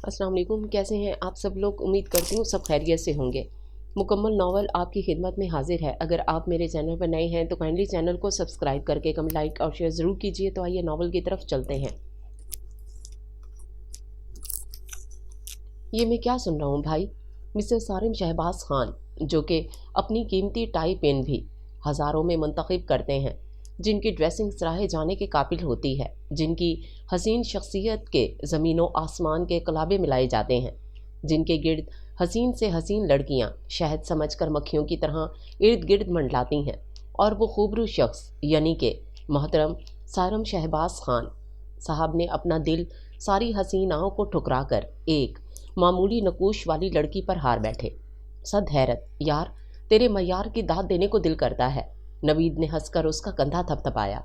अस्सलाम वालेकुम। कैसे हैं आप सब लोग? उम्मीद करती हूँ सब खैरियत से होंगे। मुकम्मल नावल आपकी खिदमत में हाजिर है। अगर आप मेरे चैनल पर नए हैं तो काइंडली चैनल को सब्सक्राइब करके कमेंट, लाइक और शेयर ज़रूर कीजिए। तो आइए नावल की तरफ चलते हैं। ये मैं क्या सुन रहा हूँ भाई? मिस्टर सारिम शहबाज खान, जो कि अपनी कीमती टाई पेन भी हज़ारों में मुंतखब करते हैं, जिनकी ड्रेसिंग सराहे जाने के काबिल होती है, जिनकी हसीन शख्सियत के ज़मीनों आसमान के कलाबे मिलाए जाते हैं, जिनके गिर्द हसीन से हसीन लड़कियां शहद समझकर मक्खियों की तरह इर्द गिर्द मंडलाती हैं, और वो खूबरू शख्स यानी कि मोहतरम सारम शहबाज खान साहब ने अपना दिल सारी हसीनाओं को ठुकरा कर एक मामूली नकूश वाली लड़की पर हार बैठे। सद हैरत, यार तेरे मयार की दाद देने को दिल करता है। नवीद ने हंसकर उसका कंधा थपथपाया।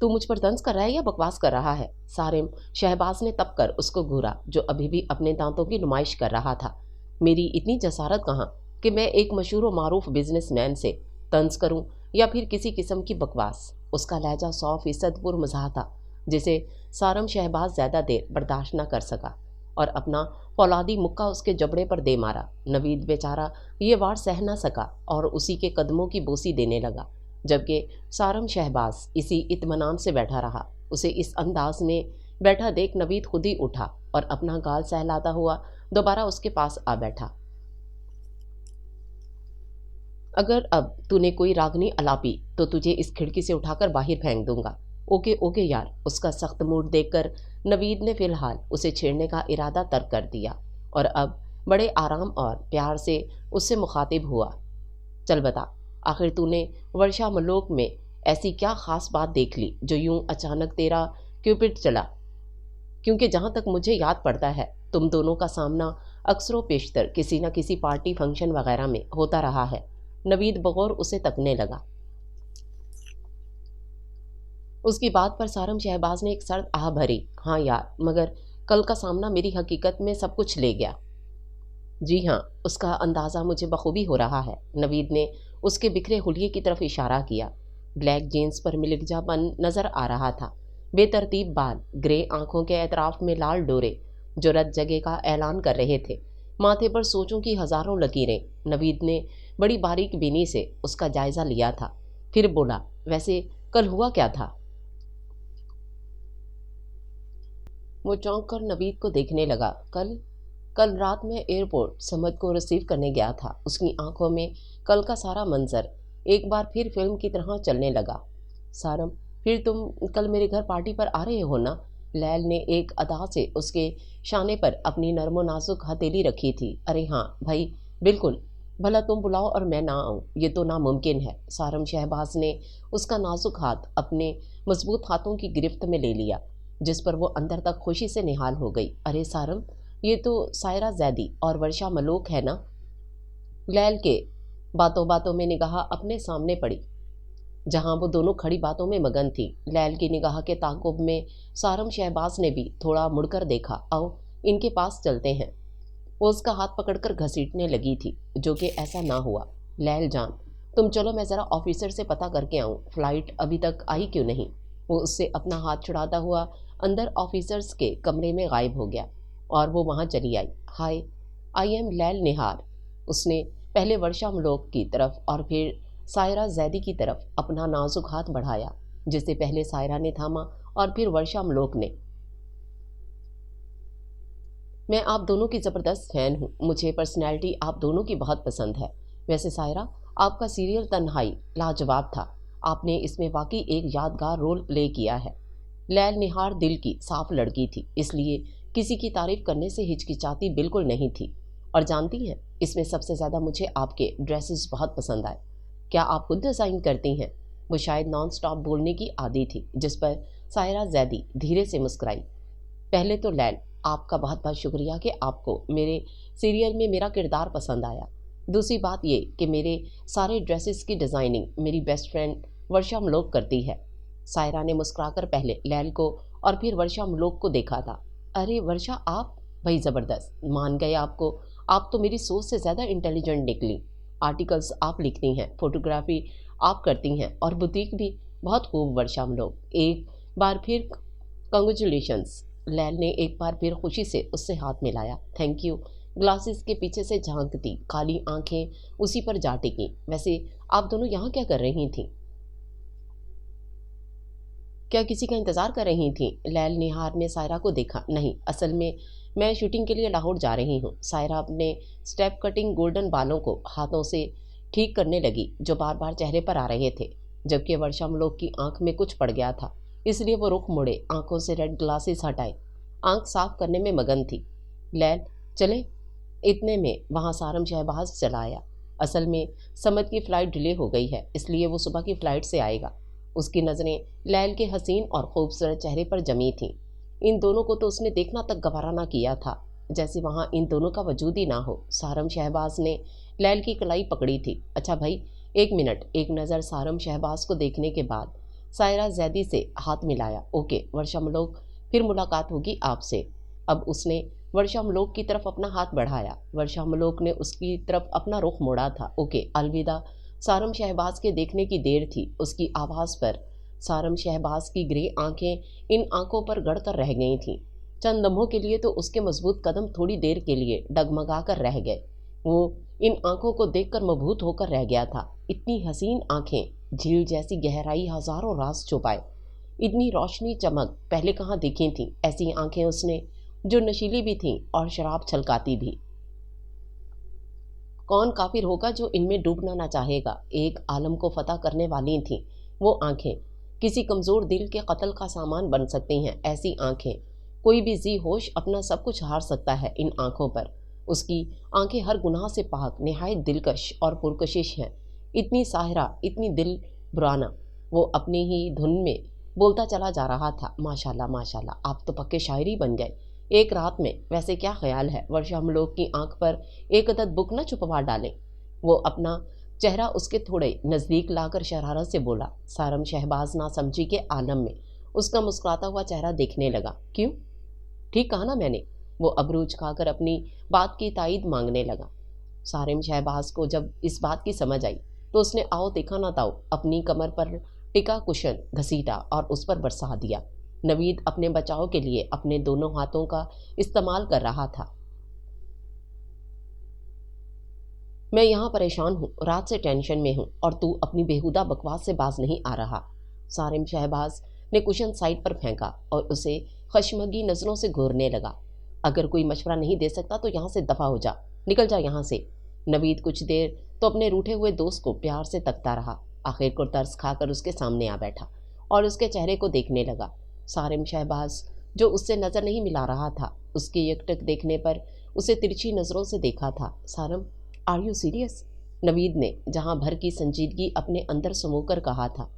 तू मुझ पर तंज कर रहा है या बकवास कर रहा है? सारिम शहबाज ने तप कर उसको घूरा, जो अभी भी अपने दांतों की नुमाइश कर रहा था। मेरी इतनी जसारत कहाँ कि मैं एक मशहूर व मारूफ बिजनेसमैन से तंज करूं या फिर किसी किस्म की बकवास। उसका लहजा 100% पुरमज़ाह था, जिसे सारम शहबाज ज़्यादा देर बर्दाश्त न कर सका और अपना फौलादी मुक्का उसके जबड़े पर दे मारा। नवीद बेचारा ये वार सह न सका और उसी के कदमों की बोसी देने लगा, जबकि सारम शहबाज इसी इत्मीनान से बैठा रहा। उसे इस अंदाज में बैठा देख नवीद खुद ही उठा और अपना गाल सहलाता हुआ दोबारा उसके पास आ बैठा। अगर अब तूने कोई रागनी अलापी तो तुझे इस खिड़की से उठाकर बाहर फेंक दूंगा। ओके ओके यार। उसका सख्त मूड देखकर नवीद ने फिलहाल उसे छेड़ने का इरादा तर्क कर दिया और अब बड़े आराम और प्यार से उससे मुखातिब हुआ। चल बता, आखिर तूने वर्षा मलोक में ऐसी क्या ख़ास बात देख ली जो यूं अचानक तेरा क्यूपिड चला? क्योंकि जहाँ तक मुझे याद पड़ता है, तुम दोनों का सामना अक्सरों पेशतर किसी न किसी पार्टी फंक्शन वगैरह में होता रहा है। नवीद बगौर उसे तकने लगा। उसकी बात पर सारम शहबाज ने एक सर्द आह भरी। हाँ यार, मगर कल का सामना मेरी हकीकत में सब कुछ ले गया। जी हाँ, उसका अंदाज़ा मुझे बखूबी हो रहा है। नवीद ने उसके बिखरे हुलिये की तरफ इशारा किया। ब्लैक जीन्स पर मिलिकजापन नज़र आ रहा था। बेतरतीब बाल, ग्रे आंखों के एतराफ़ में लाल डोरे जो रत जगह का ऐलान कर रहे थे, माथे पर सोचों की हज़ारों लकीरें। नवीद ने बड़ी बारीक बीनी से उसका जायज़ा लिया था, फिर बोला, वैसे कल हुआ क्या था? वो चौंक कर नवीद को देखने लगा। कल कल रात में एयरपोर्ट समद को रिसीव करने गया था। उसकी आंखों में कल का सारा मंजर एक बार फिर फिल्म की तरह चलने लगा। सारम, फिर तुम कल मेरे घर पार्टी पर आ रहे हो ना? लैल ने एक अदा से उसके शाने पर अपनी नर्मो नाजुक हथेली रखी थी। अरे हाँ भाई, बिल्कुल। भला तुम बुलाओ और मैं ना आऊँ, ये तो नामुमकिन है। सारम शहबाज ने उसका नाजुक हाथ अपने मजबूत हाथों की गिरफ्त में ले लिया, जिस पर वो अंदर तक खुशी से निहाल हो गई। अरे सारम, ये तो सायरा जैदी और वर्षा मलोक है ना? लैल के बातों बातों में निगाह अपने सामने पड़ी, जहां वो दोनों खड़ी बातों में मगन थी। लैल की निगाह के ताक़ुब में सारम शहबाज ने भी थोड़ा मुड़कर देखा। आओ इनके पास चलते हैं। वो उसका हाथ पकड़कर घसीटने लगी थी, जो कि ऐसा ना हुआ। लैल जान, तुम चलो, मैं ज़रा ऑफिसर से पता करके आऊँ फ़्लाइट अभी तक आई क्यों नहीं। वो उससे अपना हाथ छुड़ाता हुआ अंदर ऑफिसर्स के कमरे में गायब हो गया और वो वहाँ चली आई। हाय, आई एम लैल निहार। उसने पहले वर्षा मलोक की तरफ और फिर सायरा जैदी की तरफ अपना नाजुक हाथ बढ़ाया, जिसे पहले सायरा ने थामा और फिर वर्षा मलोक ने। मैं आप दोनों की ज़बरदस्त फ़ैन हूँ। मुझे पर्सनैलिटी आप दोनों की बहुत पसंद है। वैसे सायरा, आपका सीरियल तन्हाई लाजवाब था। आपने इसमें वाकई एक यादगार रोल प्ले किया है। लैल निहार दिल की साफ लड़की थी, इसलिए किसी की तारीफ करने से हिचकिचाती बिल्कुल नहीं थी। और जानती हैं, इसमें सबसे ज़्यादा मुझे आपके ड्रेसेस बहुत पसंद आए। क्या आप खुद डिज़ाइन करती हैं? वो शायद नॉन स्टॉप बोलने की आदी थी, जिस पर सायरा जैदी धीरे से मुस्कुराई। पहले तो लैल, आपका बहुत बहुत शुक्रिया कि आपको मेरे सीरियल में मेरा किरदार पसंद आया। दूसरी बात ये कि मेरे सारे ड्रेसेस की डिज़ाइनिंग मेरी बेस्ट फ्रेंड वर्षा मलोक करती है। सायरा ने मुस्कुराकर पहले लैल को और फिर वर्षा मलोक को देखा था। अरे वर्षा, आप? भाई ज़बरदस्त, मान गए आपको। आप तो मेरी सोच से ज़्यादा इंटेलिजेंट निकली। आर्टिकल्स आप लिखती हैं, फोटोग्राफी आप करती हैं और बुटीक भी। बहुत खूब वर्षा मलोक, एक बार फिर कंग्रेचुलेशंस। लैल ने एक बार फिर खुशी से उससे हाथ मिलाया। Thank you. ग्लासेस के पीछे से झांकती काली आंखें उसी पर जा टिकी। वैसे आप दोनों यहाँ क्या कर रही थी? क्या किसी का इंतजार कर रही थी? लैल निहार ने सायरा को देखा। नहीं, असल में मैं शूटिंग के लिए लाहौर जा रही हूँ। सायरा अपने स्टेप कटिंग गोल्डन बालों को हाथों से ठीक करने लगी जो बार बार चेहरे पर आ रहे थे, जबकि वर्षामलोक की आंख में कुछ पड़ गया था, इसलिए वो रुख मुड़े, आंखों से रेड ग्लासेस हटाए, आंख साफ करने में मगन थी। लैल, चले। इतने में वहाँ सारम शहबाज चला आया। असल में समद की फ़्लाइट डिले हो गई है, इसलिए वो सुबह की फ़्लाइट से आएगा। उसकी नज़रें लैल के हसीन और खूबसूरत चेहरे पर जमी थीं। इन दोनों को तो उसने देखना तक गवारा ना किया था, जैसे वहाँ इन दोनों का वजूद ही ना हो। सारम शहबाज ने लैल की कलाई पकड़ी थी। अच्छा भाई, एक मिनट। एक नज़र सारम शहबाज को देखने के बाद सायरा जैदी से हाथ मिलाया। ओके वर्षामलोक, फिर मुलाकात होगी आपसे। अब उसने वर्षामलोक की तरफ अपना हाथ बढ़ाया। वर्षामलोक ने उसकी तरफ अपना रुख मोड़ा था। ओके, अलविदा। सारम शहबाज के देखने की देर थी। उसकी आवाज़ पर सारम शहबाज की ग्रे आंखें इन आंखों पर गड़ कर रह गई थीं। चंद लम्हों के लिए तो उसके मजबूत कदम थोड़ी देर के लिए डगमगा कर रह गए। वो इन आंखों को देखकर मबहूत होकर रह गया था। इतनी हसीन आंखें, झील जैसी गहराई, हजारों राज छुपाए। इतनी रोशनी चमक पहले कहाँ देखी थी। ऐसी आंखें उसने जो नशीली भी थीं और शराब छलकाती भी। कौन काफिर होगा जो इनमें डूबना ना चाहेगा। एक आलम को फतह करने वाली थीं वो आंखें। किसी कमज़ोर दिल के कत्ल का सामान बन सकती हैं ऐसी आंखें। कोई भी जी होश अपना सब कुछ हार सकता है इन आंखों पर। उसकी आंखें हर गुनाह से पाक, निहायत दिलकश और पुरकशिश हैं। इतनी साहिरा, इतनी दिल बुराना। वो अपनी ही धुन में बोलता चला जा रहा था। माशाल्लाह माशाल्लाह, आप तो पक्के शायर ही बन गए एक रात में। वैसे क्या ख्याल है वर्षामलोक की आंख पर एक अदद बुक न छुपवा डालें? वो अपना चेहरा उसके थोड़े नज़दीक लाकर शरारत से बोला। सारम शहबाज ना समझी के आलम में उसका मुस्कुराता हुआ चेहरा देखने लगा। क्यों? ठीक कहा ना मैंने? वो अबरूज खाकर अपनी बात की तायद मांगने लगा। सारिम शहबाज को जब इस बात की समझ आई तो उसने आओ देखा ना ताओ अपनी कमर पर टिका कुशन घसीटा और उस पर बरसा दिया। नवीद अपने बचाव के लिए अपने दोनों हाथों का इस्तेमाल कर रहा था। मैं यहाँ परेशान हूँ, रात से टेंशन में हूँ और तू अपनी बेहुदा बकवास से बाज नहीं आ रहा। सारिम शहबाज ने कुशन साइड पर फेंका और उसे खशमगी नज़रों से घूरने लगा। अगर कोई मशवरा नहीं दे सकता तो यहाँ से दफ़ा हो जा, निकल जा यहाँ से। नवीद कुछ देर तो अपने रूठे हुए दोस्त को प्यार से तकता रहा, आखिर को तरस खाकर उसके सामने आ बैठा और उसके चेहरे को देखने लगा। सारिम शहबाज जो उससे नज़र नहीं मिला रहा था, उसके एकटक देखने पर उसे तिरछी नज़रों से देखा था। सारम, आर यू सीरियस? नवीद ने जहाँ भर की संजीदगी अपने अंदर समोकर कहा था।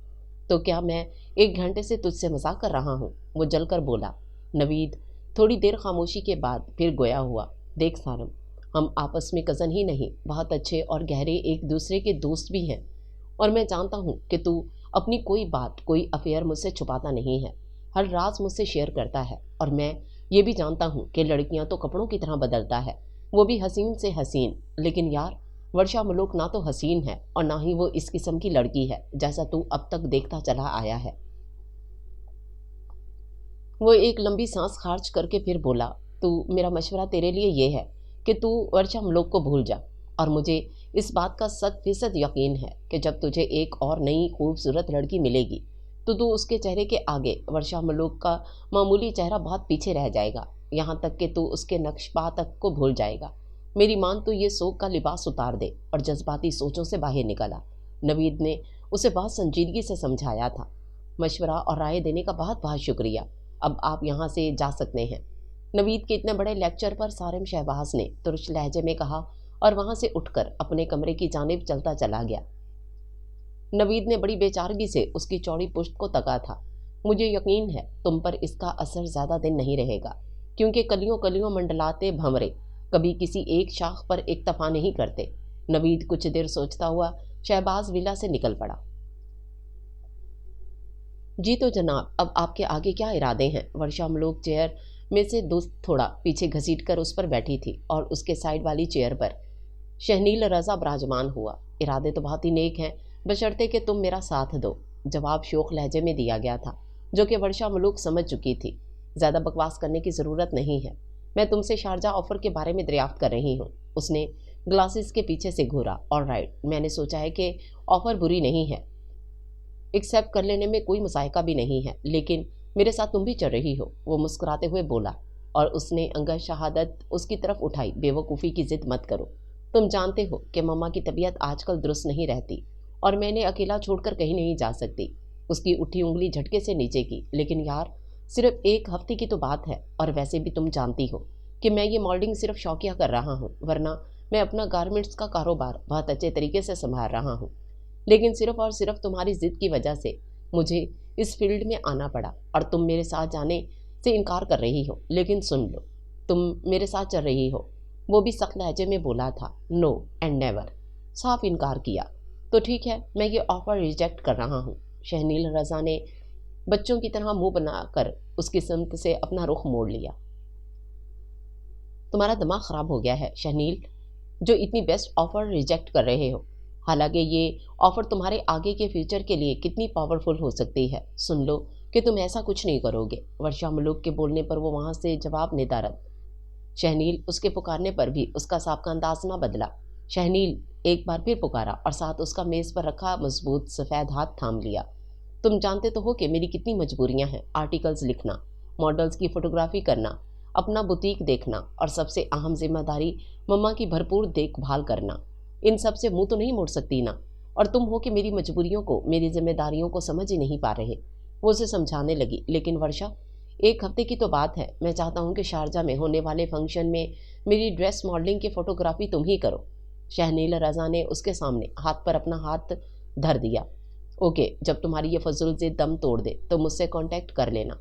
तो क्या मैं 1 घंटे से तुझसे मजाक कर रहा हूँ? वो जलकर बोला। नवीद थोड़ी देर खामोशी के बाद फिर गोया हुआ। देख सारम, हम आपस में कज़न ही नहीं, बहुत अच्छे और गहरे एक दूसरे के दोस्त भी हैं। और मैं जानता हूँ कि तू अपनी कोई बात, कोई अफेयर मुझसे छुपाता नहीं है, हर राज मुझसे शेयर करता है। और मैं ये भी जानता हूँ कि लड़कियाँ तो कपड़ों की तरह बदलता है, वो भी हसीन से हसीन। लेकिन यार, वर्षामलोक ना तो हसीन है और ना ही वो इस किस्म की लड़की है जैसा तू अब तक देखता चला आया है। वो एक लंबी सांस खारिज करके फिर बोला, तू, मेरा मशवरा तेरे लिए ये है कि तू वर्षामलोक को भूल जा। और मुझे इस बात का 100% यकीन है कि जब तुझे एक और नई खूबसूरत लड़की मिलेगी तो तू उसके चेहरे के आगे वर्षामलोक का मामूली चेहरा बहुत पीछे रह जाएगा, यहाँ तक कि तू उसके नक्शपा तक को भूल जाएगा। मेरी मान तो ये सोग का लिबास उतार दे और जज्बाती सोचों से बाहर निकला। नवीद ने उसे बहुत संजीदगी से समझाया था। मशवरा और राय देने का बहुत बहुत शुक्रिया, अब आप यहाँ से जा सकते हैं। नवीद के इतने बड़े लेक्चर पर सारिम शहबाज ने तुर्क लहजे में कहा और वहाँ से उठकर अपने कमरे की जानिब चलता चला गया। नवीद ने बड़ी बेचारगी से उसकी चौड़ी पुश्त को तका था। मुझे यकीन है तुम पर इसका असर ज़्यादा दिन नहीं रहेगा, क्योंकि कलियों कलियों मंडलाते भंवरे कभी किसी एक शाख पर इक्तफा नहीं करते। नवीद कुछ देर सोचता हुआ शहबाज विला से निकल पड़ा। जी तो जनाब, अब आपके आगे क्या इरादे हैं? वर्षामलोक चेयर में से दोस्त थोड़ा पीछे घसीट कर उस पर बैठी थी और उसके साइड वाली चेयर पर शहनील रजा विराजमान हुआ। इरादे तो बहुत ही नेक हैं, बशर्ते कि तुम मेरा साथ दो, जवाब शोख लहजे में दिया गया था, जो कि वर्षामलोक समझ चुकी थी। زیادہ بکواس کرنے کی ضرورت نہیں ہے. میں تم سے شارجہ آفر کے بارے میں دریافت کر رہی ہوں. اس نے گلاسز کے پیچھے سے گھورا. آل رائٹ, میں نے سوچا ہے کہ آفر بری نہیں ہے, ایکسیپٹ کر لینے میں کوئی مذائقہ بھی نہیں ہے, لیکن میرے ساتھ تم بھی چل رہی ہو, وہ مسکراتے ہوئے بولا, اور اس نے انگہ شہادت اس کی طرف اٹھائی. بے وقوفی کی ضد مت کرو. تم جانتے ہو کہ مما کی طبیعت آج کل درست نہیں رہتی اور میں نے اکیلا چھوڑ کر کہیں نہیں جا سکتی. اس کی اٹھی انگلی جھٹکے سے نیچے کی. لیکن یار, صرف ایک ہفتے کی تو بات ہے, اور ویسے بھی تم جانتی ہو کہ میں یہ مالڈنگ صرف شوقیہ کر رہا ہوں, ورنہ میں اپنا گارمنٹس کا کاروبار بہت اچھے طریقے سے سنبھال رہا ہوں. لیکن صرف اور صرف تمہاری ضد کی وجہ سے مجھے اس فیلڈ میں آنا پڑا, اور تم میرے ساتھ جانے سے انکار کر رہی ہو. لیکن سن لو, تم میرے ساتھ چل رہی ہو. وہ بھی سخت لہجے میں بولا تھا. نو اینڈ نیور, صاف انکار کیا. تو ٹھیک ہے, میں یہ آفر ریجیکٹ کر رہا ہوں. شہنیل رضا نے بچوں کی طرح منہ بنا کر اس کی سمت سے اپنا رخ موڑ لیا. تمہارا دماغ خراب ہو گیا ہے شہنیل, جو اتنی بیسٹ آفر ریجیکٹ کر رہے ہو, حالانکہ یہ آفر تمہارے آگے کے فیوچر کے لیے کتنی پاورفل ہو سکتی ہے. سن لو کہ تم ایسا کچھ نہیں کرو گے. ورشا ملوک کے بولنے پر وہ وہاں سے جواب ندارت. شہنیل اس کے پکارنے پر بھی اس کا سابقہ انداز نہ بدلا. شہنیل ایک بار پھر پکارا اور ساتھ اس کا میز پر رکھا مضبوط سفید ہاتھ تھام لیا. تم جانتے تو ہو کہ میری کتنی مجبوریاں ہیں. آرٹیکلز لکھنا, ماڈلز کی فوٹوگرافی کرنا, اپنا بوتیک دیکھنا, اور سب سے اہم ذمہ داری مما کی بھرپور دیکھ بھال کرنا. ان سب سے منہ تو نہیں موڑ سکتی نا, اور تم ہو کہ میری مجبوریوں کو, میری ذمہ داریوں کو سمجھ ہی نہیں پا رہے. وہ اسے سمجھانے لگی. لیکن ورشا, ایک ہفتے کی تو بات ہے. میں چاہتا ہوں کہ شارجہ میں ہونے والے فنکشن میں میری ڈریس ماڈلنگ کی فوٹوگرافی تم ہی کرو. شہنیل رضا نے اس کے سامنے ہاتھ پر اپنا ہاتھ دھر دیا. اوکے, جب تمہاری یہ فضول ضد دم توڑ دے تو مجھ سے کانٹیکٹ کر لینا.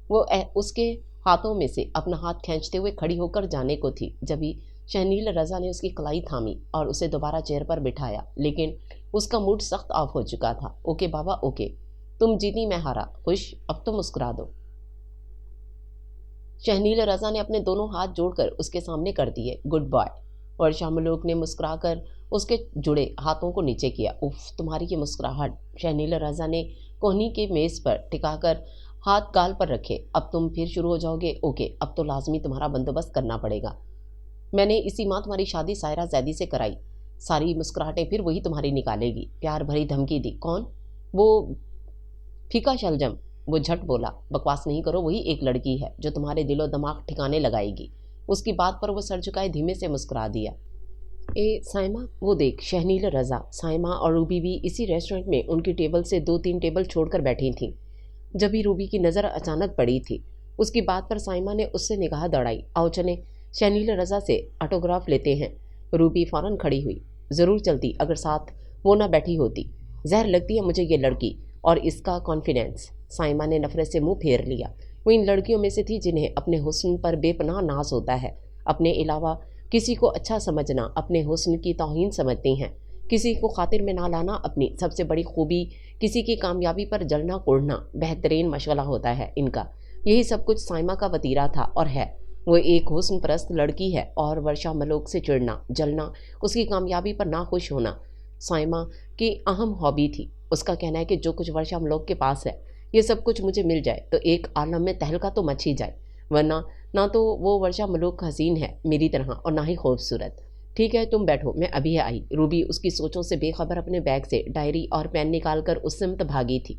وہ اس کے ہاتھوں میں سے اپنا ہاتھ کھینچتے ہوئے کھڑی ہو کر جانے کو تھی, جبھی شہنیل رضا نے اس کی کلائی تھامی اور اسے دوبارہ چیئر پر بٹھایا. لیکن اس کا موڈ سخت آف ہو چکا تھا. اوکے بابا اوکے, تم جیتی میں ہارا. خوش, اب تو مسکرا دو. شہنیل رضا نے اپنے دونوں ہاتھ جوڑ کر اس کے سامنے کر دیے. Good bye. ورشا ملوک نے مسکرا کر اس کے جڑے ہاتھوں کو نیچے کیا. اف, تمہاری یہ مسکراہٹ. شہنیل رضا نے کوہنی کے میز پر ٹکا کر ہاتھ گال پر رکھے. اب تم پھر شروع ہو جاؤ گے. اوکے, اب تو لازمی تمہارا بندوبست کرنا پڑے گا. میں نے اسی ماہ تمہاری شادی سائرہ زیدی سے کرائی. ساری مسکراہٹیں پھر وہی تمہاری نکالے گی. پیار بھری دھمکی دی. کون؟ وہ پھیکا شلجم. وہ جھٹ بولا. بکواس نہیں کرو, وہی ایک لڑکی ہے جو تمہارے دل و دماغ ٹھکانے لگائے گی. اس کی بات پر وہ سر جھکائے دھیمے سے مسکرا دیا. اے سائمہ, وہ دیکھ. شہنیل رضا, سائمہ اور روبی بھی اسی ریسٹورنٹ میں ان کی ٹیبل سے 2-3 ٹیبل چھوڑ کر بیٹھی تھیں. جبھی روبی کی نظر اچانک پڑی تھی اس کی بات پر, سائمہ نے اس سے نگاہ دوڑائی. آؤ چلیں, شہنیل رضا سے آٹوگراف لیتے ہیں. روبی فوراً کھڑی ہوئی. ضرور چلتی اگر ساتھ وہ نہ بیٹھی ہوتی. زہر لگتی ہے مجھے یہ لڑکی اور اس کا کانفیڈینس. سائمہ نے نفرت سے منہ پھیر لیا. وہ ان لڑکیوں میں سے تھی جنہیں اپنے حسن پر بے پناہ ناز ہوتا ہے. اپنے علاوہ کسی کو اچھا سمجھنا اپنے حسن کی توہین سمجھتی ہیں. کسی کو خاطر میں نہ لانا اپنی سب سے بڑی خوبی. کسی کی کامیابی پر جلنا کوڑنا بہترین مشغلہ ہوتا ہے ان کا. یہی سب کچھ سائمہ کا وتیرہ تھا اور ہے. وہ ایک حسن پرست لڑکی ہے, اور ورشا ملوک سے چڑنا, جلنا, اس کی کامیابی پر ناخوش ہونا سائمہ کی اہم ہابی تھی. اس کا کہنا ہے کہ جو کچھ ورشا ملوک کے پاس ہے, یہ سب کچھ مجھے مل جائے تو ایک عالم میں تہلکہ تو مچ ہی جائے, ورنہ نہ تو وہ ورشا ملوک حسین ہے میری طرح اور نہ ہی خوبصورت. ٹھیک ہے تم بیٹھو, میں ابھی آئی. روبی اس کی سوچوں سے بے خبر اپنے بیگ سے ڈائری اور پین نکال کر اس سمت بھاگی تھی.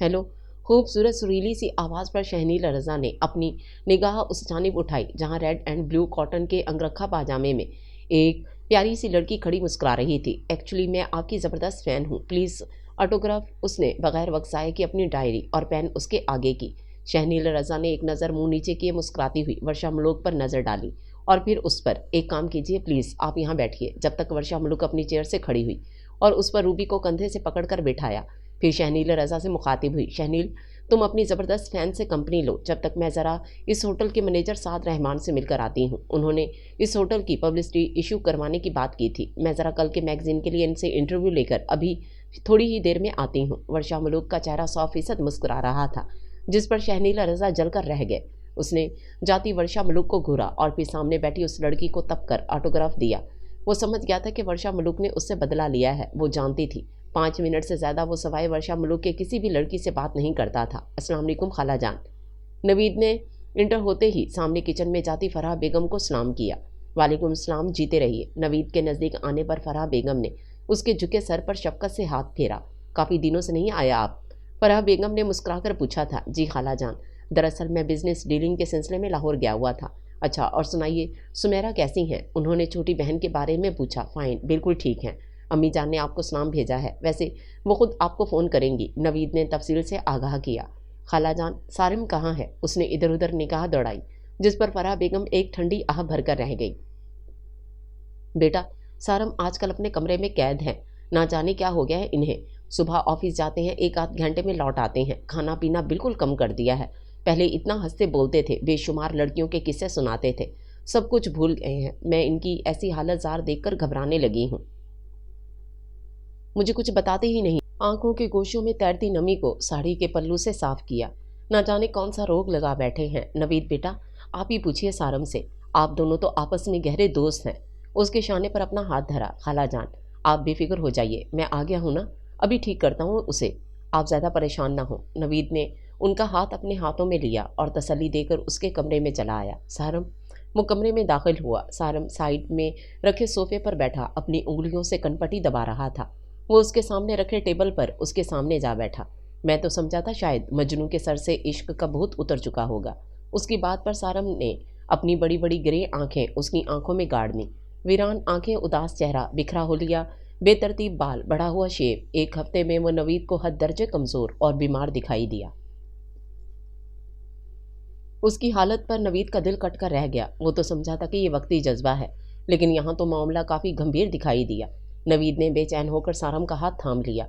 ہیلو. خوبصورت سریلی سی آواز پر شہنیل رضا نے اپنی نگاہ اس جانب اٹھائی جہاں ریڈ اینڈ بلیو کاٹن کے انگرکھا پاجامے میں ایک پیاری سی لڑکی کھڑی مسکرا رہی تھی. ایکچولی میں آپ کی زبردست فین ہوں, پلیز آٹوگراف. اس نے بغیر وقت ضائع کی اپنی ڈائری اور پین اس کے آگے کی. شہنیل رضا نے ایک نظر منہ نیچے کیے مسکراتی ہوئی ورشا ملوک پر نظر ڈالی اور پھر اس پر. ایک کام کیجیے پلیز, آپ یہاں بیٹھیے. جب تک ورشا ملوک اپنی چیئر سے کھڑی ہوئی اور اس پر روبی کو کندھے سے پکڑ کر بٹھایا. پھر شہنیل رضا سے مخاطب ہوئی. شہنیل, تم اپنی زبردست فین سے کمپنی لو جب تک میں ذرا اس ہوٹل کے منیجر سعد رحمان سے مل کر آتی ہوں. انہوں نے اس ہوٹل کی پبلسٹی ایشو کروانے کی بات کی تھی. میں ذرا کل کے میگزین کے لیے ان سے انٹرویو لے کر ابھی تھوڑی ہی دیر میں آتی ہوں. ورشا ملوک کا چہرہ 100% مسکرا رہا تھا جس پر شہنیل رضا جل کر رہ گئے. اس نے جاتی ورشا ملوک کو گھورا اور پھر سامنے بیٹھی اس لڑکی کو تپ کر آٹوگراف دیا. وہ سمجھ گیا تھا کہ ورشا ملوک نے اس سے بدلہ لیا ہے. وہ جانتی تھی 5 منٹ سے زیادہ وہ سوائے ورشا ملوک کے کسی بھی لڑکی سے بات نہیں کرتا تھا۔ السلام علیکم خالہ جان۔ نوید نے انٹر ہوتے ہی سامنے کچن میں جاتی فرح بیگم کو سلام کیا۔ وعلیکم السلام، جیتے رہیے۔ نوید کے نزدیک آنے پر فرح بیگم نے اس کے جھکے سر پر شفقت سے ہاتھ پھیرا۔ کافی دنوں سے نہیں آیا آپ؟ فرح بیگم نے مسکرا کر پوچھا تھا۔ جی خالہ جان، دراصل میں بزنس ڈیلنگ کے سلسلے میں لاہور گیا ہوا تھا۔ اچھا، اور سنائیے سمیرا کیسی ہیں؟ انہوں نے چھوٹی بہن کے بارے میں پوچھا۔ فائن، بالکل ٹھیک ہیں، امی جان نے آپ کو سلام بھیجا ہے، ویسے وہ خود آپ کو فون کریں گی، نوید نے تفصیل سے آگاہ کیا۔ خالہ جان، سارم کہاں ہے؟ اس نے ادھر ادھر نگاہ دوڑائی، جس پر فرح بیگم ایک ٹھنڈی آہ بھر کر رہ گئی۔ بیٹا، سارم آج کل اپنے کمرے میں قید ہیں، نہ جانے کیا ہو گیا ہے انہیں۔ صبح آفس جاتے ہیں، 1 آدھ گھنٹے میں لوٹ آتے ہیں، کھانا پینا بالکل کم کر دیا ہے۔ پہلے اتنا ہنستے بولتے تھے، بے شمار لڑکیوں کے قصے سناتے تھے، سب کچھ بھول گئے ہیں۔ میں ان کی ایسی حالت زار دیکھ کر گھبرانے لگی ہوں۔ مجھے کچھ بتاتے ہی نہیں۔ آنکھوں کے گوشوں میں تیرتی نمی کو ساڑی کے پلو سے صاف کیا۔ نہ جانے کون سا روگ لگا بیٹھے ہیں۔ نوید بیٹا، آپ ہی پوچھیے سارم سے، آپ دونوں تو آپس میں گہرے دوست ہیں۔ اس کے شانے پر اپنا ہاتھ دھرا۔ خالہ جان، آپ بے فکر ہو جائیے، میں آ گیا ہوں نا، ابھی ٹھیک کرتا ہوں اسے، آپ زیادہ پریشان نہ ہوں۔ نوید نے ان کا ہاتھ اپنے ہاتھوں میں لیا اور تسلی دے کر اس کے کمرے میں چلا آیا۔ سارم، وہ کمرے میں داخل ہوا۔ سارم سائڈ میں رکھے صوفے پر بیٹھا اپنی انگلیوں سے کنپٹی دبا رہا تھا۔ وہ اس کے سامنے رکھے ٹیبل پر اس کے سامنے جا بیٹھا۔ میں تو سمجھا تھا شاید مجنوں کے سر سے عشق کا بھوت اتر چکا ہوگا۔ اس کی بات پر سارم نے اپنی بڑی بڑی گرے آنکھیں اس کی آنکھوں میں گاڑ دیں، ویران آنکھیں، اداس چہرہ، بکھرا ہولیا، بے ترتیب بال، بڑھا ہوا شیو۔ 1 ہفتے میں وہ نوید کو حد درجے کمزور اور بیمار دکھائی دیا۔ اس کی حالت پر نوید کا دل کٹ کر رہ گیا۔ وہ تو سمجھا تھا کہ یہ وقتی جذبہ ہے، لیکن یہاں تو معاملہ کافی گمبھیر دکھائی دیا۔ نوید نے بے چین ہو کر سارم کا ہاتھ تھام لیا۔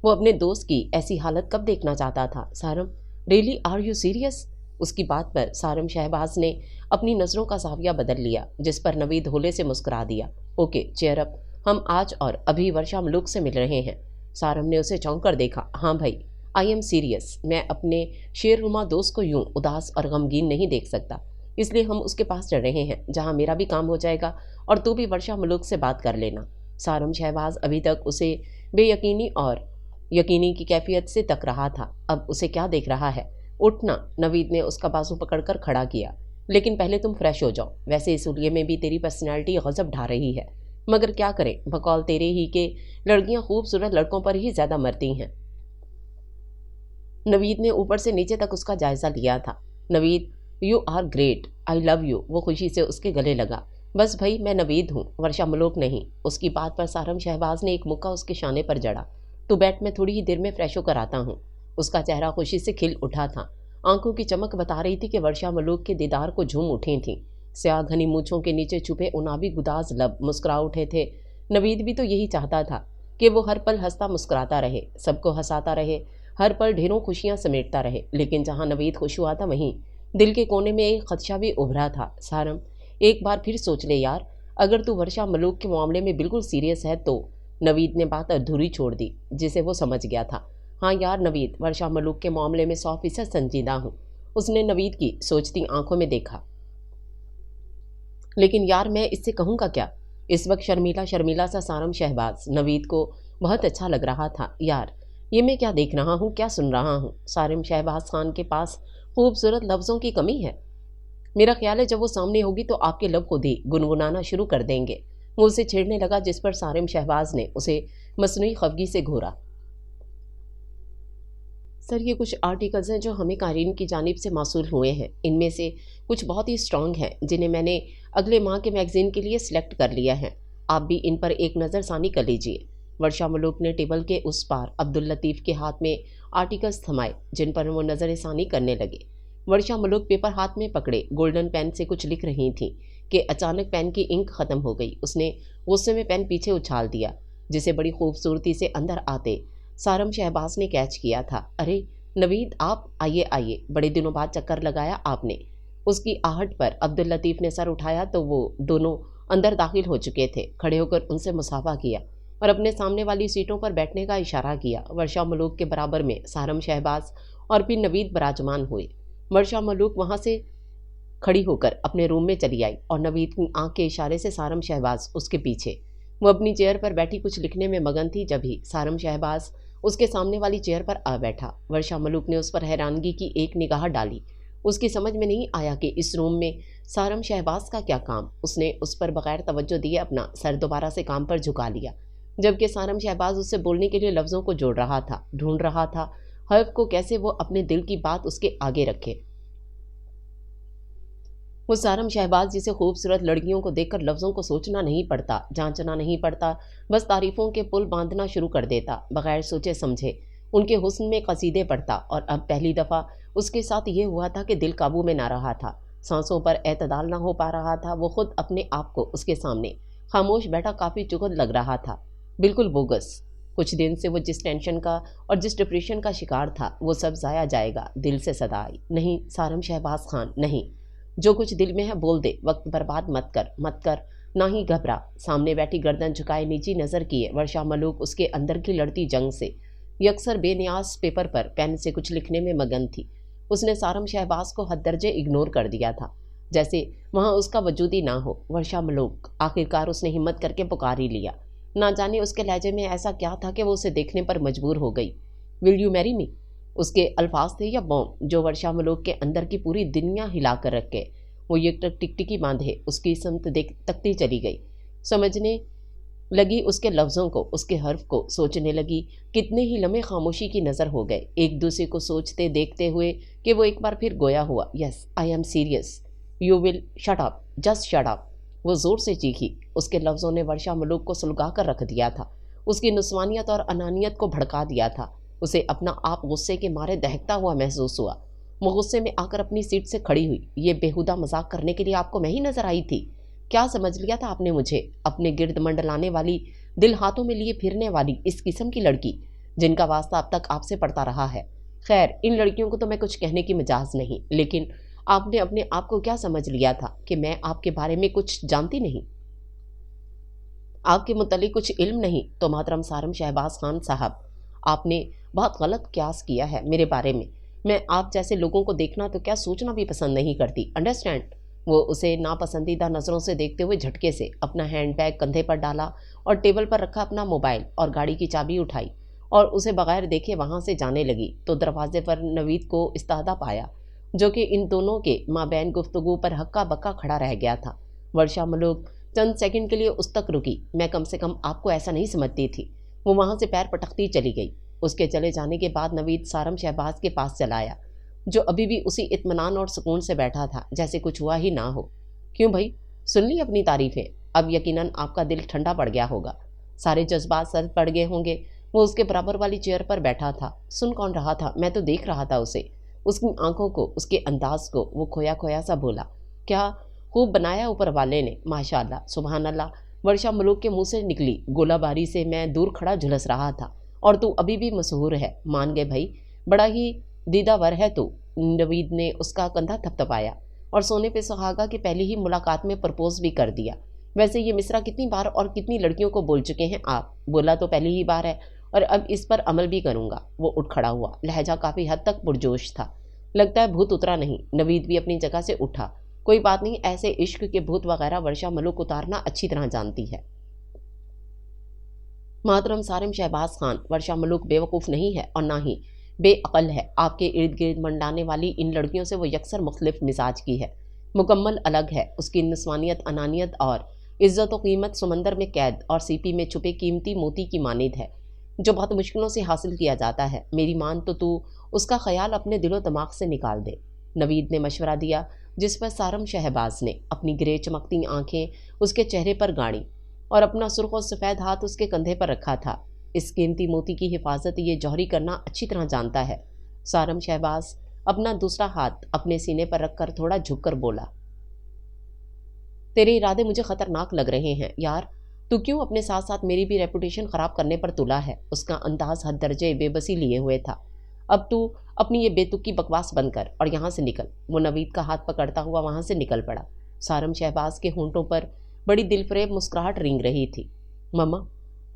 وہ اپنے دوست کی ایسی حالت کب دیکھنا چاہتا تھا؟ سارم، ریئلی آر یو سیریس؟ اس کی بات پر سارم شہباز نے اپنی نظروں کا زاویہ بدل لیا، جس پر نوید ہولے سے مسکرا دیا۔ اوکے، چیئر اپ، ہم آج اور ابھی ورشا ملوک سے مل رہے ہیں۔ سارم نے اسے چونک کر دیکھا۔ ہاں بھائی، آئی ایم سیریس، میں اپنے شیر نما دوست کو یوں اداس اور غمگین نہیں دیکھ سکتا، اس لیے ہم اس کے پاس چل رہے ہیں، جہاں میرا بھی کام ہو جائے گا اور تو بھی ورشا ملوک سے بات کر لینا۔ سارم شہباز ابھی تک اسے بے یقینی اور یقینی کی کیفیت سے تک رہا تھا، اب اسے کیا دیکھ رہا ہے؟ اٹھنا، نوید نے اس کا بازو پکڑ کر کھڑا کیا، لیکن پہلے تم فریش ہو جاؤ، ویسے اس حلیے میں بھی تیری پرسنالٹی غضب ڈھا رہی ہے، مگر کیا کریں، بقول تیرے ہی کہ لڑکیاں خوبصورت لڑکوں پر ہی زیادہ مرتی ہیں۔ نوید نے اوپر سے نیچے تک اس کا جائزہ لیا تھا۔ Naveed, you are great, I love you, وہ خوشی سے اس کے گلے لگا۔ بس بھائی، میں نوید ہوں، ورشا ملوک نہیں۔ اس کی بات پر سارم شہباز نے ایک مکہ اس کے شانے پر جڑا۔ تو بیٹھ، میں تھوڑی ہی دیر میں فریش ہو کر آتا ہوں۔ اس کا چہرہ خوشی سے کھل اٹھا تھا، آنکھوں کی چمک بتا رہی تھی کہ ورشا ملوک کے دیدار کو جھوم اٹھی تھیں۔ سیاہ گھنی مونچھوں کے نیچے چھپے انابی گداز لب مسکرا اٹھے تھے۔ نوید بھی تو یہی چاہتا تھا کہ وہ ہر پل ہنستا مسکراتا رہے، سب کو ہنساتا رہے، ہر پل ڈھیروں خوشیاں سمیٹتا رہے، لیکن جہاں نوید خوش ہوا تھا وہیں دل کے کونے میں ایک خدشہ بھی ابھرا تھا۔ سارم، ایک بار پھر سوچ لے یار، اگر تو ورشا ملوک کے معاملے میں بالکل سیریس ہے تو۔ نوید نے بات ادھوری چھوڑ دی، جسے وہ سمجھ گیا تھا۔ ہاں یار نوید، ورشا ملوک کے معاملے میں 100% سنجیدہ ہوں۔ اس نے نوید کی سوچتی آنکھوں میں دیکھا۔ لیکن یار میں اس سے کہوں گا کیا؟ اس وقت شرمیلا شرمیلا سا سارم شہباز نوید کو بہت اچھا لگ رہا تھا۔ یار، یہ میں کیا دیکھ رہا ہوں، کیا سن رہا ہوں؟ سارم شہباز خان کے پاس خوبصورت لفظوں کی کمی ہے؟ میرا خیال ہے جب وہ سامنے ہوگی تو آپ کے لب خود ہی گنگنانا شروع کر دیں گے۔ وہ اسے چھیڑنے لگا، جس پر سارم شہباز نے اسے مصنوعی خفگی سے گھورا۔ سر، یہ کچھ آرٹیکلز ہیں جو ہمیں قارئین کی جانب سے موصول ہوئے ہیں، ان میں سے کچھ بہت ہی سٹرونگ ہیں، جنہیں میں نے اگلے ماہ کے میگزین کے لیے سلیکٹ کر لیا ہے، آپ بھی ان پر ایک نظر ثانی کر لیجئے۔ ورشا ملوک نے ٹیبل کے اس پار عبداللطیف کے ہاتھ میں آرٹیکلز تھمائے، جن پر وہ نظر ثانی کرنے لگے۔ ورشا ملوک پیپر ہاتھ میں پکڑے گولڈن پین سے کچھ لکھ رہی تھیں کہ اچانک پین کی انک ختم ہو گئی۔ اس نے غصے میں پین پیچھے اچھال دیا، جسے بڑی خوبصورتی سے اندر آتے سارم شہباز نے کیچ کیا تھا۔ ارے نوید، آپ آئیے آئیے، بڑے دنوں بعد چکر لگایا آپ نے۔ اس کی آہٹ پر عبداللطیف نے سر اٹھایا تو وہ دونوں اندر داخل ہو چکے تھے۔ کھڑے ہو کر ان سے مصافحہ کیا اور اپنے سامنے والی سیٹوں پر بیٹھنے کا اشارہ کیا۔ ورشا ملوک کے برابر میں سارم شہباز اور پھر نوید براجمان ہوئے۔ ورشا ملوک وہاں سے کھڑی ہو کر اپنے روم میں چلی آئی اور نوید کی آنکھ کے اشارے سے سارم شہباز اس کے پیچھے۔ वो अपनी चेयर पर बैठी कुछ लिखने में मगन थी, जब ही सारम शहबाज उसके सामने वाली चेयर पर आ बैठा। वर्षा मलूक ने उस पर हैरानगी की एक निगाह डाली। उसकी समझ में नहीं आया कि इस रूम में सारम शहबाज का क्या काम। उसने उस पर बगैर तवज्जो दिए अपना सर दोबारा से काम पर झुका लिया, जबकि सारम शहबाज उससे बोलने के लिए लफ्ज़ों को जोड़ रहा था, ढूंढ रहा था हर्फ को, कैसे वो अपने दिल की बात उसके आगे रखे। वो सारम शहबाज जिसे खूबसूरत लड़कियों को देखकर लफ्ज़ों को सोचना नहीं पड़ता, जांचना नहीं पड़ता, बस तारीफ़ों के पुल बांधना शुरू कर देता, बगैर सोचे समझे उनके हुस्न में कसीदे पढ़ता। और अब पहली दफ़ा उसके साथ ये हुआ था कि दिल काबू में ना रहा था, सांसों पर एतदाल ना हो पा रहा था। वो खुद अपने आप को उसके सामने खामोश बैठा काफ़ी चुगल लग रहा था, बिल्कुल बोगस। कुछ दिन से वो जिस टेंशन का और जिस डिप्रेशन का शिकार था, वो सब ज़ाया जाएगा। दिल से सदा आई, नहीं सारम शहबाज खान, नहीं, जो कुछ दिल में है बोल दे, वक्त बर्बाद मत कर, मत कर, ना ही घबरा। सामने बैठी गर्दन झुकाए नीची नज़र किए वर्षा मलूक उसके अंदर की लड़ती जंग से यकसर बेनियाज पेपर पर पेन से कुछ लिखने में मगन थी। उसने सारम शहबाज को हद दर्जे इग्नोर कर दिया था, जैसे वहाँ उसका वजूद ही ना हो। वर्षा मलूक, आखिरकार उसने हिम्मत करके पुकार ही लिया। ना जाने उसके लहजे में ऐसा क्या था कि वो उसे देखने पर मजबूर हो गई। विल यू मैरी मी? उसके अल्फाज थे या बॉम्ब जो वर्षा मलूक के अंदर की पूरी दुनिया हिला कर रखे। वो ये टिकटिकी बांधे उसकी समत देख तकती चली गई, समझने लगी उसके लफ्ज़ों को, उसके हर्फ को, सोचने लगी। कितने ही लम्हे खामोशी की नज़र हो गए, एक दूसरे को सोचते देखते हुए कि वो एक बार फिर गोया हुआ। Yes I am serious, you will shut up, just shut up. वो ज़ोर से चीखी। उसके लफ्ज़ों ने वर्षा मलूक को सुलगा कर रख दिया था, उसकी नुस्वानियत और अनानियत को भड़का दिया था। उसे अपना आप गुस्से के मारे दहकता हुआ महसूस हुआ। वो गुस्से में आकर अपनी सीट से खड़ी हुई। ये बेहुदा मजाक करने के लिए आपको मैं ही नजर आई थी? क्या समझ लिया था आपने मुझे? अपने गिर्द मंडलाने वाली, दिल हाथों में लिए फिरने वाली इस किस्म की लड़की जिनका वास्ता अब तक आपसे पड़ता रहा है। खैर, इन लड़कियों को तो मैं कुछ कहने की मिजाज नहीं, लेकिन आपने अपने आप को क्या समझ लिया था कि मैं आपके बारे में कुछ जानती नहीं, आपके मुतल्लिक कुछ इल्म नहीं? तो मोहतरम सारम शहबाज खान साहब, आपने बहुत गलत क्यास किया है मेरे बारे में। मैं आप जैसे लोगों को देखना तो क्या सोचना भी पसंद नहीं करती, अंडरस्टैंड? वो उसे नापसंदीदा नज़रों से देखते हुए झटके से अपना हैंड बैग कंधे पर डाला और टेबल पर रखा अपना मोबाइल और गाड़ी की चाबी उठाई और उसे बगैर देखे वहाँ से जाने लगी। तो दरवाजे पर नवीद को इस्तादा पाया, जो कि इन दोनों के माबैन गुफ्तगू पर हक्का बक्का खड़ा रह गया था। वर्षा मलूक चंद सेकंड के लिए उस तक रुकी। मैं कम से कम आपको ऐसा नहीं समझती थी। वो वहाँ से पैर पटकती चली गई। उसके चले जाने के बाद नवीद सारम शहबाज के पास चला आया, जो अभी भी उसी इत्मीनान और सुकून से बैठा था जैसे कुछ हुआ ही ना हो। क्यों भाई, सुन ली अपनी तारीफें? अब यकीनन आपका दिल ठंडा पड़ गया होगा, सारे जज्बात सर पड़ गए होंगे। वो उसके बराबर वाली चेयर पर बैठा था। सुन कौन रहा था? मैं तो देख रहा था उसे, उसकी आंखों को, उसके अंदाज को। वो खोया खोया सा बोला, क्या खूब बनाया ऊपर वाले ने, माशाअल्लाह, सुबहान अल्लाह। वर्षा मलूक के मुंह से निकली गोलाबारी से मैं दूर खड़ा झुलस रहा था। और तू अभी भी मशहूर है, मान गए भाई, बड़ा ही दीदावर है तू। नवीद ने उसका कंधा थपथपाया और सोने पे सुहागा की पहली ही मुलाकात में प्रपोज भी कर दिया। वैसे ये मिसरा कितनी बार और कितनी लड़कियों को बोल चुके हैं आप? बोला तो पहली ही बार है और अब इस पर अमल भी करूंगा। वो उठ खड़ा हुआ, लहजा काफ़ी हद तक पुरजोश था। लगता है भूत उतरा नहीं। नवीद भी अपनी जगह से उठा। कोई बात नहीं, ऐसे इश्क के भूत वगैरह वर्षा मलूक उतारना अच्छी तरह जानती है। मोहतरम सारिम शहबाज खान, वर्षा मलूक बेवकूफ़ नहीं है और ना ही बेअक़ल है। आपके इर्द गिर्द मंडाने वाली इन लड़कियों से वो यकसर मुख्तलिफ मिजाज की है, मुकम्मल अलग है। उसकी नस्वानियत, अनानियत और इज़्ज़त व कीमत समंदर में कैद और सीपी में छुपे कीमती मोती की मानिद है, जो बहुत मुश्किलों से हासिल किया जाता है। मेरी मान तो तू उसका ख्याल अपने दिलो दिमाग से निकाल दे। नवीद ने मशवरा दिया, जिस पर सारम शहबाज ने अपनी ग्रे चमकती आंखें उसके चेहरे पर गाड़ी और अपना सुर्ख और सफ़ेद हाथ उसके कंधे पर रखा था। इस कीमती मोती की हिफाजत ये जौहरी करना अच्छी तरह जानता है। सारम शहबाज अपना दूसरा हाथ अपने सीने पर रखकर थोड़ा झुककर बोला, तेरे इरादे मुझे खतरनाक लग रहे हैं यार। तू क्यों अपने साथ साथ मेरी भी रेपुटेशन ख़राब करने पर तुला है? उसका अंदाज हद दर्जे बेबसी लिए हुए था। अब तू अपनी ये बेतुकी बकवास बंद कर और यहाँ से निकल। वो नवीद का हाथ पकड़ता हुआ वहाँ से निकल पड़ा। सारम शहबाज के होंठों पर बड़ी दिलफरेब मुस्कुराहट रेंग रही थी। मम्मा,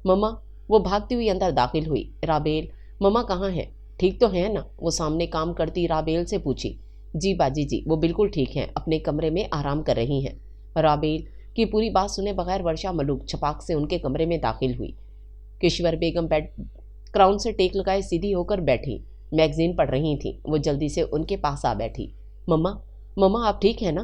मम्मा। वो भागती हुई अंदर दाखिल हुई। राबेल, मम्मा कहाँ हैं? ठीक तो हैं ना? वो सामने काम करती राबेल से पूछी। जी बाजी जी, वो बिल्कुल ठीक हैं, अपने कमरे में आराम कर रही हैं। राबेल की पूरी बात सुने बगैर वर्षा मलूक छपाक से उनके कमरे में दाखिल हुई। किश्वर बेगम बेड क्राउन से टेक लगाए सीधी होकर बैठी मैगजीन पढ़ रही थी। वो जल्दी से उनके पास आ बैठी। मम्मा, मम्मा आप ठीक है ना?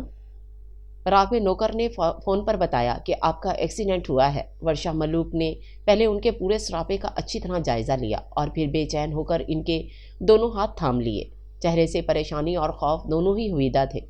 राघव नौकर ने फोन पर बताया कि आपका एक्सीडेंट हुआ है। वर्षा मलूक ने पहले उनके पूरे सरापे का अच्छी तरह जायजा लिया और फिर बेचैन होकर इनके दोनों हाथ थाम लिए। चेहरे से परेशानी और खौफ दोनों ही हुईदा थे।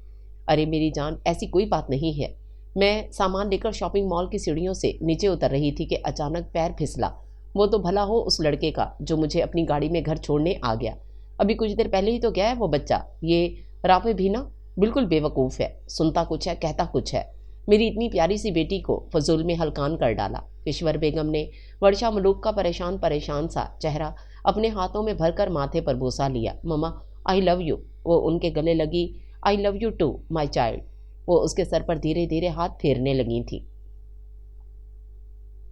अरे मेरी जान, ऐसी कोई बात नहीं है। मैं सामान लेकर शॉपिंग मॉल की सीढ़ियों से नीचे उतर रही थी कि अचानक पैर फिसला। वो तो भला हो उस लड़के का जो मुझे अपनी गाड़ी में घर छोड़ने आ गया। अभी कुछ देर पहले ही तो गया है वो बच्चा। ये रावे भी ना बिल्कुल बेवकूफ़ है, सुनता कुछ है कहता कुछ है। मेरी इतनी प्यारी सी बेटी को फजूल में हलकान कर डाला। किश्वर बेगम ने वर्षा मलूक का परेशान परेशान सा चेहरा अपने हाथों में भरकर माथे पर बोसा लिया। Mama I love you. वो उनके गले लगी। I love you too my child. वो उसके सर पर धीरे धीरे हाथ फेरने लगी थी।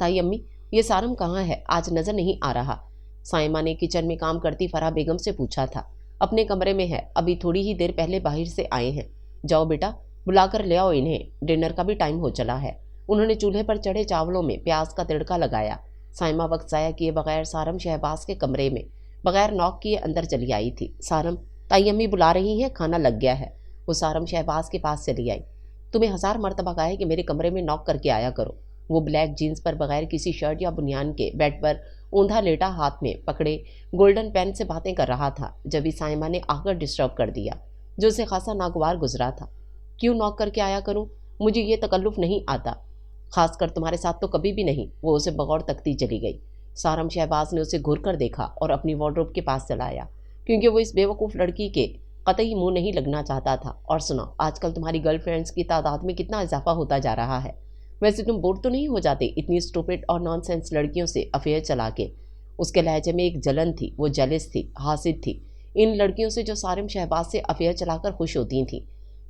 ताई अम्मी, ये सारम कहाँ है? आज नजर नहीं आ रहा। साइमा ने किचन में काम करती फराह बेगम से पूछा था। अपने कमरे में है, अभी थोड़ी ही देर पहले बाहर से आए हैं। जाओ बेटा, बुलाकर ले आओ इन्हें, डिनर का भी टाइम हो चला है। उन्होंने चूल्हे पर चढ़े चावलों में प्याज का तिड़का लगाया। साइमा वक्त ज़ाया किए बगैर सारम शहबाज के कमरे में बगैर नॉक किए अंदर चली आई थी। सारम, ताई अम्मी बुला रही हैं, खाना लग गया है। वो सारम शहबाज के पास चली आई। तुम्हें 1000 मरतबा कहा है कि मेरे कमरे में नॉक करके आया करो। वो ब्लैक जीन्स पर बगैर किसी शर्ट या बुनियान के बेड पर ऊंधा लेटा हाथ में पकड़े गोल्डन पेन से बातें कर रहा था। जब साइमा ने आकर डिस्टर्ब कर दिया, जो उसे खासा नागवार गुजरा था। क्यों नॉक करके आया करूं? मुझे ये तकल्लुफ़ नहीं आता, खासकर तुम्हारे साथ तो कभी भी नहीं। वो उसे बगौर तकती चली गई। सारम शहबाज ने उसे घूर कर देखा और अपनी वार्डरोब के पास चलाया, क्योंकि वो इस बेवकूफ़ लड़की के कतई मुंह नहीं लगना चाहता था। और सुनो, आजकल तुम्हारी गर्लफ्रेंड्स की तादाद में कितना इजाफा होता जा रहा है। वैसे तुम बोर तो नहीं हो जाते इतनी स्टूपिड और नॉनसेंस लड़कियों से अफेयर चला के? उसके लहजे में एक जलन थी। वो जेलस थी, हासिद थी इन लड़कियों से जो सारिम शहबाज से अफेयर चलाकर खुश होती थीं।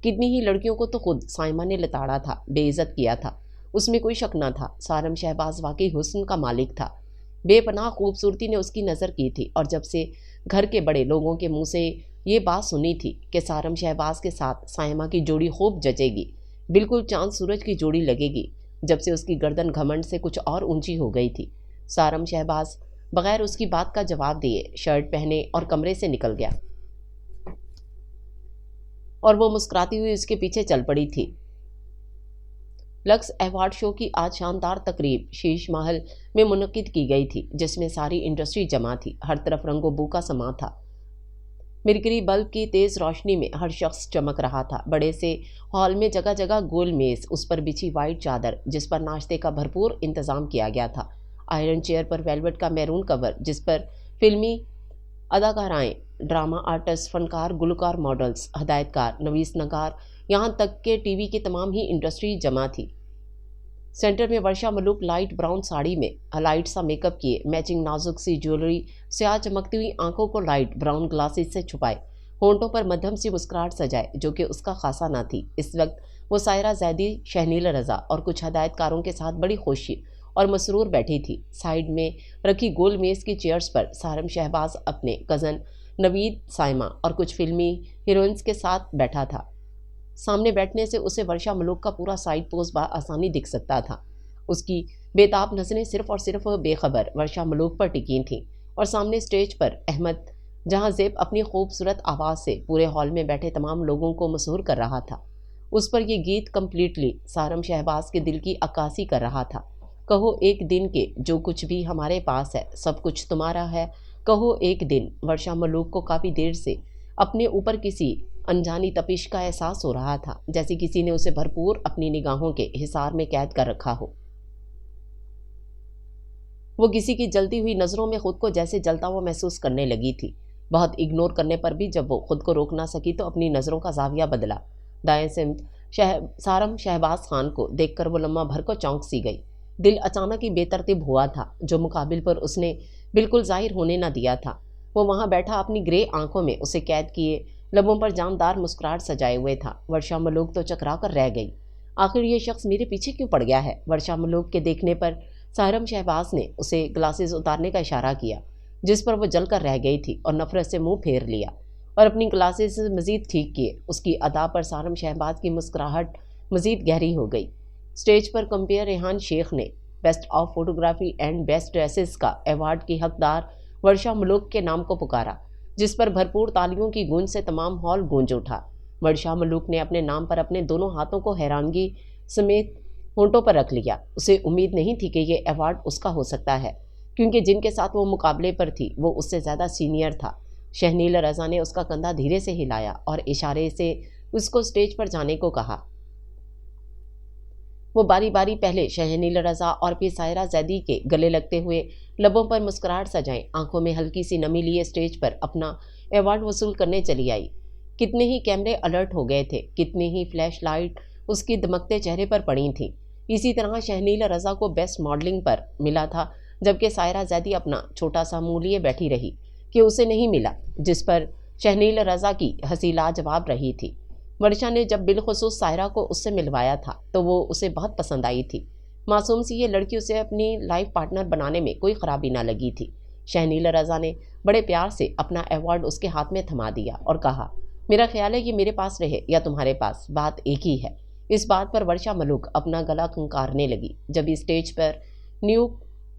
कितनी ही लड़कियों को तो खुद साइमा ने लताड़ा था, बेइज्जत किया था। उसमें कोई शक न था, सारिम शहबाज वाकई हुस्न का मालिक था। बेपनाह खूबसूरती ने उसकी नज़र की थी। और जब से घर के बड़े लोगों के मुंह से ये बात सुनी थी कि सारिम शहबाज के साथ साइमा की जोड़ी खूब जचेगी, बिल्कुल चांद सूरज की जोड़ी लगेगी, जब से उसकी गर्दन घमंड से कुछ और ऊंची हो गई थी। सारम शहबाज बगैर उसकी बात का जवाब दिए शर्ट पहने और कमरे से निकल गया और वो मुस्कुराती हुई उसके पीछे चल पड़ी थी। लक्स अवार्ड शो की आज शानदार तकरीब शीश महल में मुनक्किद की गई थी, जिसमें सारी इंडस्ट्री जमा थी। हर तरफ रंगो बू का समा था। मिरकरी बल्ब की तेज़ रोशनी में हर शख्स चमक रहा था। बड़े से हॉल में जगह जगह गोल मेज़, उस पर बिछी वाइट चादर जिस पर नाश्ते का भरपूर इंतज़ाम किया गया था। आयरन चेयर पर वेलवेट का मैरून कवर जिस पर फिल्मी अदाकाराएँ, ड्रामा आर्टिस्ट, फनकार, गुलकार, मॉडल्स, हदायतकार, नवीस नगार, यहाँ तक के टीवी की तमाम ही इंडस्ट्री जमा थी। सेंटर में वर्षा मलूक लाइट ब्राउन साड़ी में लाइट सा मेकअप किए, मैचिंग नाजुक सी ज्वेलरी, स्याह चमकती हुई आंखों को लाइट ब्राउन ग्लासेस से छुपाए, होंठों पर मध्यम सी मुस्कुराहट सजाए जो कि उसका खासा ना थी। इस वक्त वो सायरा जैदी, शहनील रजा और कुछ हदायतकारों के साथ बड़ी खुशी और मसरूर बैठी थी। साइड में रखी गोल मेज की चेयर्स पर सारम शहबाज अपने कज़न नवीद, साइमा और कुछ फिल्मी हीरोइंस के साथ बैठा था। सामने बैठने से उसे वर्षा मलूक का पूरा साइड पोज आसानी दिख सकता था। उसकी बेताब नजरें सिर्फ और सिर्फ बेखबर वर्षा मलूक पर टिकी थीं और सामने स्टेज पर अहमद जहां ज़ेब अपनी खूबसूरत आवाज़ से पूरे हॉल में बैठे तमाम लोगों को मसहूर कर रहा था। उस पर यह गीत कम्प्लीटली सारम शहबाज के दिल की अक्कासी कर रहा था। कहो एक दिन के जो कुछ भी हमारे पास है सब कुछ तुम्हारा है, कहो एक दिन। वर्षा मलूक को काफ़ी देर से अपने ऊपर किसी अनजानी तपिश का एहसास हो रहा था, जैसे किसी ने उसे भरपूर अपनी निगाहों के हिसार में कैद कर रखा हो। वो किसी की जलती हुई नज़रों में खुद को जैसे जलता हुआ महसूस करने लगी थी। बहुत इग्नोर करने पर भी जब वो खुद को रोक ना सकी तो अपनी नज़रों का जाविया बदला। दाएं से सारम शहबाज खान को देखकर वो लम्हा भर को चौंक सी गई। दिल अचानक ही बेतरतीब हुआ था, जो मुकाबिल पर उसने बिल्कुल जाहिर होने ना दिया था। वो वहाँ बैठा अपनी ग्रे आंखों में उसे कैद किए लबों पर जानदार मुस्कुराहट सजाए हुए था। वर्षा मलूक तो चकरा कर रह गई। आखिर ये शख्स मेरे पीछे क्यों पड़ गया है? वर्षा मलूक के देखने पर सारम शहबाज ने उसे ग्लासेस उतारने का इशारा किया, जिस पर वो जल कर रह गई थी और नफरत से मुंह फेर लिया और अपनी ग्लासेस मज़ीद ठीक किए। उसकी अदा पर सारम शहबाज की मुस्कुराहट मज़ीद गहरी हो गई। स्टेज पर कंपेयर रेहान शेख ने best of photography and best dresses का अवार्ड की हकदार वर्षा मलूक के नाम को पुकारा, जिस पर भरपूर तालियों की गूंज से तमाम हॉल गूंज उठा। वर्षा मलूक ने अपने नाम पर अपने दोनों हाथों को हैरानगी समेत होंठों पर रख लिया। उसे उम्मीद नहीं थी कि ये अवार्ड उसका हो सकता है, क्योंकि जिनके साथ वो मुकाबले पर थी वो उससे ज़्यादा सीनियर था। शहनील रज़ा ने उसका कंधा धीरे से हिलाया और इशारे से उसको स्टेज पर जाने को कहा। वो बारी बारी पहले शहनील रज़ा और फिर सायरा जैदी के गले लगते हुए लबों पर मुस्कुराहट सजाए, आंखों में हल्की सी नमी लिए स्टेज पर अपना अवार्ड वसूल करने चली आई। कितने ही कैमरे अलर्ट हो गए थे, कितनी ही फ्लैश लाइट उसकी दमकते चेहरे पर पड़ी थी। इसी तरह शहनील रज़ा को बेस्ट मॉडलिंग पर मिला था, जबकि सायरा जैदी अपना छोटा सा मुंह लिए बैठी रही कि उसे नहीं मिला, जिस पर शहनील रज़ा की हंसी लाजवाब रही थी। वर्षा ने जब बिलखुसूस सायरा को उससे मिलवाया था तो वो उसे बहुत पसंद आई थी। मासूम सी ये लड़की उसे अपनी लाइफ पार्टनर बनाने में कोई खराबी ना लगी थी। शहनील रज़ा ने बड़े प्यार से अपना अवार्ड उसके हाथ में थमा दिया और कहा, मेरा ख्याल है कि मेरे पास रहे या तुम्हारे पास, बात एक ही है। इस बात पर वर्षा मलूक अपना गला खंकारने लगी जब इस स्टेज पर न्यू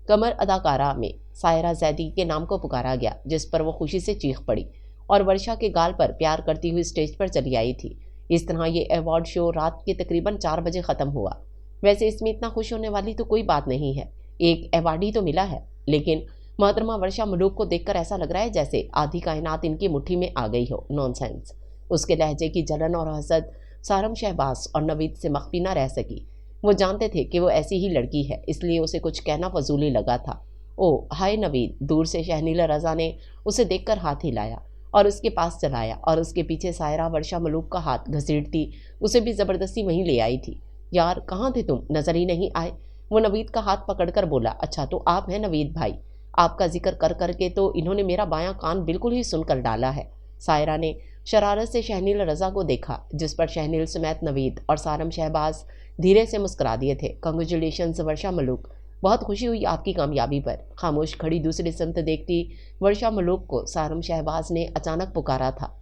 कमर अदाकारा में सायरा जैदी के नाम को पुकारा गया, जिस पर वो खुशी से चीख पड़ी और वर्षा के गाल पर प्यार करती हुई स्टेज पर चली आई थी। इस तरह ये अवार्ड शो रात के तकरीबन 4 बजे ख़त्म हुआ। वैसे इसमें इतना खुश होने वाली तो कोई बात नहीं है, एक अवार्ड ही तो मिला है, लेकिन मोहतरमा वर्षा मलूक को देखकर ऐसा लग रहा है जैसे आधी कायनात इनकी मुट्ठी में आ गई हो। नॉनसेंस। उसके लहजे की जलन और हसद सारम शहबाज और नवीद से मख्फी न रह सकी। वो जानते थे कि वो ऐसी ही लड़की है, इसलिए उसे कुछ कहना फजूली लगा था। ओ हाय नवीद, दूर से शहनील रज़ा ने उसे देखकर हाथ हिलाया और उसके पास चलाया और उसके पीछे सायरा वर्षा मलूक का हाथ घसीटती उसे भी ज़बरदस्ती वहीं ले आई थी। यार कहाँ थे तुम, नज़र ही नहीं आए। वो नवीद का हाथ पकड़कर बोला, अच्छा तो आप हैं नवीद भाई, आपका जिक्र कर करके तो इन्होंने मेरा बायां कान बिल्कुल ही सुनकर डाला है। सायरा ने शरारत से शहनील रज़ा को देखा, जिस पर शहनील समेत नवीद और सारम शहबाज धीरे से मुस्कुरा दिए थे। कंग्रेचुलेशंस वर्षा मलूक, बहुत खुशी हुई आपकी कामयाबी पर। खामोश खड़ी दूसरी सिमत देखती वर्षा मलूक को सारम शहबाज ने अचानक पुकारा था,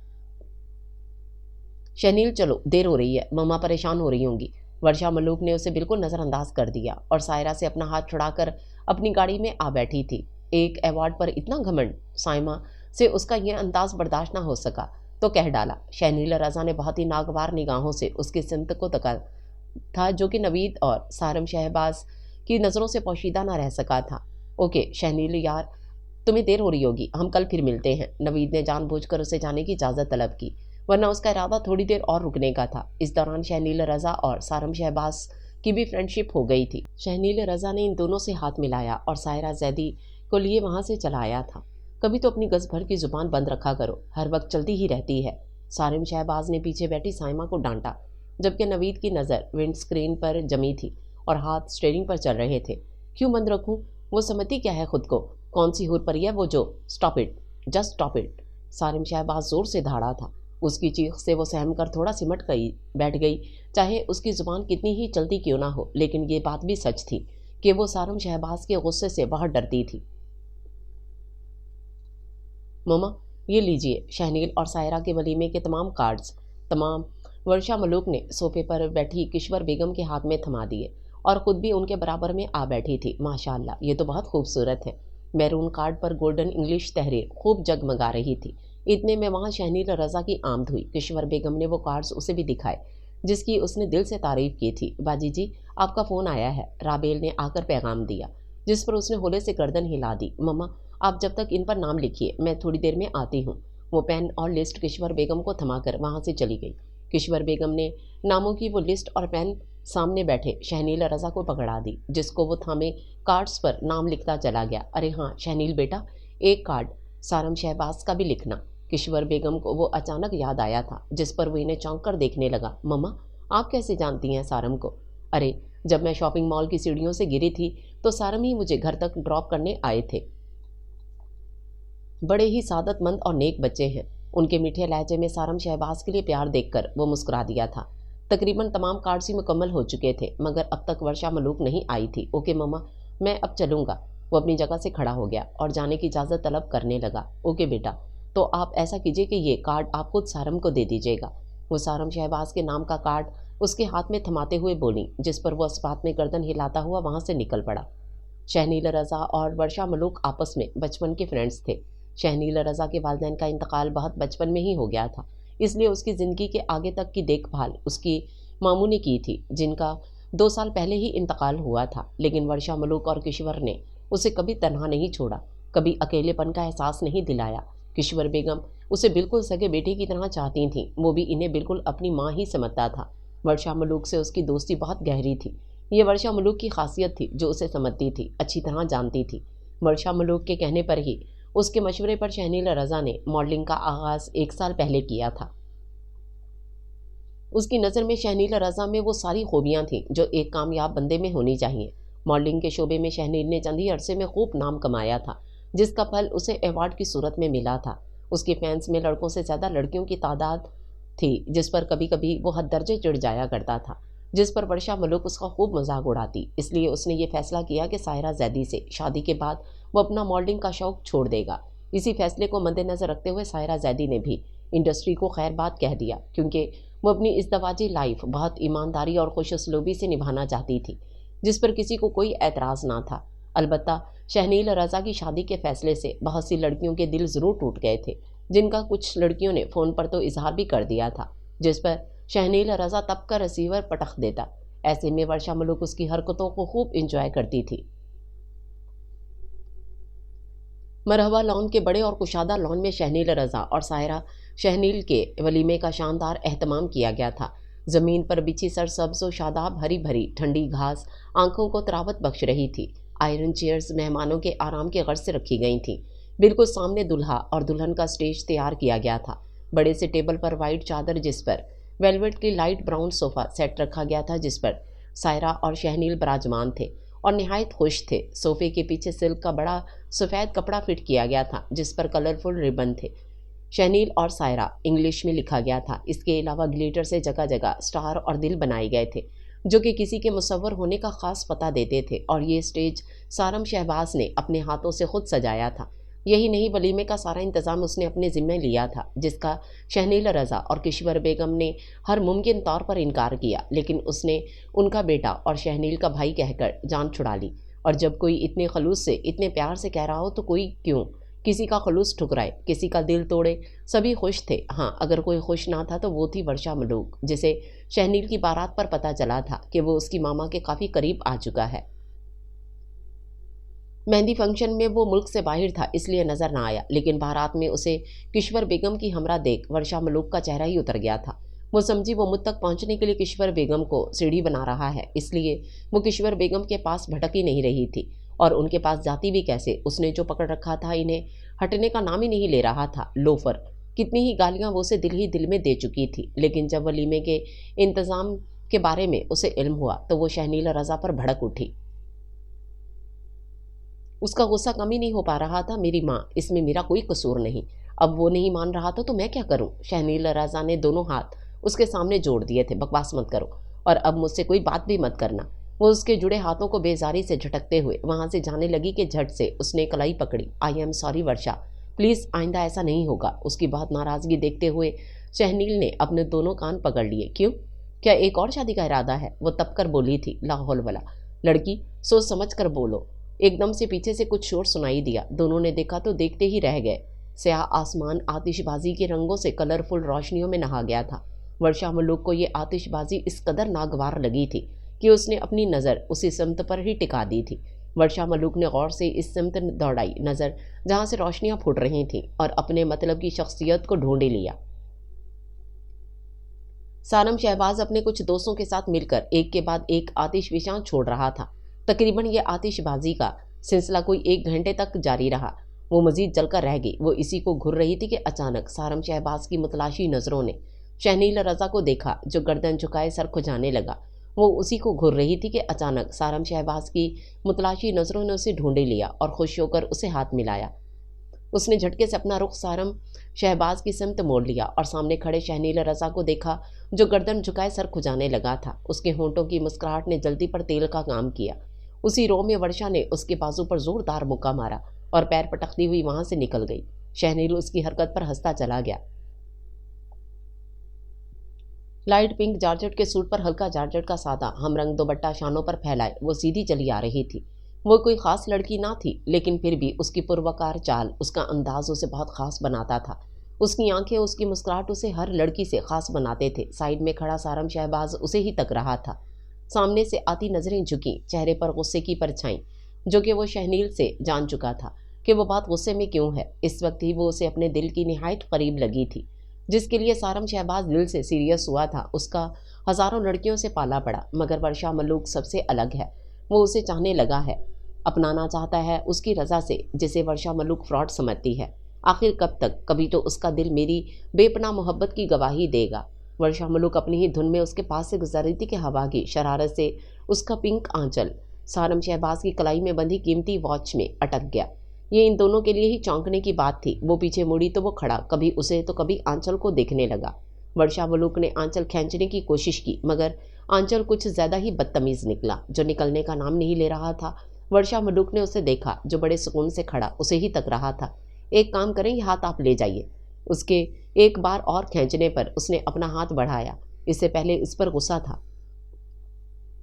शहनील चलो देर हो रही है, मम्मा परेशान हो रही होंगी। वर्षा मलूक ने उसे बिल्कुल नज़रअंदाज कर दिया और सायरा से अपना हाथ छुड़ाकर अपनी गाड़ी में आ बैठी थी। एक अवार्ड पर इतना घमंड, साइमा से उसका यह अंदाज बर्दाश्त ना हो सका तो कह डाला। शहनील रज़ा ने बहुत ही नागवार निगाहों से उसकी सिमत को तका था, जो कि नवीद और सारम शहबाज की नज़रों से पोशीदा ना रह सका था। ओके शहनील यार, तुम्हें देर हो रही होगी, हम कल फिर मिलते हैं। नवीद ने जानबूझकर उसे जाने की इजाज़त तलब की, वरना उसका इरादा थोड़ी देर और रुकने का था। इस दौरान शहनील रज़ा और सारम शहबाज की भी फ्रेंडशिप हो गई थी। शहनील रज़ा ने इन दोनों से हाथ मिलाया और सायरा जैदी को लिए वहाँ से चला आया था। कभी तो अपनी गज़ भर की ज़ुबान बंद रखा करो, हर वक्त चलती ही रहती है। सारम शहबाज ने पीछे बैठी साइमा को डांटा, जबकि नवीद की नज़र विंड स्क्रीन पर जमी थी और हाथ स्टीयरिंग पर चल रहे थे। क्यों बंद रखूं? वो समझती क्या है खुद को, कौन सी हुर परी है वो जो, stop it, just stop it. Sarim Shahbaz जोर से धाड़ा था। उसकी चीख से वो सहम कर थोड़ा सिमट गई बैठ गई। चाहे उसकी ज़ुबान कितनी ही चलती क्यों ना हो, लेकिन ये बात भी सच थी कि वो सारम शहबाज के गुस्से से बहुत डरती थी। ममा ये लीजिए शहनील और सायरा के वलीमे के तमाम कार्ड्स, तमाम। वर्षा मलूक ने सोफे पर बैठी किश्वर बेगम के हाथ में थमा दिए और ख़ुद भी उनके बराबर में आ बैठी थी। माशाल्लाह, ये तो बहुत खूबसूरत है। मैरून कार्ड पर गोल्डन इंग्लिश तहरीर खूब जगमगा रही थी। इतने में वहाँ शहनील रज़ा की आमद हुई। किश्वर बेगम ने वो कार्ड्स उसे भी दिखाए जिसकी उसने दिल से तारीफ़ की थी। बाजी जी, आपका फ़ोन आया है, राबेल ने आकर पैगाम दिया, जिस पर उसने होले से गर्दन हिला दी। मम्मा आप जब तक इन पर नाम लिखिए, मैं थोड़ी देर में आती हूँ। वो पेन और लिस्ट किश्वर बेगम को थमाकर वहाँ से चली गई। किश्वर बेगम ने नामों की वो लिस्ट और पेन सामने बैठे शहनील रज़ा को पकड़ा दी, जिसको वो थामे कार्ड्स पर नाम लिखता चला गया। अरे हाँ शहनील बेटा, एक कार्ड सारम शहबाज का भी लिखना। किश्वर बेगम को वो अचानक याद आया था, जिस पर वो इन्हें चौंक कर देखने लगा। मम्मा आप कैसे जानती हैं सारम को? अरे जब मैं शॉपिंग मॉल की सीढ़ियों से गिरी थी तो सारम ही मुझे घर तक ड्रॉप करने आए थे। बड़े ही सादतमंद और नेक बच्चे हैं। उनके मीठे लहजे में सारम शहबाज के लिए प्यार देखकर वो मुस्कुरा दिया था। तकरीबन तमाम कार्ड्स ही मुकम्मल हो चुके थे, मगर अब तक वर्षा मलूक नहीं आई थी। ओके मम्मा, मैं अब चलूँगा। वो अपनी जगह से खड़ा हो गया और जाने की इजाज़त तलब करने लगा। ओके बेटा, तो आप ऐसा कीजिए कि ये कार्ड आप खुद सारम को दे दीजिएगा। वो सारम शहबाज के नाम का कार्ड उसके हाथ में थमाते हुए बोली, जिस पर वो इस बात में गर्दन हिलाता हुआ वहां से निकल पड़ा। शहनील रज़ा और वर्षा मलूक आपस में बचपन के फ्रेंड्स थे। शहनील रज़ा के वालिदैन का इंतकाल बहुत बचपन में ही हो गया था, इसलिए उसकी ज़िंदगी के आगे तक की देखभाल उसकी मामू ने की थी, जिनका 2 साल पहले ही इंतकाल हुआ था। लेकिन वर्षा मलूक और किश्वर ने उसे कभी तन्हा नहीं छोड़ा, कभी अकेलेपन का एहसास नहीं दिलाया। किश्वर बेगम उसे बिल्कुल सगे बेटे की तरह चाहती थीं, वो भी इन्हें बिल्कुल अपनी माँ ही समझता था। वर्षा मलूक से उसकी दोस्ती बहुत गहरी थी। ये वर्षा मलूक की खासियत थी, जो उसे समझती थी, अच्छी तरह जानती थी। वर्षा मलूक के कहने पर ही, उसके मशवरे पर शहनील रज़ा ने मॉडलिंग का आगाज़ 1 साल पहले किया था। उसकी नज़र में शहनील रज़ा में वो सारी खूबियाँ थीं जो एक कामयाब बंदे में होनी चाहिए। मॉडलिंग के शोबे में शहनील ने चंद ही अरसे में खूब नाम कमाया था, जिसका फल उसे अवार्ड की सूरत में मिला था। उसके फैंस में लड़कों से ज़्यादा लड़कियों की तादाद थी, जिस पर कभी कभी वो हद दर्जे चिढ़ जाया करता था, जिस पर वर्षा मलूक उसका खूब मजाक उड़ाती। इसलिए उसने ये फैसला किया कि सायरा जैदी से शादी के बाद वो अपना मॉडलिंग का शौक छोड़ देगा। इसी फैसले को मद्देनज़र रखते हुए सायरा जैदी ने भी इंडस्ट्री को खैर बात कह दिया, क्योंकि वो अपनी इज़्दवाजी लाइफ बहुत ईमानदारी और खुशउस्लूबी से निभाना चाहती थी, जिस पर किसी को कोई एतराज़ ना था। अलबत्ता शहनील रज़ा की शादी के फैसले से बहुत सी लड़कियों के दिल ज़रूर टूट गए थे, जिनका कुछ लड़कियों ने फ़ोन पर तो इजहार भी कर दिया था, जिस पर शहनील रज़ा तब का रिसीवर पटख देता। ऐसे में वर्षा मलूक उसकी हरकतों को खूब इंजॉय करती थी। मरहबा लॉन के बड़े और कुशादा लॉन में शहनील रज़ा और सायरा शहनील के वलीमे का शानदार एहतमाम किया गया था। ज़मीन पर बिछी सरसब्ज़ व शादाब हरी भरी ठंडी घास आंखों को तरावत बख्श रही थी। आयरन चेयर्स मेहमानों के आराम के गर्ज से रखी गई थीं। बिल्कुल सामने दुल्हा और दुल्हन का स्टेज तैयार किया गया था। बड़े से टेबल पर वाइट चादर, जिस पर वेलवेट की लाइट ब्राउन सोफ़ा सेट रखा गया था, जिस पर सायरा और शहनील बराजमान थे और नहायत खुश थे। सोफ़े के पीछे सिल्क का बड़ा सफ़ेद कपड़ा फिट किया गया था, जिस पर कलरफुल रिबन थे। शहनील और सायरा इंग्लिश में लिखा गया था। इसके अलावा ग्लिटर से जगह जगह स्टार और दिल बनाए गए थे, जो कि किसी के मुसव्वर होने का ख़ास पता देते थे। और ये स्टेज सारम शहबाज ने अपने हाथों से खुद सजाया था। यही नहीं, वलीमे का सारा इंतज़ाम उसने अपने ज़िम्मे लिया था, जिसका शहनील रज़ा और किश्वर बेगम ने हर मुमकिन तौर पर इनकार किया, लेकिन उसने उनका बेटा और शहनील का भाई कहकर जान छुड़ा ली। और जब कोई इतने खलूस से, इतने प्यार से कह रहा हो, तो कोई क्यों किसी का खलूस ठुकराए, किसी का दिल तोड़े। सभी खुश थे। हाँ, अगर कोई खुश ना था तो वो थी वर्षा मलूक, जिसे शहनील की बारात पर पता चला था कि वो उसकी मामा के काफ़ी करीब आ चुका है। मेहंदी फंक्शन में वो मुल्क से बाहर था, इसलिए नज़र ना आया, लेकिन बारात में उसे किश्वर बेगम की हमरा देख वर्षा मलूक का चेहरा ही उतर गया था। वो समझी वो मुझ तक पहुंचने के लिए किश्वर बेगम को सीढ़ी बना रहा है, इसलिए वो किश्वर बेगम के पास भटक ही नहीं रही थी। और उनके पास जाती भी कैसे? उसने जो पकड़ रखा था, इन्हें हटने का नाम ही नहीं ले रहा था। लोफर! कितनी ही गालियां वो उसे दिल ही दिल में दे चुकी थी। लेकिन जब वलीमे के इंतज़ाम के बारे में उसे इल्म हुआ, तो वो शहनील रज़ा पर भड़क उठी। उसका गुस्सा कम ही नहीं हो पा रहा था। मेरी माँ, इसमें मेरा कोई कसूर नहीं। अब वो नहीं मान रहा था तो मैं क्या करूं? शहनील रज़ा ने दोनों हाथ उसके सामने जोड़ दिए थे। बकवास मत करो और अब मुझसे कोई बात भी मत करना। वो उसके जुड़े हाथों को बेजारी से झटकते हुए वहां से जाने लगी कि झट से उसने कलाई पकड़ी। I am sorry Varsha, please आइंदा ऐसा नहीं होगा। उसकी बहुत नाराज़गी देखते हुए शहनील ने अपने दोनों कान पकड़ लिए। क्यों? क्या एक और शादी का इरादा है? वो तब कर बोली थी। लाहौल वाला लड़की, सोच समझ कर बोलो। एकदम से पीछे से कुछ शोर सुनाई दिया। दोनों ने देखा तो देखते ही रह गए। स्याह आसमान आतिशबाजी के रंगों से कलरफुल रोशनियों में नहा गया था। वर्षा मलूक को ये आतिशबाजी इस कदर नागवार लगी थी कि उसने अपनी नज़र उसी सिमत पर ही टिका दी थी। वर्षा मलूक ने गौर से इस सिमत दौड़ाई नज़र जहाँ से रोशनियाँ फूट रही थीं और अपने मतलब की शख्सियत को ढूंढ लिया। सारम शहबाज अपने कुछ दोस्तों के साथ मिलकर एक के बाद एक आतिशफशां छोड़ रहा था। तकरीबन ये आतिशबाजी का सिलसिला कोई 1 घंटे तक जारी रहा। वो मजीद जलकर रह गई। वो इसी को घुर रही थी कि अचानक सारम शहबाज की मुतलाशी नज़रों ने शहनील रज़ा को देखा, जो गर्दन झुकाए सर खुजाने लगा। वो उसी को घुर रही थी कि अचानक सारम शहबाज की मुतलाशी नज़रों ने उसे ढूंढ लिया और खुश होकर उसे हाथ मिलाया। उसने झटके से अपना रुख सारम शहबाज की सिमत मोड़ लिया और सामने खड़े शहनील रज़ा को देखा, जो गर्दन झुकाए सर खुजाने लगा था। उसके होंठों की मुस्कुराहट ने जल्दी पर तेल का काम किया। उसी रो में वर्षा ने उसके बाजू पर जोरदार मुक्का मारा और पैर पटकती हुई वहां से निकल गई। शहनील उसकी हरकत पर हंसता चला गया। लाइट पिंक जॉर्जेट के सूट पर हल्का जॉर्जेट का सादा हमरंग दुपट्टा शानों पर फैलाए वो सीधी चली आ रही थी। वो कोई खास लड़की ना थी, लेकिन फिर भी उसकी पुरवकार चाल, उसका अंदाज उसे बहुत खास बनाता था। उसकी आंखें, उसकी मुस्कुराहट उसे हर लड़की से खास बनाते थे। साइड में खड़ा सारम शहबाज उसे ही तक रहा था। सामने से आती नजरें झुकी, चेहरे पर गुस्से की परछाई, जो कि वो शहनील से जान चुका था कि वो बात गुस्से में क्यों है। इस वक्त ही वो उसे अपने दिल की निहायत करीब लगी थी। जिसके लिए सारम शहबाज दिल से सीरियस हुआ था, उसका हजारों लड़कियों से पाला पड़ा, मगर वर्षा मलूक सबसे अलग है। वो उसे चाहने लगा है, अपनाना चाहता है उसकी रजा से, जिसे वर्षा मलूक फ्रॉड समझती है। आखिर कब तक? कभी तो उसका दिल मेरी बेपनाह मोहब्बत की गवाही देगा। वर्षा मलूक अपनी ही धुन में उसके पास से गुजर रही थी कि हवा की शरारत से उसका पिंक आंचल सारम शहबाज की कलाई में बंधी कीमती वॉच में अटक गया। ये इन दोनों के लिए ही चौंकने की बात थी। वो पीछे मुड़ी तो वो खड़ा, कभी उसे तो कभी आंचल को देखने लगा। वर्षा मलूक ने आंचल खींचने की कोशिश की, मगर आंचल कुछ ज्यादा ही बदतमीज निकला, जो निकलने का नाम नहीं ले रहा था। वर्षा मलूक ने उसे देखा, जो बड़े सुकून से खड़ा उसे ही तक रहा था। एक काम करें, ये हाथ आप ले जाइए। उसके एक बार और खींचने पर उसने अपना हाथ बढ़ाया। इससे पहले इस पर गुस्सा था।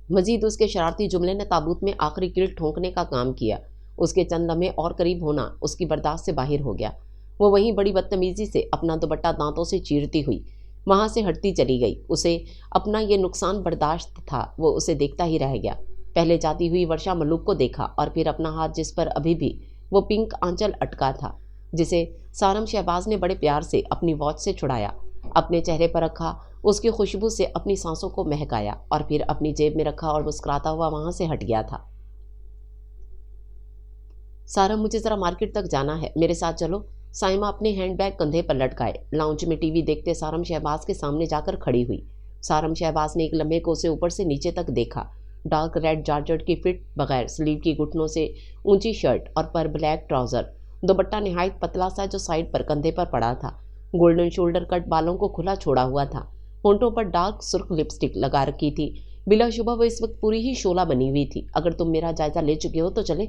मजीद उसके शरारती जुमले ने ताबूत में आखिरी कील ठोंकने का काम किया। उसके चंद लम्हे और करीब होना उसकी बर्दाश्त से बाहर हो गया। वो वहीं बड़ी बदतमीजी से अपना दुपट्टा दांतों से चीरती हुई वहां से हटती चली गई। उसे अपना ये नुकसान बर्दाश्त था, वो उसे देखता ही रह गया। पहले जाती हुई वर्षा मलूक को देखा और फिर अपना हाथ, जिस पर अभी भी वो पिंक आंचल अटका था, जिसे सारम शहबाज ने बड़े प्यार से अपनी वॉच से छुड़ाया, अपने चेहरे पर रखा, उसकी खुशबू से अपनी सांसों को महकाया और फिर अपनी जेब में रखा और मुस्कुराता हुआ वहां से हट गया था। सारम, मुझे ज़रा मार्केट तक जाना है, मेरे साथ चलो। साइमा अपने हैंडबैग कंधे पर लटकाए लाउंज में टीवी देखते सारम शहबाज के सामने जाकर खड़ी हुई। सारम शहबाज ने एक लम्हे को उसे ऊपर से नीचे तक देखा। डार्क रेड जॉर्जेट की फिट, बगैर स्लीव की घुटनों से ऊंची शर्ट और पर ब्लैक ट्राउजर, दुपट्टा निहायत पतला सा जो साइड पर कंधे पर पड़ा था, गोल्डन शोल्डर कट बालों को खुला छोड़ा हुआ था, होंठों पर डार्क सुर्ख लिपस्टिक लगा रखी थी। बिलाशुबह वो इस वक्त पूरी ही शोला बनी हुई थी। अगर तुम मेरा जायजा ले चुके हो तो चले।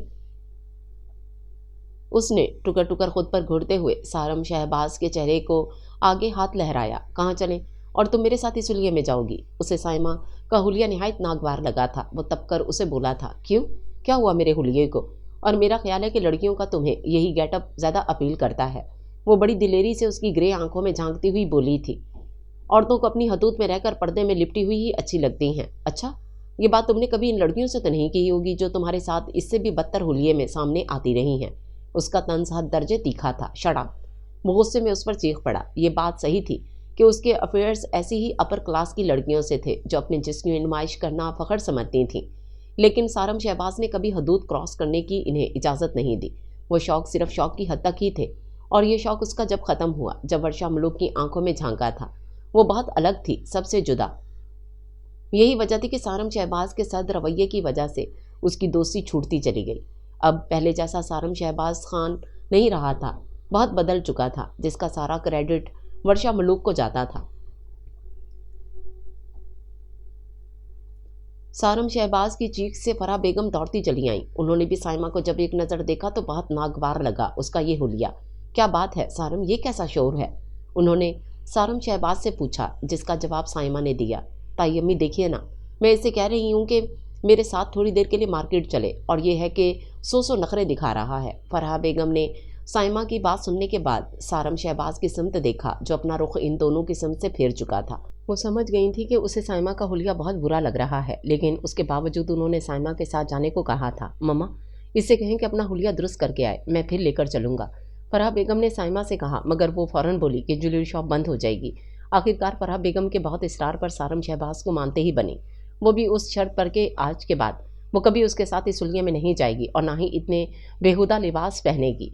उसने टुकर टुकर खुद पर घूरते हुए सारम शहबाज के चेहरे को आगे हाथ लहराया। कहाँ चलें? और तुम मेरे साथ इस हुलिये में जाओगी? उसे साइमा का हुलिया निहायत नागवार लगा था। वो तब कर उसे बोला था, क्यों, क्या हुआ मेरे हुलिये को? और मेरा ख्याल है कि लड़कियों का तुम्हें यही गेटअप ज़्यादा अपील करता है। वो बड़ी दिलेरी से उसकी ग्रे आंखों में झांकती हुई बोली थी। औरतों को अपनी हदूद में रहकर पर्दे में लिपटी हुई ही अच्छी लगती हैं। अच्छा, ये बात तुमने कभी इन लड़कियों से तो नहीं की होगी जो तुम्हारे साथ इससे भी बदतर हुलिये में सामने आती रही हैं। उसका तंज हद दर्जे तीखा था। शड़ा, वो गुस्से में उस पर चीख पड़ा। ये बात सही थी कि उसके अफेयर्स ऐसी ही अपर क्लास की लड़कियों से थे जो अपने जिस्म की नुमाइश करना फ़ख्र समझती थीं, लेकिन सारम शहबाज ने कभी हदूद क्रॉस करने की इन्हें इजाज़त नहीं दी। वो शौक़ सिर्फ शौक़ की हद तक ही थे, और ये शौक़ उसका जब ख़त्म हुआ, जब वर्षा मलूक की आंखों में झांका था। वो बहुत अलग थी, सबसे जुदा। यही वजह थी कि सारम शहबाज के सख्त रवैये की वजह से उसकी दोस्ती छूटती चली गई। अब पहले जैसा सारम शहबाज खान नहीं रहा था, बहुत बदल चुका था, जिसका सारा क्रेडिट वर्षा मलूक को जाता था। सारम शहबाज की चीख से फराह बेगम दौड़ती चली आईं। उन्होंने भी साइमा को जब एक नज़र देखा तो बहुत नागवार लगा उसका ये हुलिया। क्या बात है सारम, ये कैसा शोर है? उन्होंने सारम शहबाज से पूछा, जिसका जवाब साइमा ने दिया। ताई अम्मी, देखिए ना, मैं इसे कह रही हूँ कि मेरे साथ थोड़ी देर के लिए मार्केट चले, और ये है कि सौ नखरे दिखा रहा है। फराह बेगम ने साइमा की बात सुनने के बाद सारम शहबाज की सिमत देखा, जो अपना रुख इन दोनों की सिमत से फेर चुका था। वो समझ गई थी कि उसे साइमा का हुलिया बहुत बुरा लग रहा है, लेकिन उसके बावजूद उन्होंने साइमा के साथ जाने को कहा था। मम्मा, इससे कहें कि अपना हुलिया दुरुस्त करके आए, मैं फिर लेकर चलूँगा। फराह बेगम ने साइमा से कहा, मगर वो फ़ौरन बोली कि ज्वेलरी शॉप बंद हो जाएगी। आखिरकार फराह बेगम के बहुत इसरार पर सारम शहबाज को मानते ही बनी, वो भी उस शर्त पर कि आज के बाद वो कभी उसके साथ इस हुलिये में नहीं जाएगी और ना ही इतने बेहुदा लिबास पहनेगी।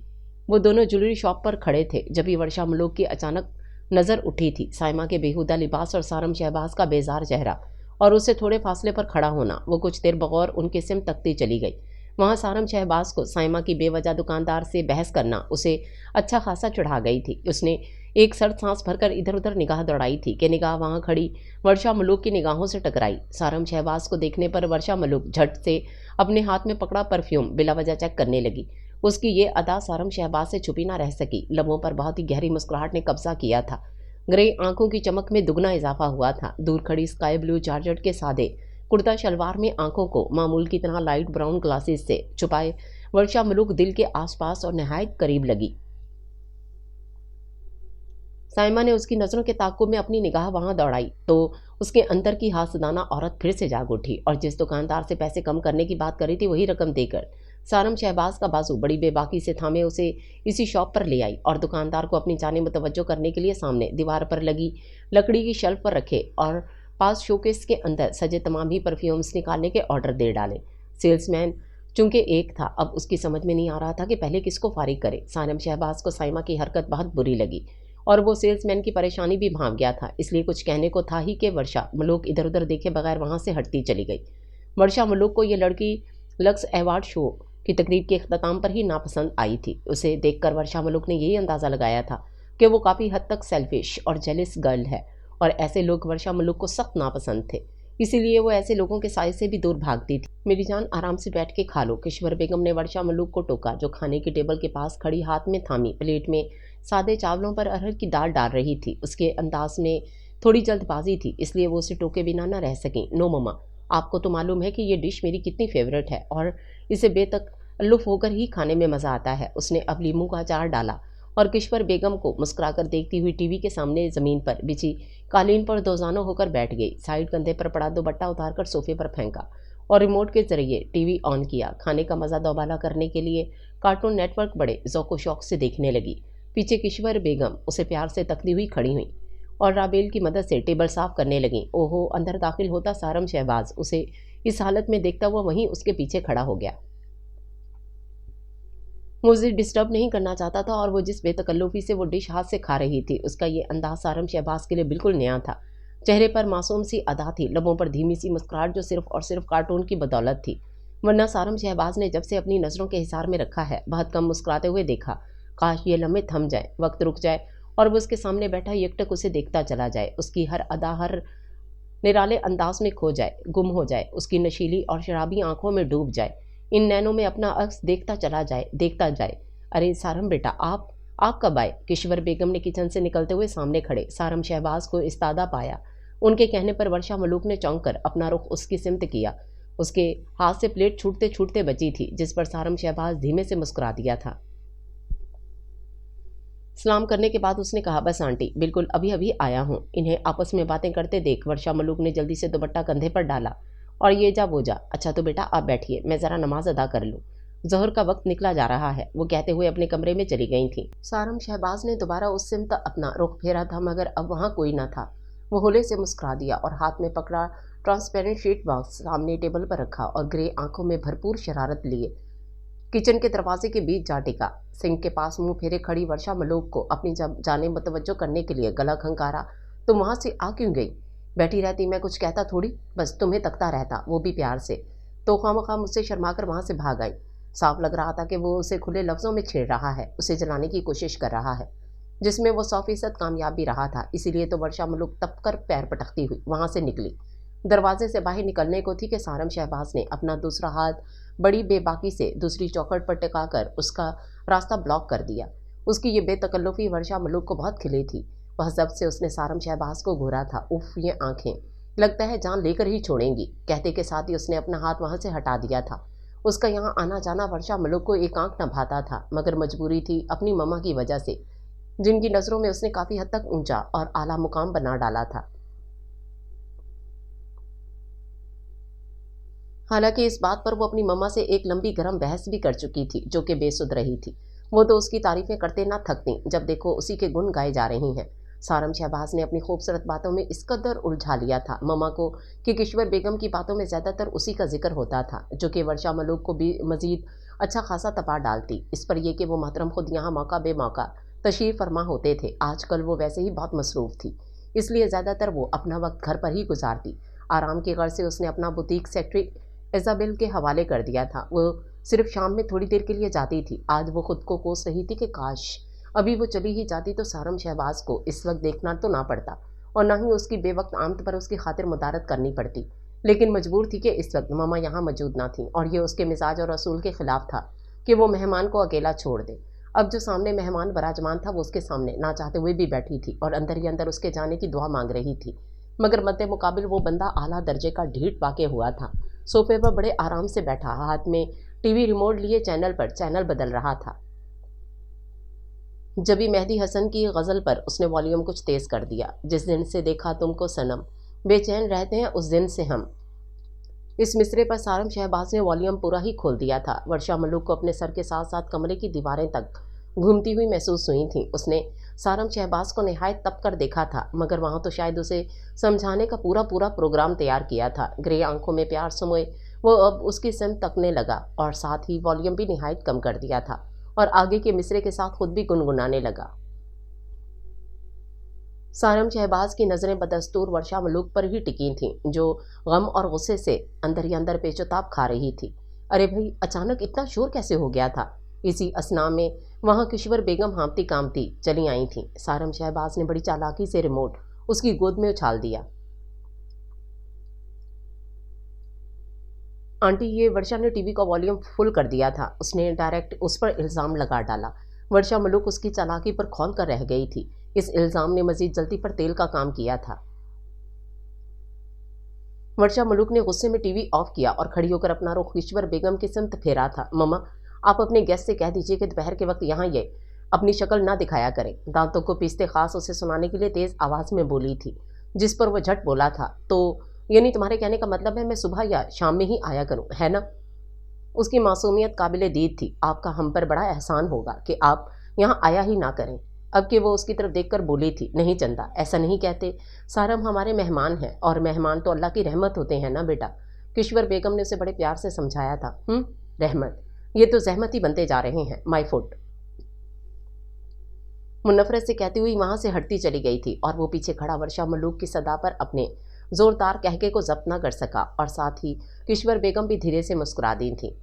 वो दोनों ज्वेलरी शॉप पर खड़े थे जब ये वर्षा मलूक की अचानक नज़र उठी थी। साइमा के बेहुदा लिबास और सारम शहबाज का बेजार चेहरा और उससे थोड़े फासले पर खड़ा होना। वो कुछ देर बगौर उनके सिम तकती चली गई। वहाँ सारम शहबाज को साइमा की बेवजह दुकानदार से बहस करना उसे अच्छा खासा चढ़ा गई थी। उसने एक सर्द सांस भरकर इधर उधर निगाह दौड़ाई थी कि निगाह वहाँ खड़ी वर्षा मलूक की निगाहों से टकराई। सारम शहबाज को देखने पर वर्षा मलूक झट से अपने हाथ में पकड़ा परफ्यूम बिला वजह चेक करने लगी। उसकी ये अदा सारम शहबाज से छुपी ना रह सकी। लबों पर बहुत ही गहरी मुस्कुराहट ने कब्जा किया था। ग्रे आंखों की चमक में दुगना इजाफा हुआ था। दूर खड़ी स्काई ब्लू जॉर्जेट के सादे कुर्ता शलवार में आंखों को मामूल की तरह लाइट ब्राउन ग्लासेस से छुपाए वर्षा मलूक दिल के आसपास और नहायत करीब लगी। साइमा ने उसकी नजरों के ताक़ुब में अपनी निगाह वहां दौड़ाई तो उसके अंदर की हासदाना औरत फिर से जाग उठी और जिस दुकानदार से पैसे कम करने की बात करी थी वही रकम देकर सारम शहबाज का बाजू बड़ी बेबाकी से थामे उसे इसी शॉप पर ले आई और दुकानदार को अपनी जाने मुतवज्जो करने के लिए सामने दीवार पर लगी लकड़ी की शेल्फ पर रखे और पास शोकेस के अंदर सजे तमाम ही परफ्यूम्स निकालने के ऑर्डर दे डाले। सेल्समैन चूंकि एक था, अब उसकी समझ में नहीं आ रहा था कि पहले किसको फारिग करे। सारम शहबाज को साइमा की हरकत बहुत बुरी लगी और वो सेल्समैन की परेशानी भी भांप गया था, इसलिए कुछ कहने को था ही कि वर्षा मलूक इधर उधर देखे बगैर वहां से हटती चली गई। वर्षा मलूक को ये लड़की लक्स अवार्ड शो की तकरीब के अख्ताम पर ही नापसंद आई थी। उसे देखकर वर्षा मलूक ने यही अंदाज़ा लगाया था कि वो काफ़ी हद तक सेल्फिश और जेलिस गर्ल है और ऐसे लोग वर्षा मलूक को सख्त नापसंद थे, इसीलिए वो ऐसे लोगों के साय से भी दूर भागती थी। मेरी जान आराम से बैठ के खा लो, किश्वर बेगम ने वर्षा मलूक को टोका जो खाने की टेबल के पास खड़ी हाथ में थामी प्लेट में सादे चावलों पर अरहर की दाल डाल रही थी। उसके अंदाज में थोड़ी जल्दबाजी थी, इसलिए वो उसे टोके बिना न रह सकी। नो मम्मा, आपको तो मालूम है कि ये डिश मेरी कितनी फेवरेट है और इसे बेतकल्लुफ़ होकर ही खाने में मज़ा आता है। उसने अब लीमू का अचार डाला और किश्वर बेगम को मुस्कुराकर देखती हुई टीवी के सामने ज़मीन पर बिछी कालीन पर दोजानो होकर बैठ गई। साइड कंधे पर पड़ा दुपट्टा उतारकर सोफे पर फेंका और रिमोट के जरिए टीवी ऑन किया। खाने का मज़ा दोबाला करने के लिए कार्टून नेटवर्क बड़े ज़ौक़ शौक़ से देखने लगी। पीछे किश्वर बेगम उसे प्यार से तकती हुई खड़ी हुई और राबेल की मदद से टेबल साफ करने लगी। ओहो, अंदर दाखिल होता सारम शहबाज उसे इस हालत में देखता हुआ वहीं उसके पीछे खड़ा हो गया। मुझे डिस्टर्ब नहीं करना चाहता था और वो जिस बेतकल्लुफ़ी से वो डिश हाथ से खा रही थी उसका ये अंदाज सारम शहबाज के लिए बिल्कुल नया था। चेहरे पर मासूम सी अदा थी, लबों पर धीमी सी मुस्कुराहट जो सिर्फ और सिर्फ कार्टून की बदौलत थी, वरना सारम शहबाज ने जब से अपनी नज़रों के हिसार में रखा है बहुत कम मुस्कुराते हुए देखा। काश ये लम्हे थम जाए, वक्त रुक जाए और वो उसके सामने बैठा एकटक उसे देखता चला जाए, उसकी हर अदा हर निराले अंदाज में खो जाए, गुम हो जाए, उसकी नशीली और शराबी आंखों में डूब जाए, इन नैनों में अपना अक्स देखता चला जाए, देखता जाए। अरे सारम बेटा, आप कब आए? किश्वर बेगम ने किचन से निकलते हुए सामने खड़े सारम शहबाज को इस्तादा पाया। उनके कहने पर वर्षा मलूक ने चौंक कर अपना रुख उसकी सिमत किया। उसके हाथ से प्लेट छूटते छूटते बची थी, जिस पर सारम शहबाज धीमे से मुस्कुरा दिया था। सलाम करने के बाद उसने कहा, बस आंटी, बिल्कुल अभी अभी आया हूँ। इन्हें आपस में बातें करते देख वर्षा मलूक ने जल्दी से दुपट्टा कंधे पर डाला और ये जा वो जा। अच्छा तो बेटा आप बैठिए, मैं ज़रा नमाज अदा कर लूँ, ज़ोहर का वक्त निकला जा रहा है, वो कहते हुए अपने कमरे में चली गई थी। सारम शहबाज ने दोबारा उस सिमत अपना रुख फेरा था मगर अब वहाँ कोई न था। वो होले से मुस्कुरा दिया और हाथ में पकड़ा ट्रांसपेरेंट शीट बॉक्स सामने टेबल पर रखा और ग्रे आंखों में भरपूर शरारत लिए किचन के दरवाजे के बीच जा टिका। सिंक के पास मुंह फेरे खड़ी वर्षा मलूक को अपनी जाने मुतवज्जो करने के लिए गला खंकारा। तुम वहाँ से आ क्यों गई? बैठी रहती मैं कुछ कहता थोड़ी, बस तुम्हें तकता रहता, वो भी प्यार से। तो खामखा मुझसे शर्माकर वहाँ से भाग आई। साफ लग रहा था कि वो उसे खुले लफ्ज़ों में छेड़ रहा है, उसे जलाने की कोशिश कर रहा है, जिसमें वो 100% कामयाब भी रहा था। इसीलिए तो वर्षा मलूक तप कर पैर पटकती हुई वहाँ से निकली। दरवाजे से बाहर निकलने को थी कि सारम शहबाज ने अपना दूसरा हाथ बड़ी बेबाकी से दूसरी चौखट पर टिकाकर उसका रास्ता ब्लॉक कर दिया। उसकी ये बेतकल्लुफ़ी वर्षा मलूक को बहुत खिली थी। वह जब से उसने सारम शहबाज को घूरा था, उफ ये आंखें, लगता है जान लेकर ही छोड़ेंगी, कहते के साथ ही उसने अपना हाथ वहाँ से हटा दिया था। उसका यहाँ आना जाना वर्षा मलूक को एक आंख न भाता था, मगर मजबूरी थी अपनी मम्मा की वजह से, जिनकी नज़रों में उसने काफ़ी हद तक ऊंचा और आला मुकाम बना डाला था। हालांकि इस बात पर वो अपनी मम्मा से एक लंबी गर्म बहस भी कर चुकी थी, जो कि बेसुध रही थी। वो तो उसकी तारीफें करते ना थकती, जब देखो उसी के गुण गाए जा रही हैं। सारम शहबाज ने अपनी खूबसूरत बातों में इस कदर उलझा लिया था मम्मा को कि किश्वर बेगम की बातों में ज़्यादातर उसी का जिक्र होता था, जो कि वर्षा मलूक को भी मज़ीद अच्छा खासा तपा डालती। इस पर यह कि वो मोहतरम खुद यहाँ मौका बे मौका तशरीफ़ फरमा होते थे। आजकल वो वैसे ही बहुत मसरूफ़ थी, इसलिए ज़्यादातर वो अपना वक्त घर पर ही गुजारती। आराम के गर्ज से उसने अपना बुटीक सेक्रेटरी इज़ाबेल के हवाले कर दिया था। वो सिर्फ शाम में थोड़ी देर के लिए जाती थी। आज वो खुद को कोस रही थी कि काश अभी वो चली ही जाती तो सारम शहबाज को इस वक्त देखना तो ना पड़ता और ना ही उसकी बेवक्त आमद पर उसकी खातिर मुदारत करनी पड़ती। लेकिन मजबूर थी कि इस वक्त मामा यहाँ मौजूद ना थी और ये उसके मिजाज और असूल के खिलाफ था कि वो मेहमान को अकेला छोड़ दे। अब जो सामने मेहमान विराजमान था वो उसके सामने ना चाहते हुए भी बैठी थी और अंदर ही अंदर उसके जाने की दुआ मांग रही थी। मगर मद्दे मुकाबिल वो बंदा आला दर्जे का ढीठ वाक़ हुआ था। सोफे पर बड़े आराम से बैठा, हाथ में टीवी रिमोट लिए चैनल पर चैनल बदल रहा था। जबी मेहदी हसन की गज़ल पर उसने वॉल्यूम कुछ तेज़ कर दिया। जिस दिन से देखा तुमको सनम, बेचैन रहते हैं उस दिन से हम। इस मिसरे पर सारम शहबाज ने वॉल्यूम पूरा ही खोल दिया था। वर्षा मलूक को अपने सर के साथ साथ कमरे की दीवारें तक घूमती हुई महसूस हुई थीं। उसने सारम शहबाज को निहायत तप कर देखा था, मगर वहाँ तो शायद उसे समझाने का पूरा पूरा प्रोग्राम तैयार किया था। ग्रे आंखों में प्यार समोए वो अब उसकी सिमत तकने लगा और साथ ही वॉल्यूम भी निहायत कम कर दिया था और आगे के मिसरे के साथ खुद भी गुनगुनाने लगा। सारम शहबाज की नज़रें बदस्तूर वर्षा मलूक पर ही टिकी थीं, जो गम और गुस्से से अंदर ही अंदर पेचोताप खा रही थी। अरे भाई, अचानक इतना शोर कैसे हो गया था? इसी असना में वहाँ किश्वर बेगम हाँफती कामती चली आई थीं। सारम शहबाज ने बड़ी चालाकी से रिमोट उसकी गोद में उछाल दिया। आंटी, ये वर्षा ने टीवी का वॉल्यूम फुल कर दिया था। उसने डायरेक्ट उस पर इल्ज़ाम लगा डाला। वर्षा मलूक उसकी चालाकी पर खौल कर रह गई थी। इस इल्ज़ाम ने मजीद जल्दी पर तेल का काम किया था। वर्षा मलूक ने गुस्से में टीवी ऑफ किया और खड़ी होकर अपना रुख किश्वर बेगम की सिमत फेरा था। मम्मा, आप अपने गेस्ट से कह दीजिए कि दोपहर के वक्त यहाँ ये अपनी शक्ल ना दिखाया करें। दांतों को पीसते खास उसे सुनाने के लिए तेज़ आवाज़ में बोली थी, जिस पर वह झट बोला था, तो यानी तुम्हारे कहने का मतलब है मैं सुबह या शाम में ही आया करूँ, है ना? उसकी मासूमियत काबिले दीद थी। आपका हम पर बड़ा एहसान होगा कि आप यहाँ आया ही ना करें। अब कि वो उसकी तरफ देखकर बोली थी, नहीं चंदा, ऐसा नहीं कहते। सारम हमारे मेहमान हैं और मेहमान तो अल्लाह की रहमत होते हैं ना बेटा। किश्वर बेगम ने उसे बड़े प्यार से समझाया था। रहमत, ये तो जहमत ही बनते जा रहे हैं। My foot. मुनफरत से कहती हुई वहाँ से हटती चली गई थी और वो पीछे खड़ा वर्षा मलूक की सदा पर अपने ज़ोरदार कहके को जब्त न कर सका और साथ ही किश्वर बेगम भी धीरे से मुस्कुरा दी थी।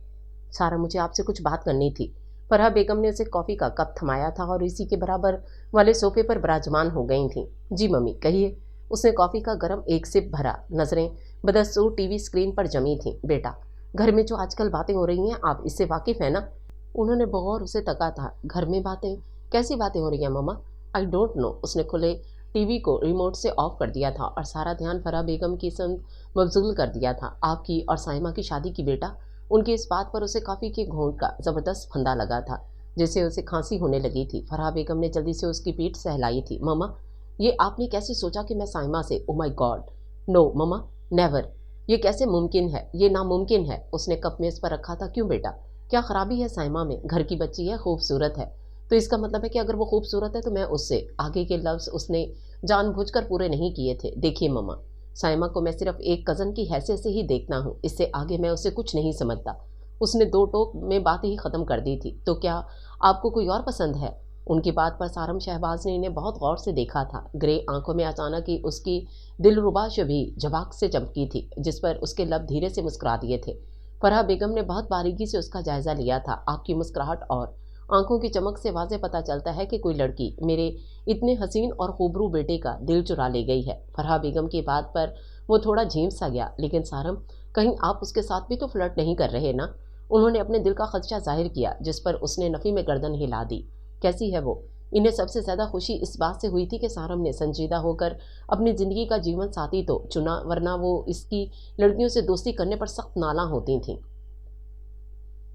सारा, मुझे आपसे कुछ बात करनी थी। फरहा बेगम ने उसे कॉफ़ी का कप थमाया था और इसी के बराबर वाले सोफे पर विराजमान हो गई थीं। जी मम्मी, कहिए। उसने कॉफ़ी का गर्म एक सिप भरा। नज़रें बदस्तूर टीवी स्क्रीन पर जमी थीं। बेटा, घर में जो आजकल बातें हो रही हैं, आप इससे वाकिफ़ हैं ना? उन्होंने बगौर उसे तका था। घर में बातें? कैसी बातें हो रही हैं मम्मा? I don't know. उसने खुले टीवी को रिमोट से ऑफ कर दिया था और सारा ध्यान फरहा बेगम की संग मबजूल कर दिया था। आपकी और साइमा की शादी की बेटा। उनकी इस बात पर उसे कॉफ़ी के घूंट का ज़बरदस्त फंदा लगा था, जिससे उसे खांसी होने लगी थी। फरहा बेगम ने जल्दी से उसकी पीठ सहलाई थी। मम्मा, ये आपने कैसे सोचा कि मैं साइमा से? Oh my God, no mama, never. ये कैसे मुमकिन है? ये नामुमकिन है। उसने कप मेज़ पर रखा था। क्यों बेटा, क्या खराबी है साइमा में? घर की बच्ची है, खूबसूरत है, तो इसका मतलब है कि अगर वो खूबसूरत है तो मैं उससे। आगे के लफ्ज़ उसने जानबूझकर पूरे नहीं किए थे। देखिए मम्मा, साइमा को मैं सिर्फ एक कज़न की हैसियत से ही देखता हूँ, इससे आगे मैं उसे कुछ नहीं समझता। उसने दो टोक में बात ही ख़त्म कर दी थी। तो क्या आपको कोई और पसंद है? उनकी बात पर सारम शहबाज ने इन्हें बहुत गौर से देखा था। ग्रे आंखों में अचानक ही उसकी दिलरुबा छवि झबाक से चमकी थी, जिस पर उसके लब धीरे से मुस्कुरा दिए थे। फरहा बेगम ने बहुत बारीकी से उसका जायज़ा लिया था। आपकी मुस्कुराहट और आंखों की चमक से वाज़े पता चलता है कि कोई लड़की मेरे इतने हसीन और खूबरू बेटे का दिल चुरा ले गई है। फरहा बेगम की बात पर वो थोड़ा झीम सा गया। लेकिन सारम, कहीं आप उसके साथ भी तो फ्लर्ट नहीं कर रहे ना? उन्होंने अपने दिल का खदशा जाहिर किया, जिस पर उसने नफ़ी में गर्दन हिला दी। कैसी है वो? इन्हें सबसे ज़्यादा खुशी इस बात से हुई थी कि सारम ने संजीदा होकर अपनी ज़िंदगी का जीवन साथी तो चुना, वरना वो इसकी लड़कियों से दोस्ती करने पर सख्त नाला होती थीं,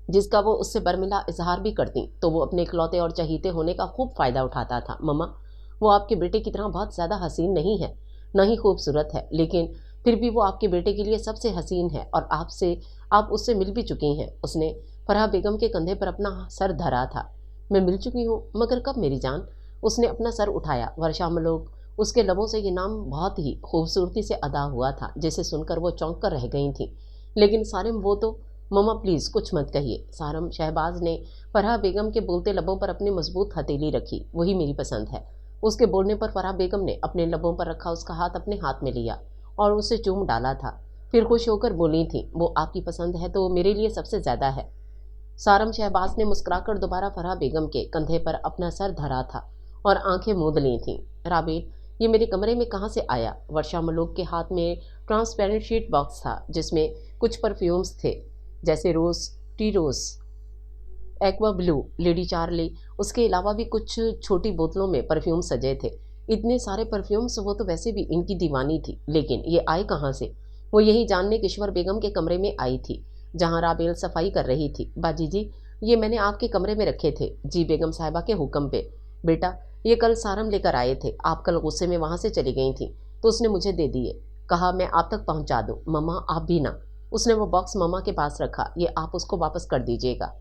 जिसका वो उससे बर्मिला इजहार भी करती तो वो अपने इकलौते और चहीते होने का खूब फ़ायदा उठाता था। मम्मा, वो आपके बेटे की तरह बहुत ज़्यादा हसीन नहीं है, न ही खूबसूरत है, लेकिन फिर भी वो आपके बेटे के लिए सबसे हसीन है और आप उससे मिल भी चुकी हैं। उसने फरहा बेगम के कंधे पर अपना सर धरा था। मैं मिल चुकी हूँ? मगर कब मेरी जान? उसने अपना सर उठाया। वर्षा मलोक उसके लबों से ये नाम बहुत ही खूबसूरती से अदा हुआ था, जिसे सुनकर वो चौंक कर रह गई थी। लेकिन सारिम, वो तो। मम्मा प्लीज़ कुछ मत कहिए। सारम शहबाज ने फरहा बेगम के बोलते लबों पर अपनी मजबूत हथेली रखी। वही मेरी पसंद है। उसके बोलने पर फरहा बेगम ने अपने लबों पर रखा उसका हाथ अपने हाथ में लिया और उसे चूम डाला था। फिर खुश होकर बोली थी, वो आपकी पसंद है तो मेरे लिए सबसे ज़्यादा है। सारम शहबाज ने मुस्कुराकर दोबारा फरहा बेगम के कंधे पर अपना सर धरा था और आंखें मूंद ली थीं। राबेल, ये मेरे कमरे में कहाँ से आया? वर्षा मलोक के हाथ में ट्रांसपेरेंट शीट बॉक्स था, जिसमें कुछ परफ्यूम्स थे, जैसे रोज़, टी रोज़, एक्वा ब्लू, लेडी चार्ली उसके अलावा भी कुछ छोटी बोतलों में परफ्यूम सजे थे। इतने सारे परफ्यूम्स, वो तो वैसे भी इनकी दीवानी थी, लेकिन ये आए कहाँ से? वो यही जानने किश्वर बेगम के कमरे में आई थी, जहाँ राबेल सफाई कर रही थी। बाजी जी, ये मैंने आपके कमरे में रखे थे। जी बेगम साहिबा के हुक्म पे। बेटा, ये कल सारम लेकर आए थे, आप कल गुस्से में वहाँ से चली गई थी तो उसने मुझे दे दिए, कहा मैं आप तक पहुँचा दूँ। मम्मा आप भी ना। उसने वो बॉक्स मम्मा के पास रखा, ये आप उसको वापस कर दीजिएगा।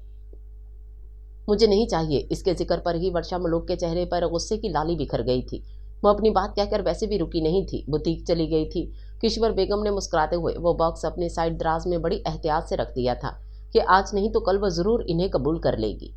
मुझे नहीं चाहिए। इसके जिक्र पर ही वर्षा मलोक के चेहरे पर गुस्से की लाली बिखर गई थी। वो अपनी बात कहकर वैसे भी रुकी नहीं थी, बुटीक चली गई थी। किश्वर बेगम ने मुस्कुराते हुए वो बॉक्स अपने साइड दराज में बड़ी एहतियात से रख दिया था कि आज नहीं तो कल वह जरूर इन्हें कबूल कर लेगी।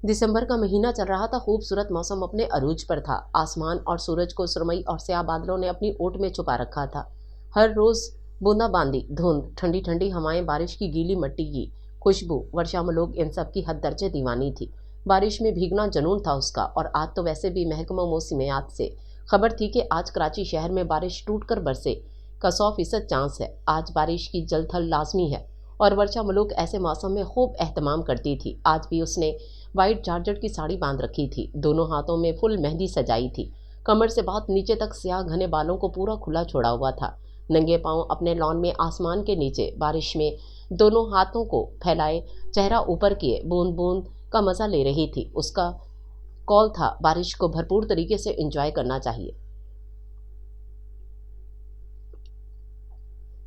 दिसंबर का महीना चल रहा था। खूबसूरत मौसम अपने अरूज पर था। आसमान और सूरज को सुरमई और स्याह बादलों ने अपनी ओट में छुपा रखा था। हर रोज बूंदाबांदी, धुंध, ठंडी ठंडी हवाएं, बारिश की गीली मिट्टी की खुशबू, वर्षा मलोक इन सब की हद दर्जे दीवानी थी। बारिश में भीगना जुनून था उसका। और आज तो वैसे भी महकमा मौसमियात से खबर थी कि आज कराची शहर में बारिश टूट कर बरसे का 100% चांस है। आज बारिश की जलथल लाजमी है और वर्षा मलोक ऐसे मौसम में खूब एहतमाम करती थी। आज भी उसने वाइट जॉर्जेट की साड़ी बांध रखी थी, दोनों हाथों में फुल मेहंदी सजाई थी, कमर से बहुत नीचे तक स्याह घने बालों को पूरा खुला छोड़ा हुआ था। नंगे पांव अपने लॉन में आसमान के नीचे बारिश में दोनों हाथों को फैलाए, चेहरा ऊपर किए, बूंद बूंद का मजा ले रही थी। उसका कॉल था, बारिश को भरपूर तरीके से एंजॉय करना चाहिए।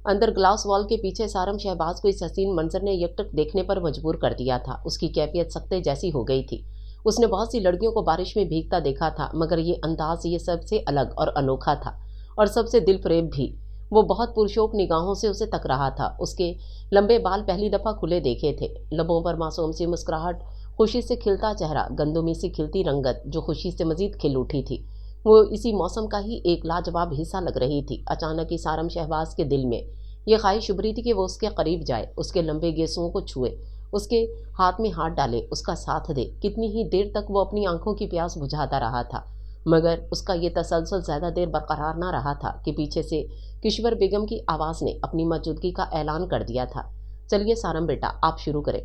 अंदर ग्लास वॉल के पीछे सारम शहबाज को इस हसीन मंजर ने यकटक देखने पर मजबूर कर दिया था। उसकी कैफियत सख्ते जैसी हो गई थी। उसने बहुत सी लड़कियों को बारिश में भीगता देखा था, मगर ये अंदाज ये सबसे अलग और अनोखा था और सबसे दिलफरेब भी। वो बहुत पुरशौक निगाहों से उसे तक रहा था। उसके लंबे बाल पहली दफ़ा खुले देखे थे, लबों पर मासूम सी मुस्कुराहट, खुशी से खिलता चेहरा, गंदुमी सी खिलती रंगत जो खुशी से मजीद खिल उठी थी। वो इसी मौसम का ही एक लाजवाब हिस्सा लग रही थी। अचानक ही सारम शहबाज के दिल में ये ख्वाहिश उभरी थी कि वो उसके करीब जाए, उसके लंबे गेसुओं को छुए, उसके हाथ में हाथ डाले, उसका साथ दे। कितनी ही देर तक वो अपनी आंखों की प्यास बुझाता रहा था, मगर उसका ये तसलसल ज़्यादा देर बरकरार ना रहा था कि पीछे से किश्वर बेगम की आवाज़ ने अपनी मौजूदगी का ऐलान कर दिया था। चलिए सारम बेटा, आप शुरू करें,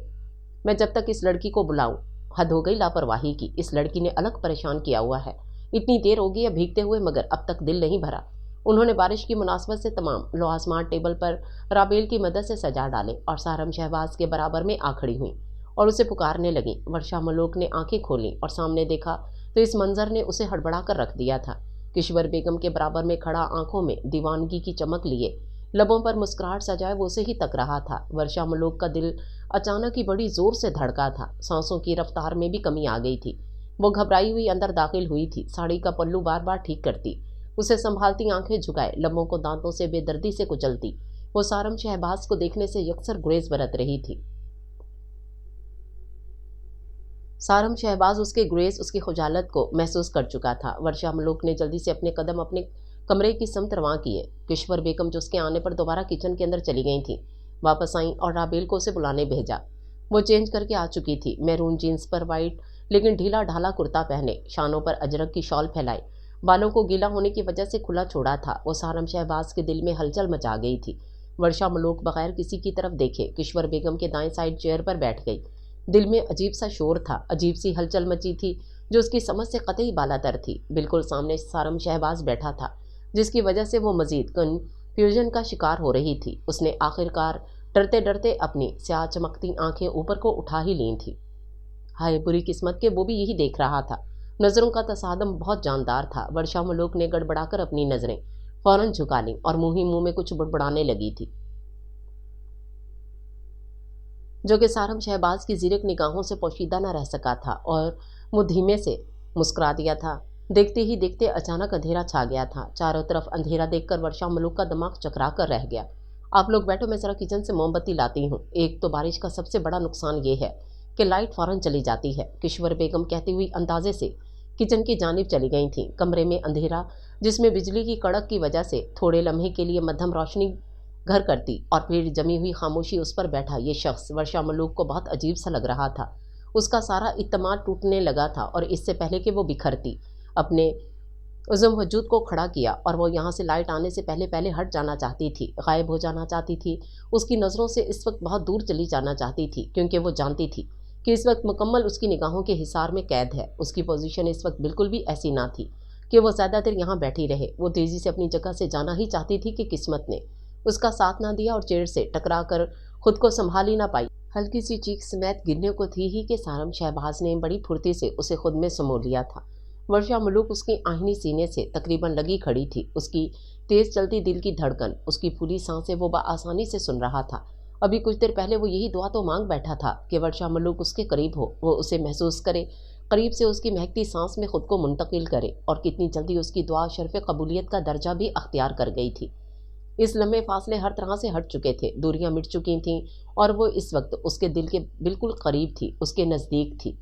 मैं जब तक इस लड़की को बुलाऊं। हद हो गई लापरवाही की, इस लड़की ने अलग परेशान किया हुआ है। इतनी देर हो गई है भीगते हुए, मगर अब तक दिल नहीं भरा। उन्होंने बारिश की मुनासबत से तमाम लोहास्मार्ट टेबल पर राबेल की मदद से सजा डाले और सारम शहबाज के बराबर में आ खड़ी हुई और उसे पुकारने लगी। वर्षा मलोक ने आंखें खोली और सामने देखा तो इस मंजर ने उसे हड़बड़ा कर रख दिया था। किश्वर बेगम के बराबर में खड़ा, आंखों में दीवानगी की चमक लिए, लबों पर मुस्कुराहट सजाए वो उसे ही तक रहा था। वर्षा मलोक का दिल अचानक ही बड़ी जोर से धड़का था। सांसों की रफ्तार में भी कमी आ गई थी। वो घबराई हुई अंदर दाखिल हुई थी, साड़ी का पल्लू बार बार ठीक करती, उसे संभालती, आंखें झुकाए, लबों को दांतों से बेदर्दी से कुचलती। वो सारम शहबाज को देखने से यकसर गुरेज बरत रही थी। सारम शहबाज उसके गुरेज, उसकी खुजालत को महसूस कर चुका था। वर्षा मलोक ने जल्दी से अपने कदम अपने कमरे की समत रवां किए। किश्वर बेगम जो उसके आने पर दोबारा किचन के अंदर चली गई थी, वापस आई और राबेल को उसे बुलाने भेजा। वो चेंज करके आ चुकी थी, मैरून जीन्स पर वाइट लेकिन ढीला ढाला कुर्ता पहने, शानों पर अजरक की शॉल फैलाई, बालों को गीला होने की वजह से खुला छोड़ा था। वो सारम शहबाज के दिल में हलचल मचा गई थी। वर्षा मलोक बगैर किसी की तरफ देखे किश्वर बेगम के दाएं साइड चेयर पर बैठ गई। दिल में अजीब सा शोर था, अजीब सी हलचल मची थी जो उसकी समझ से कतई बालातर थी। बिल्कुल सामने सारम शहबाज बैठा था, जिसकी वजह से वो मजीद कन्फ्यूजन का शिकार हो रही थी। उसने आखिरकार डरते डरते अपनी स्याह चमकती आंखें ऊपर को उठा ही ली थी। हाय बुरी किस्मत के वो भी यही देख रहा था। नज़रों का तसादम बहुत जानदार था। वर्षा मलोक ने गड़बड़ाकर अपनी नज़रें फौरन झुका लीं और मुंह ही मुंह में कुछ बुड़बुड़ाने लगी थी, जो कि सारम शहबाज की जीरक निगाहों से पोशीदा न रह सका था और वो धीमे से मुस्कुरा दिया था। देखते ही देखते अचानक अंधेरा छा गया था। चारों तरफ अंधेरा देखकर वर्षा मलोक का दिमाग चकरा कर रह गया। आप लोग बैठो, मैं ज़रा किचन से मोमबत्ती लाती हूँ। एक तो बारिश का सबसे बड़ा नुकसान ये है कि लाइट फ़ौरन चली जाती है। किश्वर बेगम कहती हुई अंदाजे से किचन की जानिब चली गई थी। कमरे में अंधेरा, जिसमें बिजली की कड़क की वजह से थोड़े लम्हे के लिए मध्यम रोशनी घर करती और फिर जमी हुई खामोशी उस पर बैठा ये शख्स वर्षा मलोक को बहुत अजीब सा लग रहा था। उसका सारा इत्मीनान टूटने लगा था और इससे पहले कि वो बिखरती, अपने उज़्म वजूद को खड़ा किया और वो यहाँ से लाइट आने से पहले पहले हट जाना चाहती थी, गायब हो जाना चाहती थी। उसकी नज़रों से इस वक्त बहुत दूर चली जाना चाहती थी, क्योंकि वो जानती थी کہ اس وقت مکمل اس کی نگاہوں کے حصار میں قید ہے۔ اس کی پوزیشن اس وقت بالکل بھی ایسی نہ تھی کہ وہ زیادہ دیر یہاں بیٹھی رہے۔ وہ تیزی سے اپنی جگہ سے جانا ہی چاہتی تھی کہ قسمت نے اس کا ساتھ نہ دیا اور چیئر سے ٹکرا کر خود کو سنبھال ہی نہ پائی۔ ہلکی سی چیخ سمیت گرنے کو تھی ہی کہ سارم شہباز نے بڑی پھرتی سے اسے خود میں سمو لیا تھا۔ ورشا ملوک اس کی آہنی سینے سے تقریباً لگی کھڑی تھی۔ اس کی تیز چلتی دل کی دھڑکن، اس کی پھولی سانسیں وہ بآسانی سے سن رہا تھا۔ ابھی کچھ دیر پہلے وہ یہی دعا تو مانگ بیٹھا تھا کہ ورشا ملوک اس کے قریب ہو، وہ اسے محسوس کرے، قریب سے اس کی مہکتی سانس میں خود کو منتقل کرے، اور کتنی جلدی اس کی دعا شرف قبولیت کا درجہ بھی اختیار کر گئی تھی۔ اس لمحے فاصلے ہر طرح سے ہٹ چکے تھے، دوریاں مٹ چکی تھیں، اور وہ اس وقت اس کے دل کے بالکل قریب تھی، اس کے نزدیک تھی۔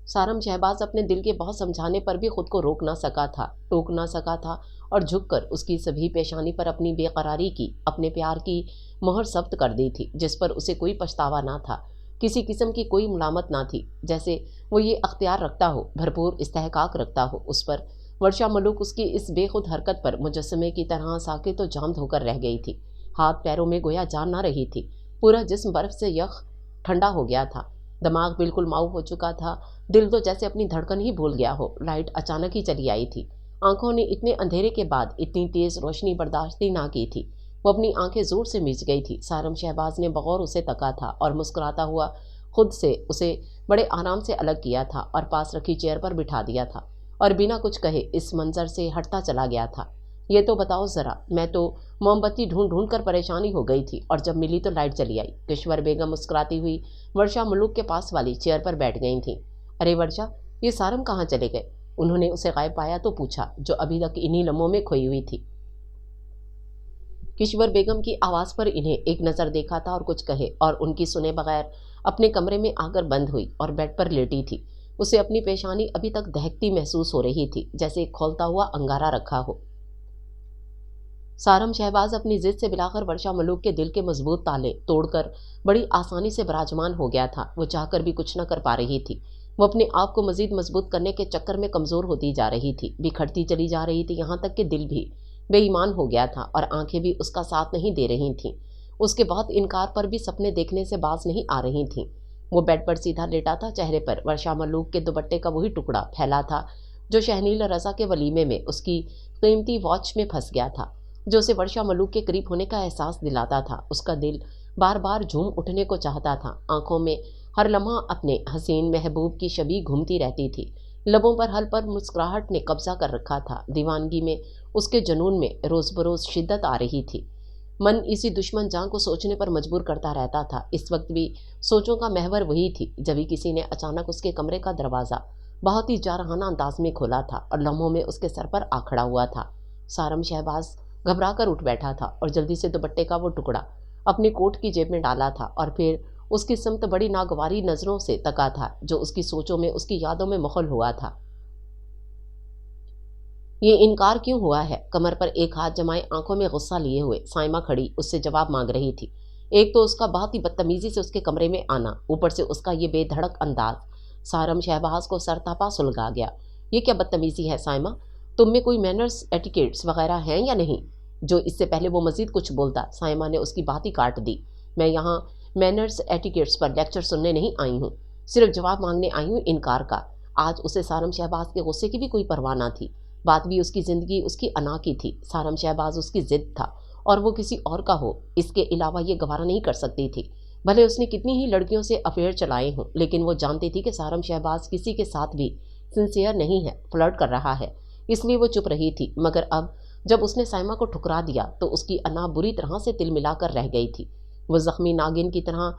سارم شہباز اپنے دل کے بہت سمجھانے پر بھی خود کو روک نہ سکا تھا، ٹوک نہ سکا تھا، اور جھک کر اس کی سبھی پیشانی پر اپنی بے قراری کی، اپنے پیار کی مہر ثبت کر دی تھی، جس پر اسے کوئی پچھتاوا نہ تھا، کسی قسم کی کوئی ملامت نہ تھی، جیسے وہ یہ اختیار رکھتا ہو، بھرپور استحقاق رکھتا ہو اس پر۔ ورشا ملوک اس کی اس بے خود حرکت پر مجسمے کی طرح ساکت و جامد ہو کر رہ گئی تھی۔ ہاتھ پیروں میں گویا جان نہ رہی تھی، پورا جسم برف سے یخ ٹھنڈا ہو گیا تھا، دماغ بالکل ماؤ ہو چکا تھا، دل تو جیسے اپنی دھڑکن ہی بھول گیا ہو۔ لائٹ اچانک ہی چلی آئی تھی، آنکھوں نے اتنے اندھیرے کے بعد اتنی تیز روشنی برداشت ہی نہ کی تھی، وہ اپنی آنکھیں زور سے میچ گئی تھی۔ سارم شہباز نے بغور اسے تکا تھا اور مسکراتا ہوا خود سے اسے بڑے آرام سے الگ کیا تھا اور پاس رکھی چیئر پر بٹھا دیا تھا، اور بنا کچھ کہے اس منظر سے ہٹتا چلا گیا تھا۔ یہ تو بتاؤ ذرا، میں تو موم بتی ڈھونڈ ڈھونڈ کر پریشانی ہو گئی تھی، اور جب ملی تو لائٹ چلی آئی۔ کشور بیگم مسکراتی ہوئی ورشا ملوک کے پاس والی چیئر پر بیٹھ گئی تھیں۔ ارے ورشا، یہ سارم کہاں چلے گئے؟ انہوں نے اسے غائب پایا تو پوچھا، جو ابھی تک انہی لمحوں میں کھوئی ہوئی تھی۔ کشور بیگم کی آواز پر انہیں ایک نظر دیکھا تھا اور کچھ کہے، اور ان کی سنے بغیر اپنے کمرے میں آ کر بند ہوئی اور بیڈ پر لیٹی تھی۔ اسے اپنی پیشانی ابھی تک دہکتی محسوس ہو رہی تھی، جیسے ایک کھولتا ہوا انگارہ رکھا ہو۔ سارم شہباز اپنی ضد سے بلا کر ورشا ملوک کے دل کے مضبوط تالے توڑ کر بڑی آسانی سے براجمان ہو گیا تھا۔ وہ چاہ کر بھی کچھ نہ کر پا رہی تھی، وہ اپنے آپ کو مزید مضبوط کرنے کے چکر میں کمزور ہوتی جا رہی تھی، بکھرتی چلی جا رہی تھی، یہاں تک کہ دل بھی بے ایمان ہو گیا تھا اور آنکھیں بھی اس کا ساتھ نہیں دے رہی تھیں۔ اس کے بہت انکار پر بھی سپنے دیکھنے سے باز نہیں آ رہی تھیں۔ وہ بیڈ پر سیدھا لیٹا تھا، چہرے پر ورشا ملوک کے دوپٹے کا وہی ٹکڑا پھیلا تھا جو شہنیل رضا کے ولیمے میں اس کی قیمتی واچ میں پھنس گیا تھا، جو اسے ورشا ملوک کے قریب ہونے کا احساس دلاتا تھا۔ اس کا دل بار بار جھوم اٹھنے کو چاہتا تھا، آنکھوں میں ہر لمحہ اپنے حسین محبوب کی شبیہ گھومتی رہتی تھی، لبوں پر حل پر مسکراہٹ نے قبضہ کر رکھا تھا۔ دیوانگی میں اس کے جنون میں روز بروز شدت آ رہی تھی۔ من اسی دشمن جان کو سوچنے پر مجبور کرتا رہتا تھا۔ اس وقت بھی سوچوں کا محور وہی تھی، جبھی کسی نے اچانک اس کے کمرے کا دروازہ بہت ہی جارحانہ انداز میں کھولا تھا اور لمحوں میں اس کے سر پر آ کھڑا ہوا تھا۔ سارم شہباز گھبرا کر اٹھ بیٹھا تھا اور جلدی سے دوپٹے کا وہ ٹکڑا اپنی کوٹ کی جیب میں ڈالا تھا، اور پھر اس کی سمت بڑی ناگواری نظروں سے تکا تھا، جو اس کی سوچوں میں، اس کی یادوں میں مخل ہوا تھا۔ یہ انکار کیوں ہوا ہے؟ کمر پر ایک ہاتھ جمائے آنکھوں میں غصہ لیے ہوئے سائمہ کھڑی اس سے جواب مانگ رہی تھی۔ ایک تو اس کا بہت ہی بدتمیزی سے اس کے کمرے میں آنا، اوپر سے اس کا یہ بے دھڑک انداز۔ سارم شہباز کو سر تاپا سلگا گیا۔ یہ کیا بدتمیزی ہے سائمہ؟ تم میں کوئی مینرز ایٹیکیٹس وغیرہ ہیں یا نہیں؟ جو اس سے پہلے وہ مزید کچھ بولتا، سائمہ نے اس کی بات ہی کاٹ دی۔ میں یہاں مینرز ایٹیکیٹس پر لیکچر سننے نہیں آئی ہوں، صرف جواب مانگنے آئی ہوں انکار کا۔ آج اسے سارم شہباز کے غصے کی بھی کوئی پرواہ نہ تھی، بات بھی اس کی زندگی، اس کی انا کی تھی۔ سارم شہباز اس کی ضد تھا، اور وہ کسی اور کا ہو، اس کے علاوہ یہ گوارا نہیں کر سکتی تھی۔ بھلے اس نے کتنی ہی لڑکیوں سے افیئر چلائے ہوں، لیکن وہ جانتی تھی کہ سارم شہباز کسی کے ساتھ بھی سنسیئر نہیں ہے، فلرٹ کر رہا ہے، اس لیے وہ چپ رہی تھی۔ مگر اب جب اس نے سائمہ کو ٹھکرا دیا تو اس کی انا بری طرح سے تل ملا کر رہ گئی تھی۔ وہ زخمی ناگن کی طرح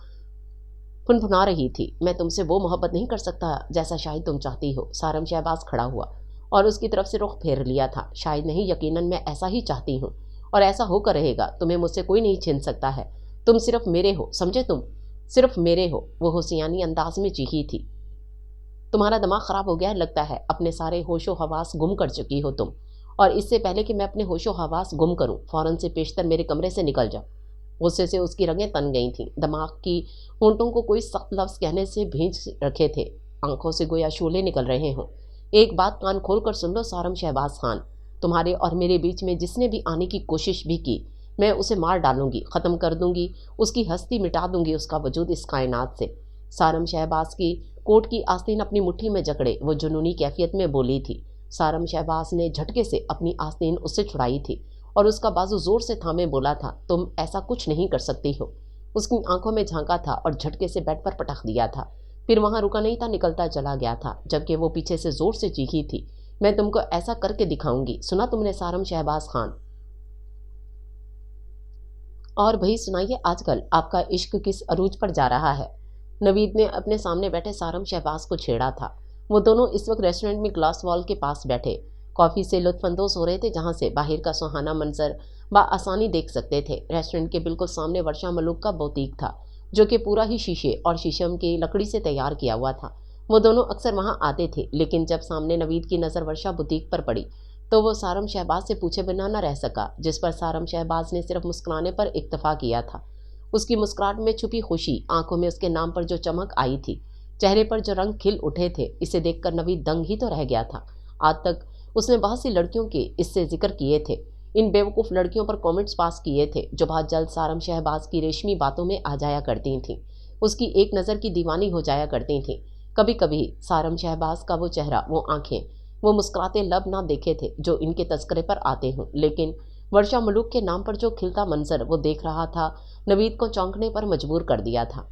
پھنپھنا رہی تھی۔ میں تم سے وہ محبت نہیں کر سکتا جیسا شاید تم چاہتی ہو۔ سارم شہباز کھڑا ہوا اور اس کی طرف سے رخ پھیر لیا تھا۔ شاید نہیں، یقیناً میں ایسا ہی چاہتی ہوں، اور ایسا ہو کر رہے گا۔ تمہیں مجھ سے کوئی نہیں چھین سکتا ہے، تم صرف میرے ہو، سمجھے؟ تم صرف میرے ہو۔ وہ ہوشیانی انداز میں چیخی تھی۔ تمہارا دماغ خراب ہو گیا ہے لگتا ہے، اپنے سارے ہوش و حواس گم کر چکی ہو تم، اور اس سے پہلے کہ میں اپنے ہوش و حواس گم کروں، فوراً سے پیشتر میرے کمرے سے نکل جاؤ۔ غصے سے اس کی رگیں تن گئی تھیں، دماغ کی ہونٹوں کو کوئی سخت لفظ کہنے سے بھیج رکھے تھے، آنکھوں سے گویا شعلے نکل رہے ہوں۔ ایک بات کان کھول کر سن لو سارم شہباز خان، تمہارے اور میرے بیچ میں جس نے بھی آنے کی کوشش بھی کی، میں اسے مار ڈالوں گی، ختم کر دوں گی، اس کی ہستی مٹا دوں گی، اس کا وجود اس کائنات سے۔ सारम शहबाज की कोट की आस्तीन अपनी मुट्ठी में जकड़े वो जुनूनी कैफियत में बोली थी। सारम शहबाज ने झटके से अपनी आस्तीन उससे छुड़ाई थी और उसका बाजू जोर से थामे बोला था, तुम ऐसा कुछ नहीं कर सकती हो। उसकी आंखों में झांका था और झटके से बेड पर पटक दिया था। फिर वहां रुका नहीं था, निकलता चला गया था, जबकि वो पीछे से जोर से चीखी थी, मैं तुमको ऐसा करके दिखाऊंगी। सुना तुमने सारम शहबाज खान? और भाई सुनाइए, आजकल आपका इश्क किस अरूज पर जा रहा है? नवीद ने अपने सामने बैठे सारम शहबाज को छेड़ा था। वो दोनों इस वक्त रेस्टोरेंट में ग्लास वॉल के पास बैठे कॉफ़ी से लुत्फानंदोज हो रहे थे, जहाँ से बाहर का सुहाना मंजर आसानी देख सकते थे। रेस्टोरेंट के बिल्कुल सामने वर्षा मलूक का बुटीक था, जो कि पूरा ही शीशे और शीशम की लकड़ी से तैयार किया हुआ था। वो दोनों अक्सर वहाँ आते थे, लेकिन जब सामने नवीद की नज़र वर्षा बुटीक पर पड़ी तो वो सारम शहबाज से पूछे बिना न रह सका, जिस पर सारम शहबाज ने सिर्फ मुस्कुराने पर इक्तफा किया था। उसकी मुस्कुराहट में छुपी खुशी, आंखों में उसके नाम पर जो चमक आई थी, चेहरे पर जो रंग खिल उठे थे, इसे देखकर नवीद दंग ही तो रह गया था। आज तक उसने बहुत सी लड़कियों के इससे जिक्र किए थे, इन बेवकूफ़ लड़कियों पर कमेंट्स पास किए थे, जो बहुत जल्द सारम शहबाज की रेशमी बातों में आ जाया करती थीं, उसकी एक नज़र की दीवानी हो जाया करती थीं। कभी कभी सारम शहबाज का वो चेहरा, वो आंखें, वो मुस्कुराते लब ना देखे थे जो इनके तस्करे पर आते हों, लेकिन वर्षा मलूक के नाम पर जो खिलता मंजर वो देख रहा था, नवीद को चौंकने पर मजबूर कर दिया था।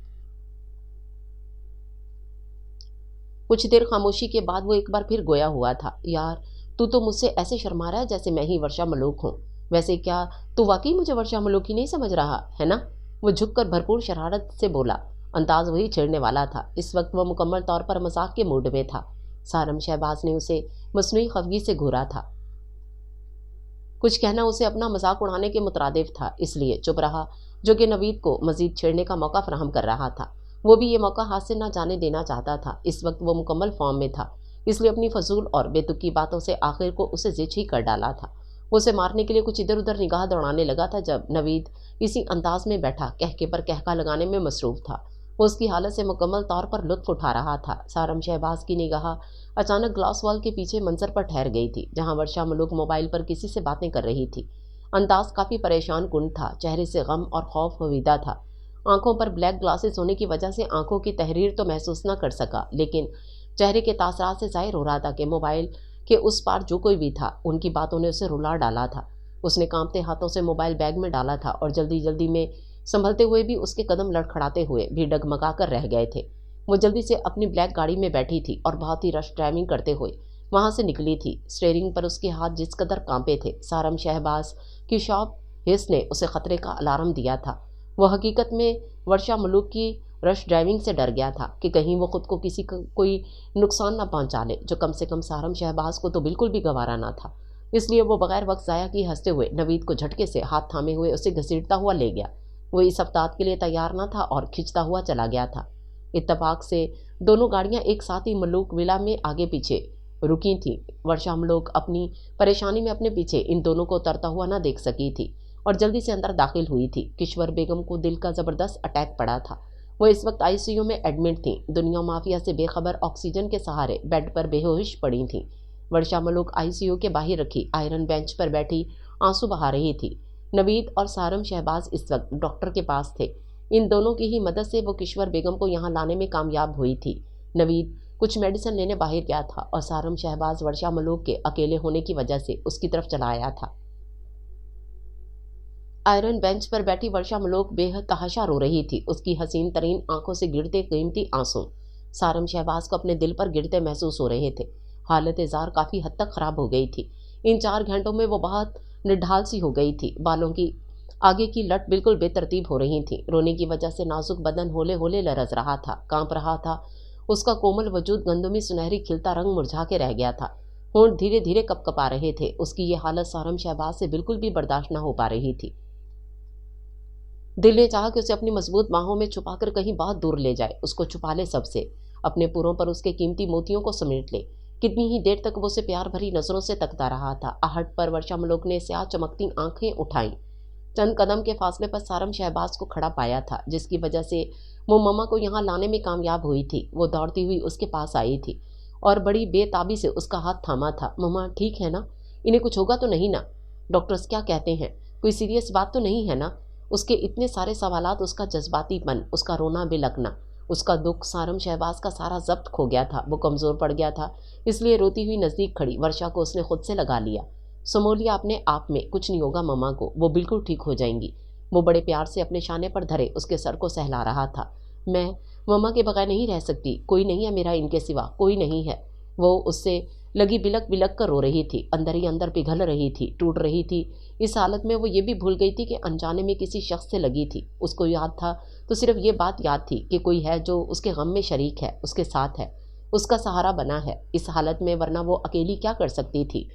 कुछ देर खामोशी के बाद वो एक बार फिर गोया हुआ था, यार तू तो मुझसे ऐसे शर्मा रहा है जैसे मैं ही वर्षा मलूक हूँ। वैसे क्या तू वाकई मुझे वर्षा मलूक ही नहीं समझ रहा है ना? वो झुककर भरपूर शरारत से बोला। अंदाज वही छेड़ने वाला था। इस वक्त वह मुकम्मल तौर पर मजाक के मूड में था। सारम शहबाज ने उसे मसनूई खफगी से घूरा था। कुछ कहना उसे अपना मजाक उड़ाने के मुतरादिफ था, इसलिए चुप रहा, जो कि नवीद को मजीद छेड़ने का मौका फराहम कर रहा था। वो भी ये मौका हाथ से ना जाने देना चाहता था। इस वक्त वो मुकम्मल फॉर्म में था, इसलिए अपनी फजूल और बेतुकी बातों से आखिर को उसे जिच ही कर डाला था। वो उसे मारने के लिए कुछ इधर उधर निगाह दौड़ाने लगा था, जब नवीद इसी अंदाज में बैठा कहके पर कहका लगाने में मसरूफ था। वो उसकी हालत से मुकम्मल तौर पर लुत्फ उठा रहा था। सारम शहबाज की निगाह अचानक ग्लास वॉल के पीछे मंजर पर ठहर गई थी, जहाँ वर्षा मलूक मोबाइल पर किसी से बातें कर रही थी। अंदाज काफ़ी परेशान कुन था, चेहरे से गम और खौफ हवीदा था। आंखों पर ब्लैक ग्लासेस होने की वजह से आंखों की तहरीर तो महसूस न कर सका, लेकिन चेहरे के तासरात से जाहिर हो रहा था कि मोबाइल के उस पार जो कोई भी था, उनकी बातों ने उसे रुला डाला था। उसने कांपते हाथों से मोबाइल बैग में डाला था और जल्दी जल्दी में संभलते हुए भी उसके कदम लड़खड़ाते हुए भी डगमगा कर रह गए थे। वो जल्दी से अपनी ब्लैक गाड़ी में बैठी थी और बहुत ही रश ड्राइविंग करते हुए वहाँ से निकली थी। स्टीयरिंग पर उसके हाथ जिस कदर कांपे थे, सारम शहबाज की शॉप हिस्स ने उसे खतरे का अलार्म दिया था। वो हकीकत में वर्षा मलूक की रश ड्राइविंग से डर गया था कि कहीं वो खुद को किसी को कोई नुकसान न पहुंचा ले, जो कम से कम सारम शहबाज को तो बिल्कुल भी गवारा ना था। इसलिए वो बगैर वक्त ज़ाया किए हंसते हुए नवीद को झटके से हाथ थामे हुए उसे घसीटता हुआ ले गया। वो इस हफ्तात के लिए तैयार न था और खिंचता हुआ चला गया था। इत्तफाक से दोनों गाड़ियां एक साथ ही मलूक विला में आगे पीछे रुकी थीं। वर्षा मलूक अपनी परेशानी में अपने पीछे इन दोनों को उतरता हुआ न देख सकी थी और जल्दी से अंदर दाखिल हुई थी। किश्वर बेगम को दिल का ज़बरदस्त अटैक पड़ा था। वो इस वक्त आईसीयू में एडमिट थी। दुनिया माफिया से बेखबर ऑक्सीजन के सहारे बेड पर बेहोश पड़ी थी। वर्षा मलूक आईसीयू के बाहर रखी आयरन बेंच पर बैठी आंसू बहा रही थी। नवीद और सारम शहबाज इस वक्त डॉक्टर के पास थे। इन दोनों की ही मदद से वो किश्वर बेगम को यहाँ लाने में कामयाब हुई थी। नवीद कुछ मेडिसिन लेने बाहर गया था और सारम शहबाज वर्षा मलूक के अकेले होने की वजह से उसकी तरफ चला आया था। आयरन बेंच पर बैठी वर्षा मलूक बेहद तहाशा रो रही थी। उसकी हसीन तरीन आंखों से गिरते कीमती आंसू सारम शहबाज को अपने दिल पर गिरते महसूस हो रहे थे। हालत जार काफ़ी हद तक ख़राब हो गई थी। इन 4 घंटों में वो बहुत निढाल सी हो गई थी। बालों की आगे की लट बिल्कुल बेतरतीब हो रही थी। रोने की वजह से नाजुक बदन होले होले लरज रहा था, कांप रहा था। उसका कोमल वजूद गंदमी सुनहरी खिलता रंग मुरझा के रह गया था। होंठ धीरे धीरे कपकपा रहे थे। उसकी ये हालत सारम शहबाज से बिल्कुल भी बर्दाश्त न हो पा रही थी। दिल ने चाहा कि उसे अपनी मजबूत बाहों में छुपाकर कहीं बहुत दूर ले जाए, उसको छुपा ले सबसे, अपने पुरों पर उसके कीमती मोतियों को समेट ले। कितनी ही देर तक वो उसे प्यार भरी नजरों से तकता रहा था। आहट पर वर्षा मलूक ने स्याह चमकती आंखें उठाईं। चंद कदम के फासले पर सारम शहबाज को खड़ा पाया था, जिसकी वजह से वो मम्मा को यहाँ लाने में कामयाब हुई थी। वो दौड़ती हुई उसके पास आई थी और बड़ी बेताबी से उसका हाथ थामा था। मम्मा ठीक है ना? इन्हें कुछ होगा तो नहीं ना? डॉक्टर्स क्या कहते हैं? कोई सीरियस बात तो नहीं है ना? उसके इतने सारे सवालात, उसका जज्बातीपन, उसका रोना बेलकना, اس کا دکھ سارم شہباز کا سارا ضبط کھو گیا تھا، وہ کمزور پڑ گیا تھا، اس لیے روتی ہوئی نزدیک کھڑی ورشا کو اس نے خود سے لگا لیا۔ سمو لیا اپنے آپ میں، کچھ نہیں ہوگا مما کو، وہ بالکل ٹھیک ہو جائیں گی۔ وہ بڑے پیار سے اپنے شانے پر دھرے اس کے سر کو سہلا رہا تھا۔ میں مما کے بغیر نہیں رہ سکتی، کوئی نہیں ہے میرا ان کے سوا، کوئی نہیں ہے۔ وہ اس سے لگی بلک بلک کر رو رہی تھی، اندر ہی اندر پگھل رہی تھی، ٹوٹ رہی تھی۔ اس حالت میں وہ یہ بھی بھول گئی تھی کہ انجانے میں کسی شخص سے لگی تھی۔ اس کو یاد تھا تو صرف یہ بات یاد تھی کہ کوئی ہے جو اس کے غم میں شریک ہے، اس کے ساتھ ہے، اس کا سہارا بنا ہے اس حالت میں، ورنہ وہ اکیلی کیا کر سکتی تھی۔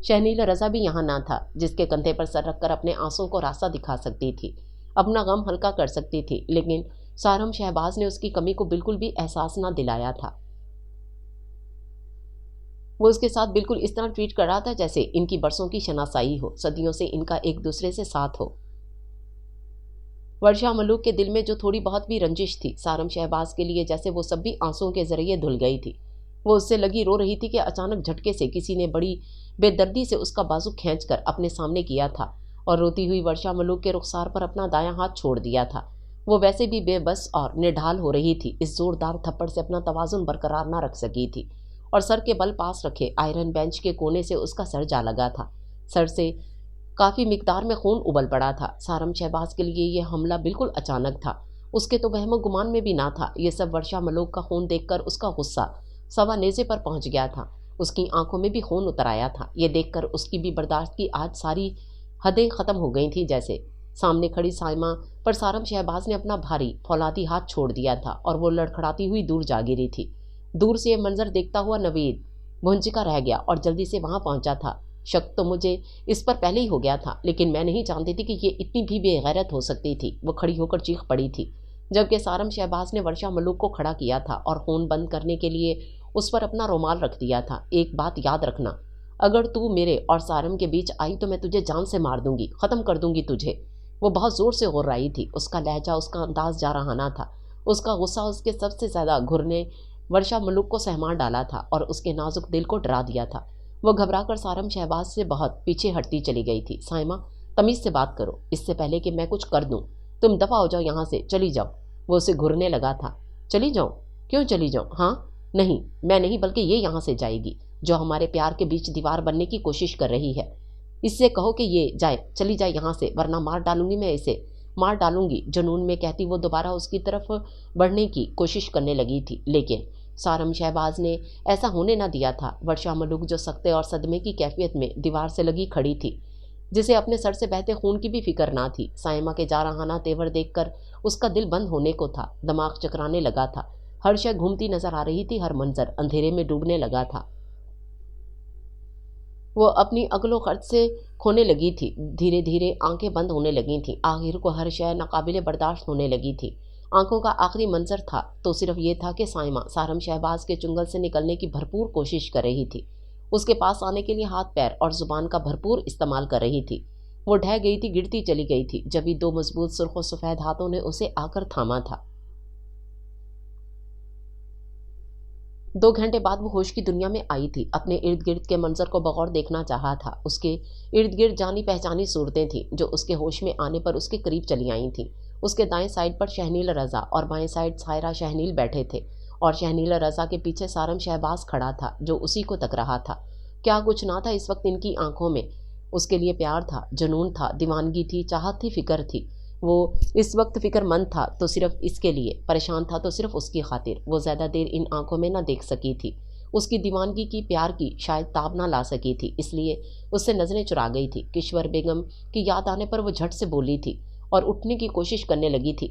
شہنیل رضا بھی یہاں نہ تھا جس کے کندھے پر سر رکھ کر اپنے آنسوں کو راستہ دکھا سکتی تھی، اپنا غم ہلکا کر سکتی تھی، لیکن سارم شہباز نے اس کی کمی کو بالکل بھی احساس نہ دلایا تھا۔ وہ اس کے ساتھ بالکل اس طرح ٹریٹ کر رہا تھا جیسے ان کی برسوں کی شناسائی ہو، صدیوں سے ان کا ایک دوسرے سے ساتھ ہو۔ ورشا ملوک کے دل میں جو تھوڑی بہت بھی رنجش تھی سارم شہباز کے لیے، جیسے وہ سب بھی آنسوں کے ذریعے دھل گئی تھی۔ وہ اس سے لگی رو رہی تھی کہ اچانک جھٹکے سے کسی نے بڑی بے دردی سے اس کا بازو کھینچ کر اپنے سامنے کیا تھا اور روتی ہوئی ورشا ملوک کے رخسار پر اپنا دایاں ہاتھ چھوڑ دیا تھا۔ وہ ویسے بھی بے بس اور نڈھال ہو رہی تھی، اس زوردار تھپڑ سے اپنا توازن برقرار نہ رکھ سکی تھی اور سر کے بل پاس رکھے آئرن بینچ کے کونے سے اس کا سر جا لگا تھا۔ سر سے کافی مقدار میں خون ابل پڑا تھا۔ سارم شہباز کے لیے یہ حملہ بالکل اچانک تھا، اس کے تو وہم و گمان میں بھی نہ تھا۔ یہ سب ورشا ملوک کا خون دیکھ کر اس کا غصہ سوا نیزے پر پہنچ گیا تھا، اس کی آنکھوں میں بھی خون اتر آیا تھا۔ یہ دیکھ کر اس کی بھی برداشت کی آج ساری حدیں ختم ہو گئی تھیں۔ جیسے سامنے کھڑی سائمہ پر سارم شہباز نے اپنا بھاری فولادی ہاتھ چھوڑ دیا تھا اور وہ لڑکھڑاتی ہوئی دور جا گری تھی۔ دور سے یہ منظر دیکھتا ہوا نوید بھونچکا رہ گیا اور جلدی سے وہاں پہنچا تھا۔ شک تو مجھے اس پر پہلے ہی ہو گیا تھا، لیکن میں نہیں جانتی تھی کہ یہ اتنی بھی بے غیرت ہو سکتی تھی۔ وہ کھڑی ہو کر چیخ پڑی تھی جبکہ سارم شہباز نے ورشا ملوک کو کھڑا کیا تھا اور خون بند کرنے کے لیے اس پر اپنا رومال رکھ دیا تھا۔ ایک بات یاد رکھنا، اگر تو میرے اور سارم کے بیچ آئی تو میں تجھے جان سے مار دوں گی، ختم کر دوں گی تجھے۔ وہ بہت زور سے غرائی تھی، اس کا لہجہ، اس کا انداز جارحانہ تھا، اس کا غصہ اس کے سب سے زیادہ گھر نے ورشا ملوک کو سہما ڈالا تھا اور اس کے نازک دل کو ڈرا دیا تھا۔ وہ گھبرا کر سارم شہباز سے بہت پیچھے ہٹتی چلی گئی تھی۔ سائمہ تمیز سے بات کرو، اس سے پہلے کہ میں کچھ کر دوں، تم دفع ہو جاؤ یہاں سے، چلی جاؤ۔ وہ اسے گھرنے لگا تھا۔ چلی جاؤں؟ کیوں چلی جاؤں؟ ہاں، نہیں میں نہیں، بلکہ یہ یہاں سے جائے گی جو ہمارے پیار کے بیچ دیوار بننے کی کوشش کر رہی ہے۔ اس سے کہو کہ یہ جائے، چلی جائے یہاں سے، ورنہ مار ڈالوں گی، میں اسے مار ڈالوں گی۔ جنون میں کہتی وہ دوبارہ اس کی طرف بڑھنے کی کوشش کرنے لگی تھی، لیکن سارم شہباز نے ایسا ہونے نہ دیا تھا۔ ورشا ملوک جو سختے اور صدمے کی کیفیت میں دیوار سے لگی کھڑی تھی، جسے اپنے سر سے بہتے خون کی بھی فکر نہ تھی، سائمہ کے جارحانہ تیور دیکھ کر اس کا دل بند ہونے کو تھا، دماغ چکرانے لگا تھا، ہر شے گھومتی نظر آ رہی تھی، ہر منظر اندھیرے میں ڈوبنے لگا تھا۔ وہ اپنی عقل و خرد سے کھونے لگی تھی، دھیرے دھیرے آنکھیں بند ہونے لگی تھیں، آخر کو ہر شے ناقابل برداشت ہونے لگی تھی۔ آنکھوں کا آخری منظر تھا تو صرف یہ تھا کہ سائمہ سارم شہباز کے چنگل سے نکلنے کی بھرپور کوشش کر رہی تھی، اس کے پاس آنے کے لیے ہاتھ پیر اور زبان کا بھرپور استعمال کر رہی تھی۔ وہ ڈھہ گئی تھی، گرتی چلی گئی تھی، جبھی دو مضبوط سرخ و سفید ہاتھوں نے اسے آ کر تھاما تھا۔ 2 گھنٹے بعد وہ ہوش کی دنیا میں آئی تھی، اپنے ارد گرد کے منظر کو بغور دیکھنا چاہا تھا۔ اس کے ارد گرد جانی پہچانی صورتیں تھیں جو اس کے ہوش میں آنے پر اس کے قریب چلی آئی تھیں۔ اس کے دائیں سائڈ پر شہنیل رضا اور بائیں سائڈ سائرہ شہنیل بیٹھے تھے اور شہنیل رضا کے پیچھے سارم شہباز کھڑا تھا جو اسی کو تک رہا تھا۔ کیا کچھ نہ تھا اس وقت ان کی آنکھوں میں، اس کے لیے پیار تھا، جنون تھا، دیوانگی تھی، چاہت تھی، فکر تھی۔ وہ اس وقت فکر مند تھا تو صرف اس کے لیے، پریشان تھا تو صرف اس کی خاطر۔ وہ زیادہ دیر ان آنکھوں میں نہ دیکھ سکی تھی، اس کی دیوانگی کی، پیار کی شاید تاب نہ لا سکی تھی، اس لیے اس سے نظریں چرا گئی تھی۔ کشور بیگم کی یاد آنے پر وہ جھٹ سے بولی تھی اور اٹھنے کی کوشش کرنے لگی تھی۔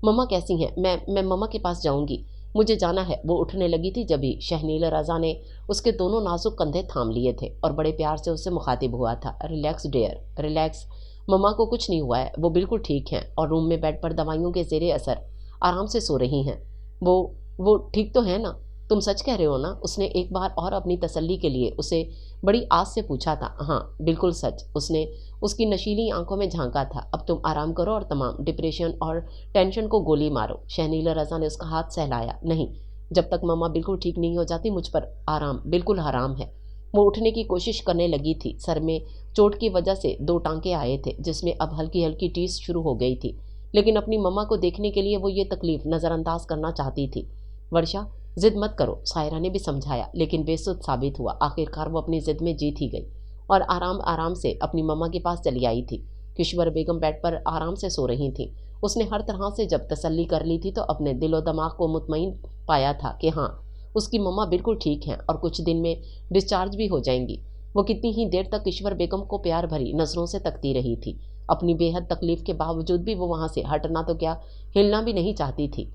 مما کیسی ہیں؟ میں مما کے پاس جاؤں گی، مجھے جانا ہے۔ وہ اٹھنے لگی تھی جبھی شہنیل رضا نے اس کے دونوں نازک کندھے تھام لیے تھے اور بڑے پیار سے اس سے مخاطب ہوا تھا۔ ریلیکس ڈیئر، ریلیکس، مما کو کچھ نہیں ہوا ہے، وہ بالکل ٹھیک ہیں اور روم میں بیڈ پر دوائیوں کے زیر اثر آرام سے سو رہی ہیں۔ وہ ٹھیک تو ہے نا؟ تم سچ کہہ رہے ہو نا؟ اس نے ایک بار اور اپنی تسلی کے لیے اسے بڑی آس سے پوچھا تھا۔ ہاں بالکل سچ، اس نے اس کی نشیلی آنکھوں میں جھانکا تھا۔ اب تم آرام کرو اور تمام ڈپریشن اور ٹینشن کو گولی مارو۔ شہنیل رضا نے اس کا ہاتھ سہلایا۔ نہیں، جب تک مما بالکل ٹھیک نہیں ہو جاتی مجھ پر آرام بالکل حرام ہے۔ وہ اٹھنے کی کوشش کرنے لگی تھی، سر میں چوٹ کی وجہ سے 2 ٹانکے آئے تھے جس میں اب ہلکی ہلکی ٹیس شروع ہو گئی تھی۔ लेकिन अपनी मम्मा को देखने के लिए वो ये तकलीफ नज़रअंदाज करना चाहती थी। वर्षा, जिद मत करो, सायरा ने भी समझाया, लेकिन बेसुध साबित हुआ। आखिरकार वो अपनी जिद में जीत ही गई और आराम आराम से अपनी मम्मा के पास चली आई थी। किश्वर बेगम बेड पर आराम से सो रही थी। उसने हर तरह से जब तसल्ली कर ली थी तो अपने दिलो दिमाग को मुतमईन पाया था कि हाँ, उसकी मम्मा बिल्कुल ठीक हैं और कुछ दिन में डिस्चार्ज भी हो जाएंगी। वो कितनी ही देर तक किश्वर बेगम को प्यार भरी नज़रों से तकती रही थी। अपनी बेहद तकलीफ के बावजूद भी वो वहाँ से हटना तो क्या, हिलना भी नहीं चाहती थी।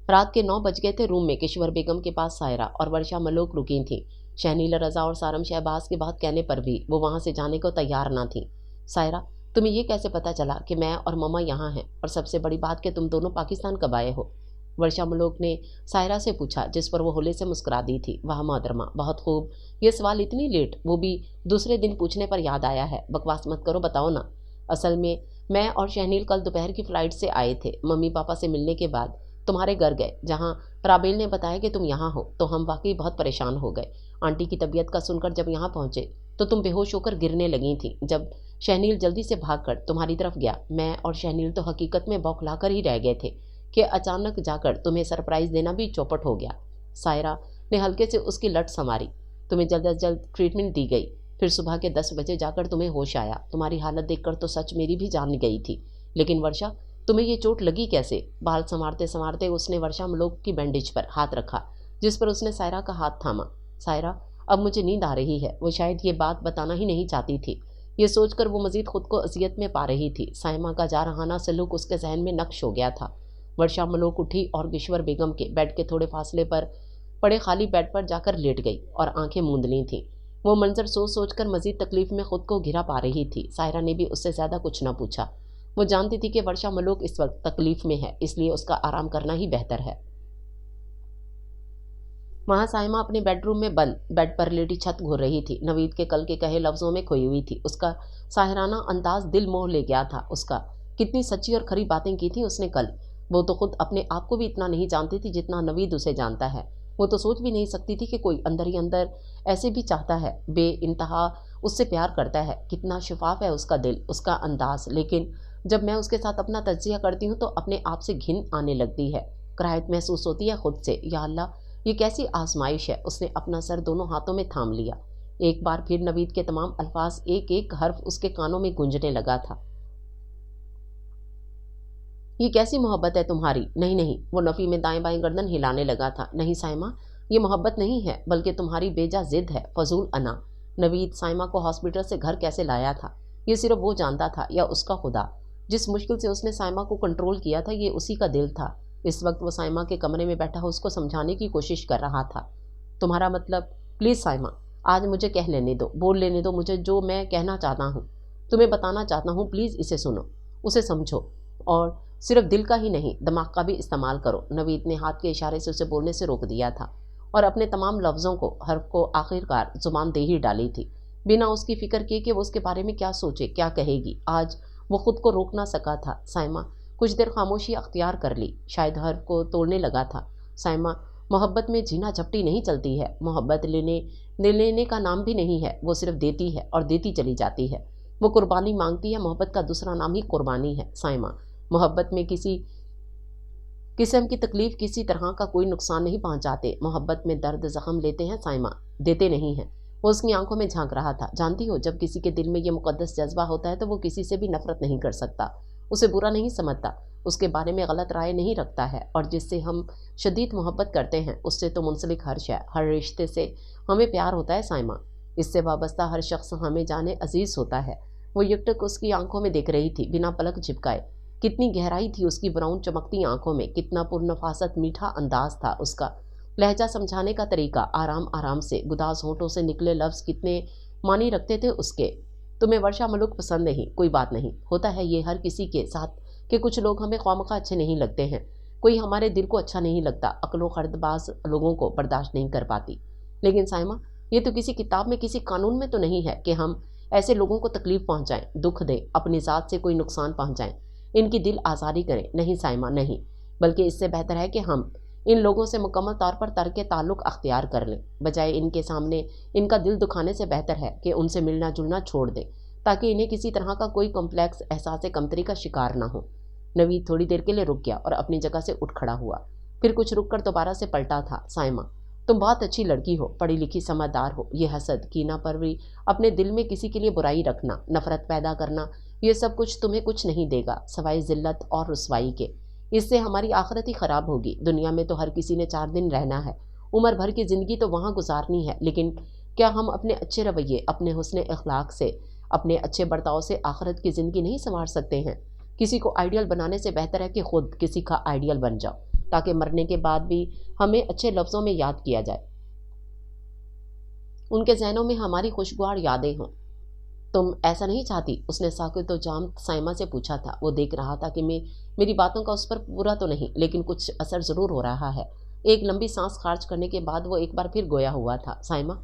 रात के 9 बज गए थे। रूम में किश्वर बेगम के पास सायरा और वर्षा मलोक रुकी थी। शहनील रजा और सारम शहबाज के बात कहने पर भी वो वहाँ से जाने को तैयार ना थी। सायरा, तुम्हें ये कैसे पता चला कि मैं और मम्मा यहाँ हैं, और सबसे बड़ी बात कि तुम दोनों पाकिस्तान कब आए हो? वर्षा मलोक ने सायरा से पूछा, जिस पर वो होले से मुस्कुरा दी थी। वाह मोहतरमा, बहुत खूब। ये सवाल इतनी लेट, वो भी दूसरे दिन पूछने पर याद आया है। बकवास मत करो, बताओ ना। असल में मैं और शहनील कल दोपहर की फ़्लाइट से आए थे। मम्मी पापा से मिलने के बाद तुम्हारे घर गए, जहाँ राबेल ने बताया कि तुम यहाँ हो, तो हम वाकई बहुत परेशान हो गए। आंटी की तबीयत का सुनकर जब यहाँ पहुँचे तो तुम बेहोश होकर गिरने लगी थी। जब शहनील जल्दी से भागकर तुम्हारी तरफ गया, मैं और शहनील तो हकीकत में बौखला कर ही रह गए थे कि अचानक जाकर तुम्हें सरप्राइज़ देना भी चौपट हो गया। सायरा ने हल्के से उसकी लट संवारी। तुम्हें जल्द अज जल्द ट्रीटमेंट दी गई, फिर सुबह के 10 बजे जाकर तुम्हें होश आया। तुम्हारी हालत देखकर तो सच मेरी भी जान गई थी। लेकिन वर्षा, तुम्हें ये चोट लगी कैसे? बाल संवारते संवारते उसने वर्षा मलोक की बैंडेज पर हाथ रखा, जिस पर उसने सायरा का हाथ थामा। सायरा, अब मुझे नींद आ रही है। वो शायद ये बात बताना ही नहीं चाहती थी। ये सोचकर वो मजीद खुद को अजियत में पा रही थी। साइमा का जारहाना सलूक उसके जहन में नक्श हो गया था। वर्षा मलोक उठी और किश्वर बेगम के बेड के थोड़े फासले पर पड़े खाली बेड पर जाकर लेट गई और आंखें मूंद ली थीं। वो मंजर सोच सोच कर मजीद तकलीफ में खुद को घिरा पा रही थी। सायरा ने भी उससे ज़्यादा कुछ न पूछा। वो जानती थी कि वर्षा मलोक इस वक्त तकलीफ में है, इसलिए उसका आराम करना ही बेहतर है। वहाँ साइमा अपने बेडरूम में बंद बेड पर लेटी छत घूर रही थी। नवीद के कल के कहे लफ्ज़ों में खोई हुई थी। उसका साहराना अंदाज दिल मोह ले गया था। उसका कितनी सच्ची और खरी बातें की थी उसने कल। वो तो खुद अपने आप को भी इतना नहीं जानती थी जितना नवीद उसे जानता है। वो तो सोच भी नहीं सकती थी कि कोई अंदर ही अंदर ऐसे भी चाहता है, बे इंतहा उससे प्यार करता है। कितना शिफाफ है उसका दिल, उसका अंदाज। लेकिन जब मैं उसके साथ अपना तज्जिया करती हूँ तो अपने आप से घिन आने लगती है, कराहत महसूस होती है खुद से। या अल्लाह, ये कैसी आजमाइश है। उसने अपना सर दोनों हाथों में थाम लिया। एक बार फिर नवीद के तमाम अल्फाज एक एक हर्फ उसके कानों में गूंजने लगा था। ये कैसी मोहब्बत है तुम्हारी? नहीं नहीं, वो नफ़ी में दाएं बाएं गर्दन हिलाने लगा था। नहीं साइमा, ये मोहब्बत नहीं है, बल्कि तुम्हारी बेजा जिद है, फजूल अना। नवीद साइमा को हॉस्पिटल से घर कैसे लाया था ये सिर्फ वो जानता था, या उसका खुदा। जिस मुश्किल से उसने साइमा को कंट्रोल किया था ये उसी का दिल था। इस वक्त वो साइमा के कमरे में बैठा उसको समझाने की कोशिश कर रहा था। तुम्हारा मतलब? प्लीज़ साइमा, आज मुझे कह लेने दो, बोल लेने दो मुझे जो मैं कहना चाहता हूँ, तुम्हें बताना चाहता हूँ। प्लीज़ इसे सुनो, उसे समझो, और सिर्फ दिल का ही नहीं दिमाग का भी इस्तेमाल करो। नवीद ने हाथ के इशारे से उसे बोलने से रोक दिया था और अपने तमाम लफ्ज़ों को, हर्फ को आखिरकार जुबान दे ही डाली थी, बिना उसकी फ़िक्र किए कि वो उसके बारे में क्या सोचे, क्या कहेगी। आज वो खुद को रोक ना सका था। साइमा कुछ देर खामोशी अख्तियार कर ली, शायद हर्फ को तोड़ने लगा था। साइमा, मोहब्बत में झीना झपटी नहीं चलती है। मोहब्बत लेने का नाम भी नहीं है, वो सिर्फ देती है और देती चली जाती है। वो कुर्बानी मांगती है। मोहब्बत का दूसरा नाम ही कुर्बानी है। साइमा, मोहब्बत में किसी किस्म की तकलीफ़, किसी तरह का कोई नुकसान नहीं पहुंचाते। मोहब्बत में दर्द ज़ख्म लेते हैं साइमा, देते नहीं हैं। वो उसकी आंखों में झांक रहा था। जानती हो, जब किसी के दिल में ये मुक़द्दस जज्बा होता है तो वो किसी से भी नफ़रत नहीं कर सकता, उसे बुरा नहीं समझता, उसके बारे में गलत राय नहीं रखता है। और जिससे हम शदीद मोहब्बत करते हैं उससे तो मुंसलिक हर रिश्ते से हमें प्यार होता है साइमा। इससे वाबस्ता हर शख्स हमें जाने अजीज़ होता है। वो यकटक उसकी आंखों में देख रही थी, बिना पलक झपकाए। कितनी गहराई थी उसकी ब्राउन चमकती आंखों में, कितना पुरनफासत मीठा अंदाज था उसका। लहजा समझाने का तरीका, आराम आराम से गुदास होंठों से निकले लफ्ज़ कितने मानी रखते थे उसके। तुम्हें वर्षा मलुक पसंद नहीं, कोई बात नहीं, होता है ये हर किसी के साथ कि कुछ लोग हमें ख्वामखा अच्छे नहीं लगते हैं। कोई हमारे दिल को अच्छा नहीं लगता, अक्लो खर्दबाज लोगों को बर्दाश्त नहीं कर पाती। लेकिन साइमा, ये तो किसी किताब में, किसी कानून में तो नहीं है कि हम ऐसे लोगों को तकलीफ़ पहुँचाएँ, दुख दें, अपनी ज़ात से कोई नुकसान पहुँचाएँ, इनकी दिल आज़ारी करें। नहीं साइमा, नहीं, बल्कि इससे बेहतर है कि हम इन लोगों से मुकम्मल तौर पर तर्क ताल्लुक़ अख्तियार कर लें। बजाय इनके सामने इनका दिल दुखाने से बेहतर है कि उनसे मिलना जुलना छोड़ दें, ताकि इन्हें किसी तरह का कोई कॉम्प्लेक्स एहसास कमतरी का शिकार ना हो। नवीद थोड़ी देर के लिए रुक गया और अपनी जगह से उठ खड़ा हुआ। फिर कुछ रुक कर दोबारा से पलटा था। साइमा, तुम बहुत अच्छी लड़की हो, पढ़ी लिखी, समझदार हो। ये हसद, कीना परवरी, अपने दिल में किसी के लिए बुराई रखना, नफरत पैदा करना, ये सब कुछ तुम्हें कुछ नहीं देगा सवाई जिल्लत और रुसवाई के। इससे हमारी आखिरत ही खराब होगी। दुनिया में तो हर किसी ने 4 दिन रहना है, उम्र भर की ज़िंदगी तो वहाँ गुजारनी है। लेकिन क्या हम अपने अच्छे रवैये, अपने हुस्न अखलाक से, अपने अच्छे बर्ताव से आखिरत की ज़िंदगी नहीं संवार सकते हैं? किसी को आइडियल बनाने से बेहतर है कि खुद किसी का आइडियल बन जाओ, ताकि मरने के बाद भी हमें अच्छे लफ्ज़ों में याद किया जाए, उनके जहनों में हमारी खुशगवार यादें हों। तुम ऐसा नहीं चाहती? उसने साकित तो जाम साइमा से पूछा था। वो देख रहा था कि मेरी बातों का उस पर बुरा तो नहीं, लेकिन कुछ असर ज़रूर हो रहा है। एक लंबी सांस खारिज करने के बाद वो एक बार फिर गोया हुआ था। साइमा,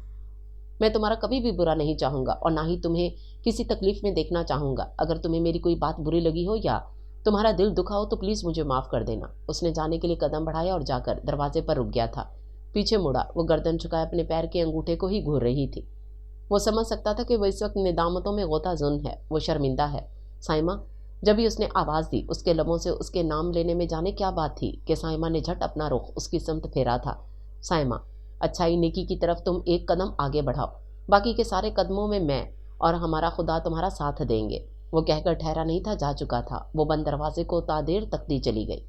मैं तुम्हारा कभी भी बुरा नहीं चाहूँगा और ना ही तुम्हें किसी तकलीफ में देखना चाहूँगा। अगर तुम्हें मेरी कोई बात बुरी लगी हो या तुम्हारा दिल दुखा हो तो प्लीज़ मुझे माफ़ कर देना। उसने जाने के लिए कदम बढ़ाया और जाकर दरवाजे पर रुक गया था। पीछे मुड़ा, वो गर्दन झुकाए अपने पैर के अंगूठे को ही घूर रही थी। वो समझ सकता था कि वो इस वक्त निदामतों में गोताजुन है, वो शर्मिंदा है। साइमा, जब भी उसने आवाज़ दी, उसके लबों से उसके नाम लेने में जाने क्या बात थी कि साइमा ने झट अपना रुख उसकी समत फेरा था। साइमा, अच्छाई नेकी की तरफ तुम एक कदम आगे बढ़ाओ, बाकी के सारे कदमों में मैं और हमारा खुदा तुम्हारा साथ देंगे। वो कहकर ठहरा नहीं था, जा चुका था। वो बंद दरवाजे को तादेर तकती चली गई।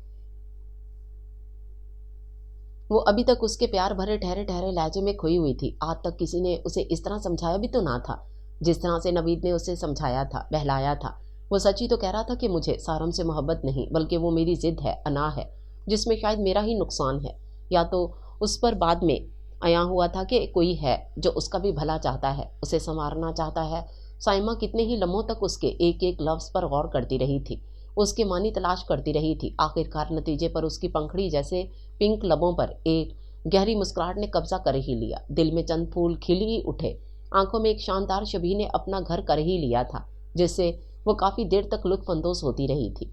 वो अभी तक उसके प्यार भरे ठहरे ठहरे लहजे में खोई हुई थी। आज तक किसी ने उसे इस तरह समझाया भी तो ना था जिस तरह से नवीद ने उसे समझाया था, बहलाया था। वो सच ही तो कह रहा था कि मुझे सारम से मोहब्बत नहीं, बल्कि वो मेरी जिद है, अना है, जिसमें शायद मेरा ही नुकसान है। या तो उस पर बाद में आया हुआ था कि कोई है जो उसका भी भला चाहता है, उसे संवारना चाहता है। साइमा कितने ही लम्हों तक उसके एक एक लफ्ज़ पर गौर करती रही थी, उसके मानी तलाश करती रही थी। आखिरकार नतीजे पर उसकी पंखड़ी जैसे पिंक लबों पर एक गहरी मुस्कुराहट ने कब्जा कर ही लिया। दिल में चंद फूल खिल ही उठे, आंखों में एक शानदार शबीह ने अपना घर कर ही लिया था, जिससे वो काफ़ी देर तक लुत्फानंदोज होती रही थी।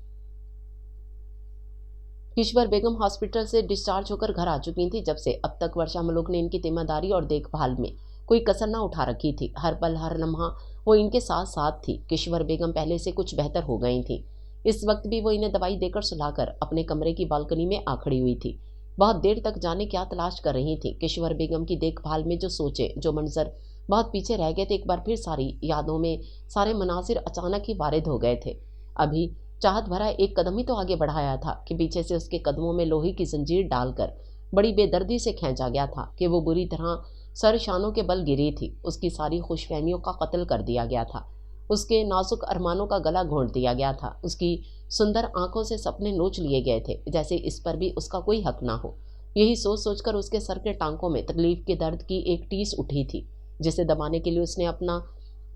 ईश्वर बेगम हॉस्पिटल से डिस्चार्ज होकर घर आ चुकी थी जब से। अब तक वर्षा मलूक ने इनकी जिम्मेदारी और देखभाल में कोई कसर न उठा रखी थी। हर पल हर लम्हा वो इनके साथ साथ थी। किश्वर बेगम पहले से कुछ बेहतर हो गई थी। इस वक्त भी वो इन्हें दवाई देकर सुलाकर अपने कमरे की बालकनी में आ खड़ी हुई थी। बहुत देर तक जाने क्या तलाश कर रही थी। किश्वर बेगम की देखभाल में जो सोचे, जो मंजर बहुत पीछे रह गए थे, एक बार फिर सारी यादों में सारे मनासिर अचानक ही वारिद हो गए थे। अभी चाहत भरा एक कदम ही तो आगे बढ़ाया था कि पीछे से उसके कदमों में लोहे की जंजीर डालकर बड़ी बेदर्दी से खींचा गया था कि वो बुरी तरह सर शानों के बल गिरी थी। उसकी सारी खुशफहमियों का कत्ल कर दिया गया था। उसके नाजुक अरमानों का गला घोंट दिया गया था। उसकी सुंदर आंखों से सपने नोच लिए गए थे, जैसे इस पर भी उसका कोई हक ना हो। यही सोच सोचकर उसके सर के टांकों में तकलीफ के दर्द की एक टीस उठी थी, जिसे दबाने के लिए उसने अपना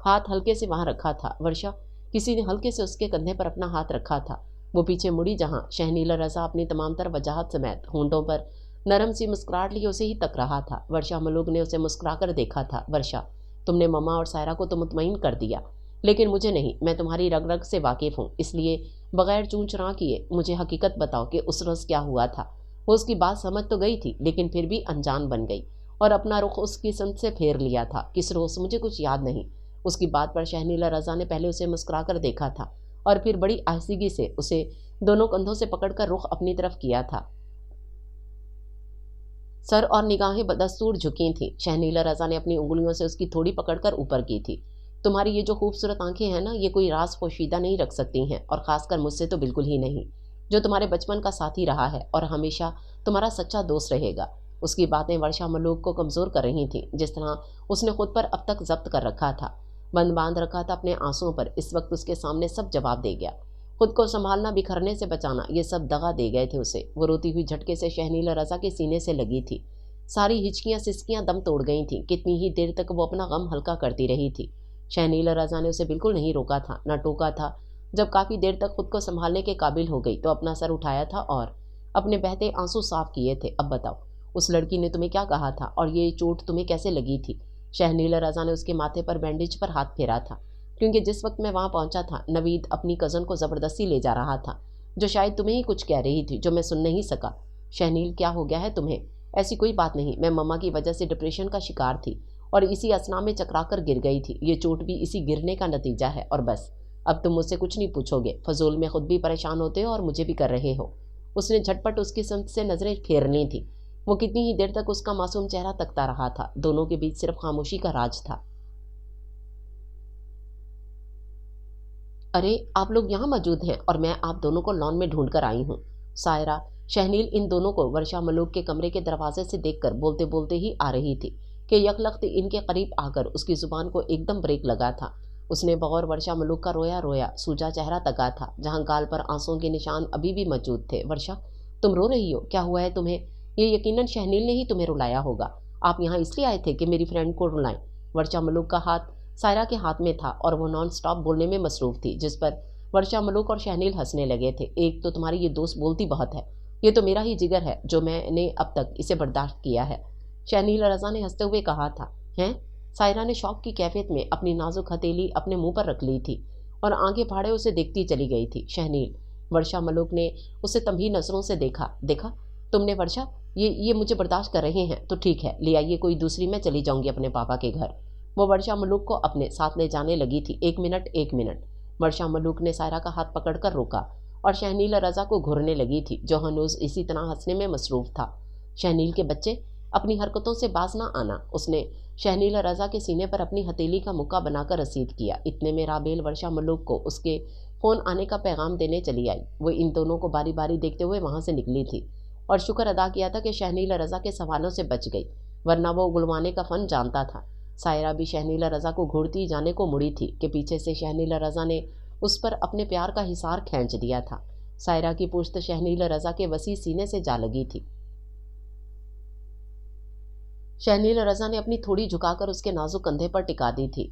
हाथ हल्के से वहां रखा था। वर्षा, किसी ने हल्के से उसके कंधे पर अपना हाथ रखा था। वो पीछे मुड़ी जहां शहनीला रजा अपनी तमाम तर वजाहत समेत होंठों पर नरम सी मुस्कुराहट लिए उसे ही तक रहा था। वर्षा मलूक ने उसे मुस्कुराकर देखा था। वर्षा, तुमने मम्मा और सायरा को तो मुतमईन कर दिया, लेकिन मुझे नहीं। मैं तुम्हारी रग रग से वाकिफ़ हूँ, इसलिए बगैर चूं चुरा किए मुझे हकीकत बताओ कि उस रोज़ क्या हुआ था। वो उसकी बात समझ तो गई थी, लेकिन फिर भी अनजान बन गई और अपना रुख उसकी संत से फेर लिया था। किस रोज़ मुझे कुछ याद नहीं। उसकी बात पर शहनीला रजा ने पहले उसे मुस्कुराकर देखा था और फिर बड़ी आहिस्तगी से उसे दोनों कंधों से पकड़कर रुख अपनी तरफ किया था। सर और निगाहें बदस्तूर झुकी थीं। शहनीला रजा ने अपनी उंगलियों से उसकी थोड़ी पकड़कर ऊपर की थी। तुम्हारी ये जो खूबसूरत आंखें हैं ना, ये कोई राज पोशीदा नहीं रख सकती हैं, और ख़ासकर मुझसे तो बिल्कुल ही नहीं, जो तुम्हारे बचपन का साथी रहा है और हमेशा तुम्हारा सच्चा दोस्त रहेगा। उसकी बातें वर्षा मलूक को कमज़ोर कर रही थीं, जिस तरह उसने खुद पर अब तक जब्त कर रखा था, बंद बांध रखा था अपने आंसुओं पर। इस वक्त उसके सामने सब जवाब दे गया। खुद को संभालना, बिखरने से बचाना, ये सब दगा दे गए थे उसे। वो रोती हुई झटके से शहनीला रजा के सीने से लगी थी। सारी हिचकियाँ सिसकियाँ दम तोड़ गई थीं। कितनी ही देर तक वो अपना गम हल्का करती रही थी। शहनीला रजा ने उसे बिल्कुल नहीं रोका था, न टोका था। जब काफ़ी देर तक खुद को संभालने के काबिल हो गई तो अपना सर उठाया था और अपने बहते आंसू साफ किए थे। अब बताओ, उस लड़की ने तुम्हें क्या कहा था और ये चोट तुम्हें कैसे लगी थी? शहनीला रजा ने उसके माथे पर बैंडेज पर हाथ फेरा था, क्योंकि जिस वक्त मैं वहाँ पहुँचा था, नवीद अपनी कज़न को ज़बरदस्ती ले जा रहा था, जो शायद तुम्हें ही कुछ कह रही थी, जो मैं सुन नहीं सका। शहनील, क्या हो गया है तुम्हें? ऐसी कोई बात नहीं। मैं मम्मा की वजह से डिप्रेशन का शिकार थी और इसी असना में चकरा कर गिर गई थी। ये चोट भी इसी गिरने का नतीजा है। और बस, अब तुम मुझसे कुछ नहीं पूछोगे। फजूल में खुद भी परेशान होते हो और मुझे भी कर रहे हो। उसने झटपट उसकी समत से नजरें फेर ली थी। वो कितनी ही देर तक उसका मासूम चेहरा तकता रहा था। दोनों के बीच सिर्फ खामोशी का राज था। अरे, आप लोग यहाँ मौजूद हैं और मैं आप दोनों को लॉन में ढूंढ कर आई हूँ। सायरा शहनील इन दोनों को वर्षा मलूक के कमरे के दरवाजे से देखकर बोलते बोलते ही आ रही थी कि यकलख्त इनके करीब आकर उसकी जुबान को एकदम ब्रेक लगा था। उसने बगौर वर्षा मलूक का रोया रोया सूजा चेहरा तका था, जहाँ गाल पर आंसुओं के निशान अभी भी मौजूद थे। वर्षा, तुम रो रही हो? क्या हुआ है तुम्हें? ये यकीनन शहनील ने ही तुम्हें रुलाया होगा। आप यहाँ इसलिए आए थे कि मेरी फ्रेंड को रुलाएं। वर्षा मलूक का हाथ सायरा के हाथ में था और वो नॉन स्टॉप बोलने में मसरूफ थी, जिस पर वर्षा मलूक और शहनील हंसने लगे थे। एक तो तुम्हारी ये दोस्त बोलती बहुत है, ये तो मेरा ही जिगर है जो मैंने अब तक इसे बर्दाश्त किया है, शहनील रजा ने हंसते हुए कहा था। हैं? सायरा ने शौक की कैफियत में अपनी नाजुक हथेली अपने मुंह पर रख ली थी और आंखें फाड़े उसे देखती चली गई थी। शहनील, वर्षा मलूक ने उसे तंबी नजरों से देखा। देखा तुमने वर्षा, ये मुझे बर्दाश्त कर रहे हैं तो ठीक है, ले आइए कोई दूसरी, मैं चली जाऊंगी अपने पापा के घर। वो वर्षा मलूक को अपने साथ ले जाने लगी थी। एक मिनट, एक मिनट। वर्षा मलूक ने सायरा का हाथ पकड़कर रोका और शहनील रजा को घूरने लगी थी, जो हनूज इसी तरह हंसने में मसरूफ था। शहनील के बच्चे, अपनी हरकतों से बाज ना आना। उसने शहनील रजा के सीने पर अपनी हथेली का मुक्का बनाकर रसीद किया। इतने में राबेल वर्षा मलूक को उसके फ़ोन आने का पैगाम देने चली आई। वो इन दोनों को बारी बारी देखते हुए वहाँ से निकली थी और शुक्र अदा किया था कि शहनील रजा के सवालों से बच गई, वरना वो गुलवाने का फ़न जानता था। सायरा भी शहनील रजा को घूरती जाने को मुड़ी थी कि पीछे से शहनील रजा ने उस पर अपने प्यार का हिसार खींच दिया था। सायरा की पुश्त शहनील रजा के वसी सीने से जा लगी थी। शहनील रजा ने अपनी थोड़ी झुकाकर उसके नाजुक कंधे पर टिका दी थी।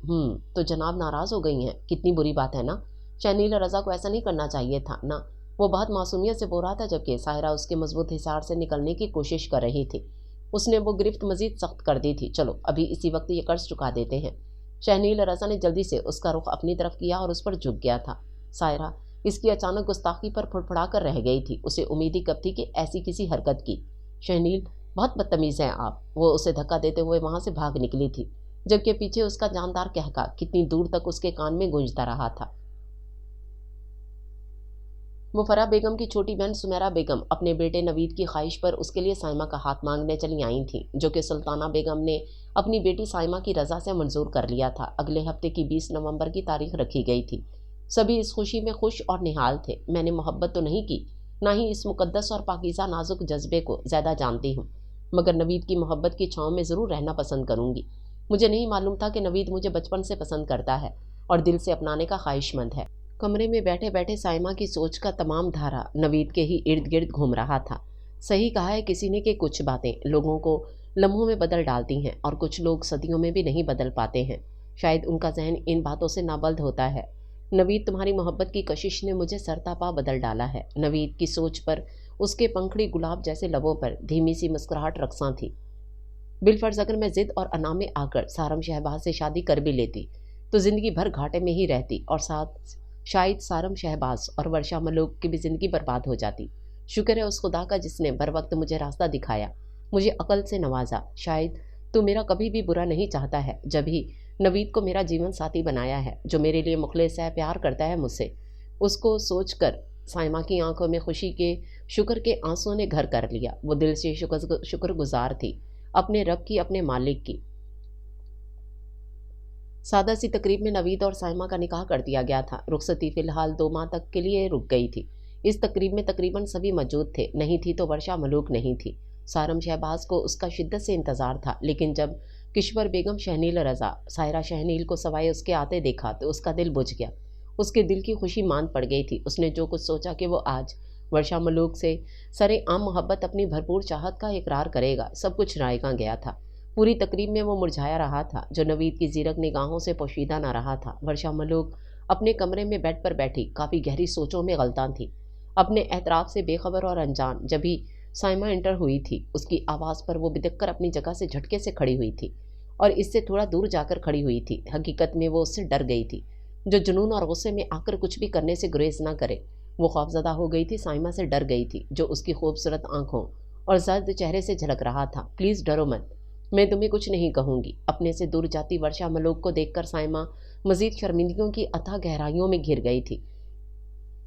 तो जनाब नाराज हो गई हैं? कितनी बुरी बात है ना। शहनील रजा को ऐसा नहीं करना चाहिए था ना। वो बहुत मासूमियत से बोल रहा था, जबकि सायरा उसके मजबूत हिसार से निकलने की कोशिश कर रही थी। उसने वो गिरफ्त मजीद सख्त कर दी थी। चलो अभी इसी वक्त ये कर्ज चुका देते हैं। शहनील रजा ने जल्दी से उसका रुख अपनी तरफ किया और उस पर झुक गया था। सायरा इसकी अचानक गुस्ताखी पर फुड़फुड़ा कर रह गई थी। उसे उम्मीद ही कब थी कि ऐसी किसी हरकत की। शहनील, बहुत बदतमीज़ हैं आप। वो उसे धक्का देते हुए वहाँ से भाग निकली थी, जबकि पीछे उसका जानदार कहका कितनी दूर तक उसके कान में गूंजता रहा था। मुफर्रा बेगम की छोटी बहन सुमेरा बेगम अपने बेटे नवीद की ख्वाहिश पर उसके लिए साइमा का हाथ मांगने चली आई थी, जो कि सुल्ताना बेगम ने अपनी बेटी साइमा की रजा से मंजूर कर लिया था। अगले हफ्ते की 20 नवंबर की तारीख रखी गई थी। सभी इस खुशी में खुश और निहाल थे। मैंने मोहब्बत तो नहीं की, ना ही इस मुकद्दस और पाकीज़ा नाजुक जज्बे को ज़्यादा जानती हूँ, मगर नवीद की मोहब्बत की छाँव में ज़रूर रहना पसंद करूँगी। मुझे नहीं मालूम था कि नवीद मुझे बचपन से पसंद करता है और दिल से अपनाने का ख्वाहिशमंद है। कमरे में बैठे बैठे साइमा की सोच का तमाम धारा नवीद के ही इर्द गिर्द घूम रहा था। सही कहा है किसी ने कि कुछ बातें लोगों को लम्हों में बदल डालती हैं और कुछ लोग सदियों में भी नहीं बदल पाते हैं। शायद उनका जहन इन बातों से नाबल्द होता है। नवीद, तुम्हारी मोहब्बत की कशिश ने मुझे सरतापा बदल डाला है। नवीद की सोच पर उसके पंखड़ी गुलाब जैसे लबों पर धीमी सी मुस्कुराहट रक्सा थी। बिलफर्ज अगर मैं जिद और अना में आकर सारम शहबाज से शादी कर भी लेती तो ज़िंदगी भर घाटे में ही रहती और साथ शायद सारम शहबाज और वर्षा मलूक की भी ज़िंदगी बर्बाद हो जाती। शुक्र है उस खुदा का जिसने बर वक्त मुझे रास्ता दिखाया, मुझे अकल से नवाजा। शायद तू मेरा कभी भी बुरा नहीं चाहता है, जब ही नवीद को मेरा जीवन साथी बनाया है, जो मेरे लिए मुखलिस है, प्यार करता है मुझसे। उसको सोचकर साइमा की आंखों में खुशी के शुक्र के आंसुओं ने घर कर लिया। वो दिल से शुक्रगुजार थी, अपने रब की, अपने मालिक की। सादा सी तकरीब में नवीद और साइमा का निकाह कर दिया गया था। रुखसती फ़िलहाल 2 माह तक के लिए रुक गई थी। इस तकरीब में तकरीबन सभी मौजूद थे। नहीं थी तो वर्षा मलूक नहीं थी। सारम शहबाज को उसका शिद्दत से इंतज़ार था, लेकिन जब किश्वर बेगम, शहनील रजा, सायरा शहनील को सवाए उसके आते देखा तो उसका दिल बुझ गया। उसके दिल की खुशी मान पड़ गई थी। उसने जो कुछ सोचा कि वो आज वर्षा मलूक से सरे आम मोहब्बत अपनी भरपूर चाहत का इकरार करेगा, सब कुछ रायगा गया था। पूरी तकरीब में वो मुरझाया रहा था, जो नवीद की ज़ीरक निगाहों से पोशीदा न रहा था। वर्षा मलूक अपने कमरे में बेड पर बैठी काफ़ी गहरी सोचों में गलतान थी, अपने एतराफ़ से बेखबर और अनजान। जब भी साइमा एंटर हुई थी, उसकी आवाज़ पर वो बिदक कर अपनी जगह से झटके से खड़ी हुई थी और इससे थोड़ा दूर जाकर खड़ी हुई थी। हकीकत में वो उससे डर गई थी, जो जुनून और गुस्से में आकर कुछ भी करने से गुरेज ना करे। वो खौफजदा हो गई थी, साइमा से डर गई थी, जो उसकी खूबसूरत आंखों और जर्द चेहरे से झलक रहा था। प्लीज़ डरो मत, मैं तुम्हें कुछ नहीं कहूँगी। अपने से दूर जाती वर्षा मलोक को देखकर साइमा मजीद शर्मिंदगियों की अथाह गहराइयों में घिर गई थी।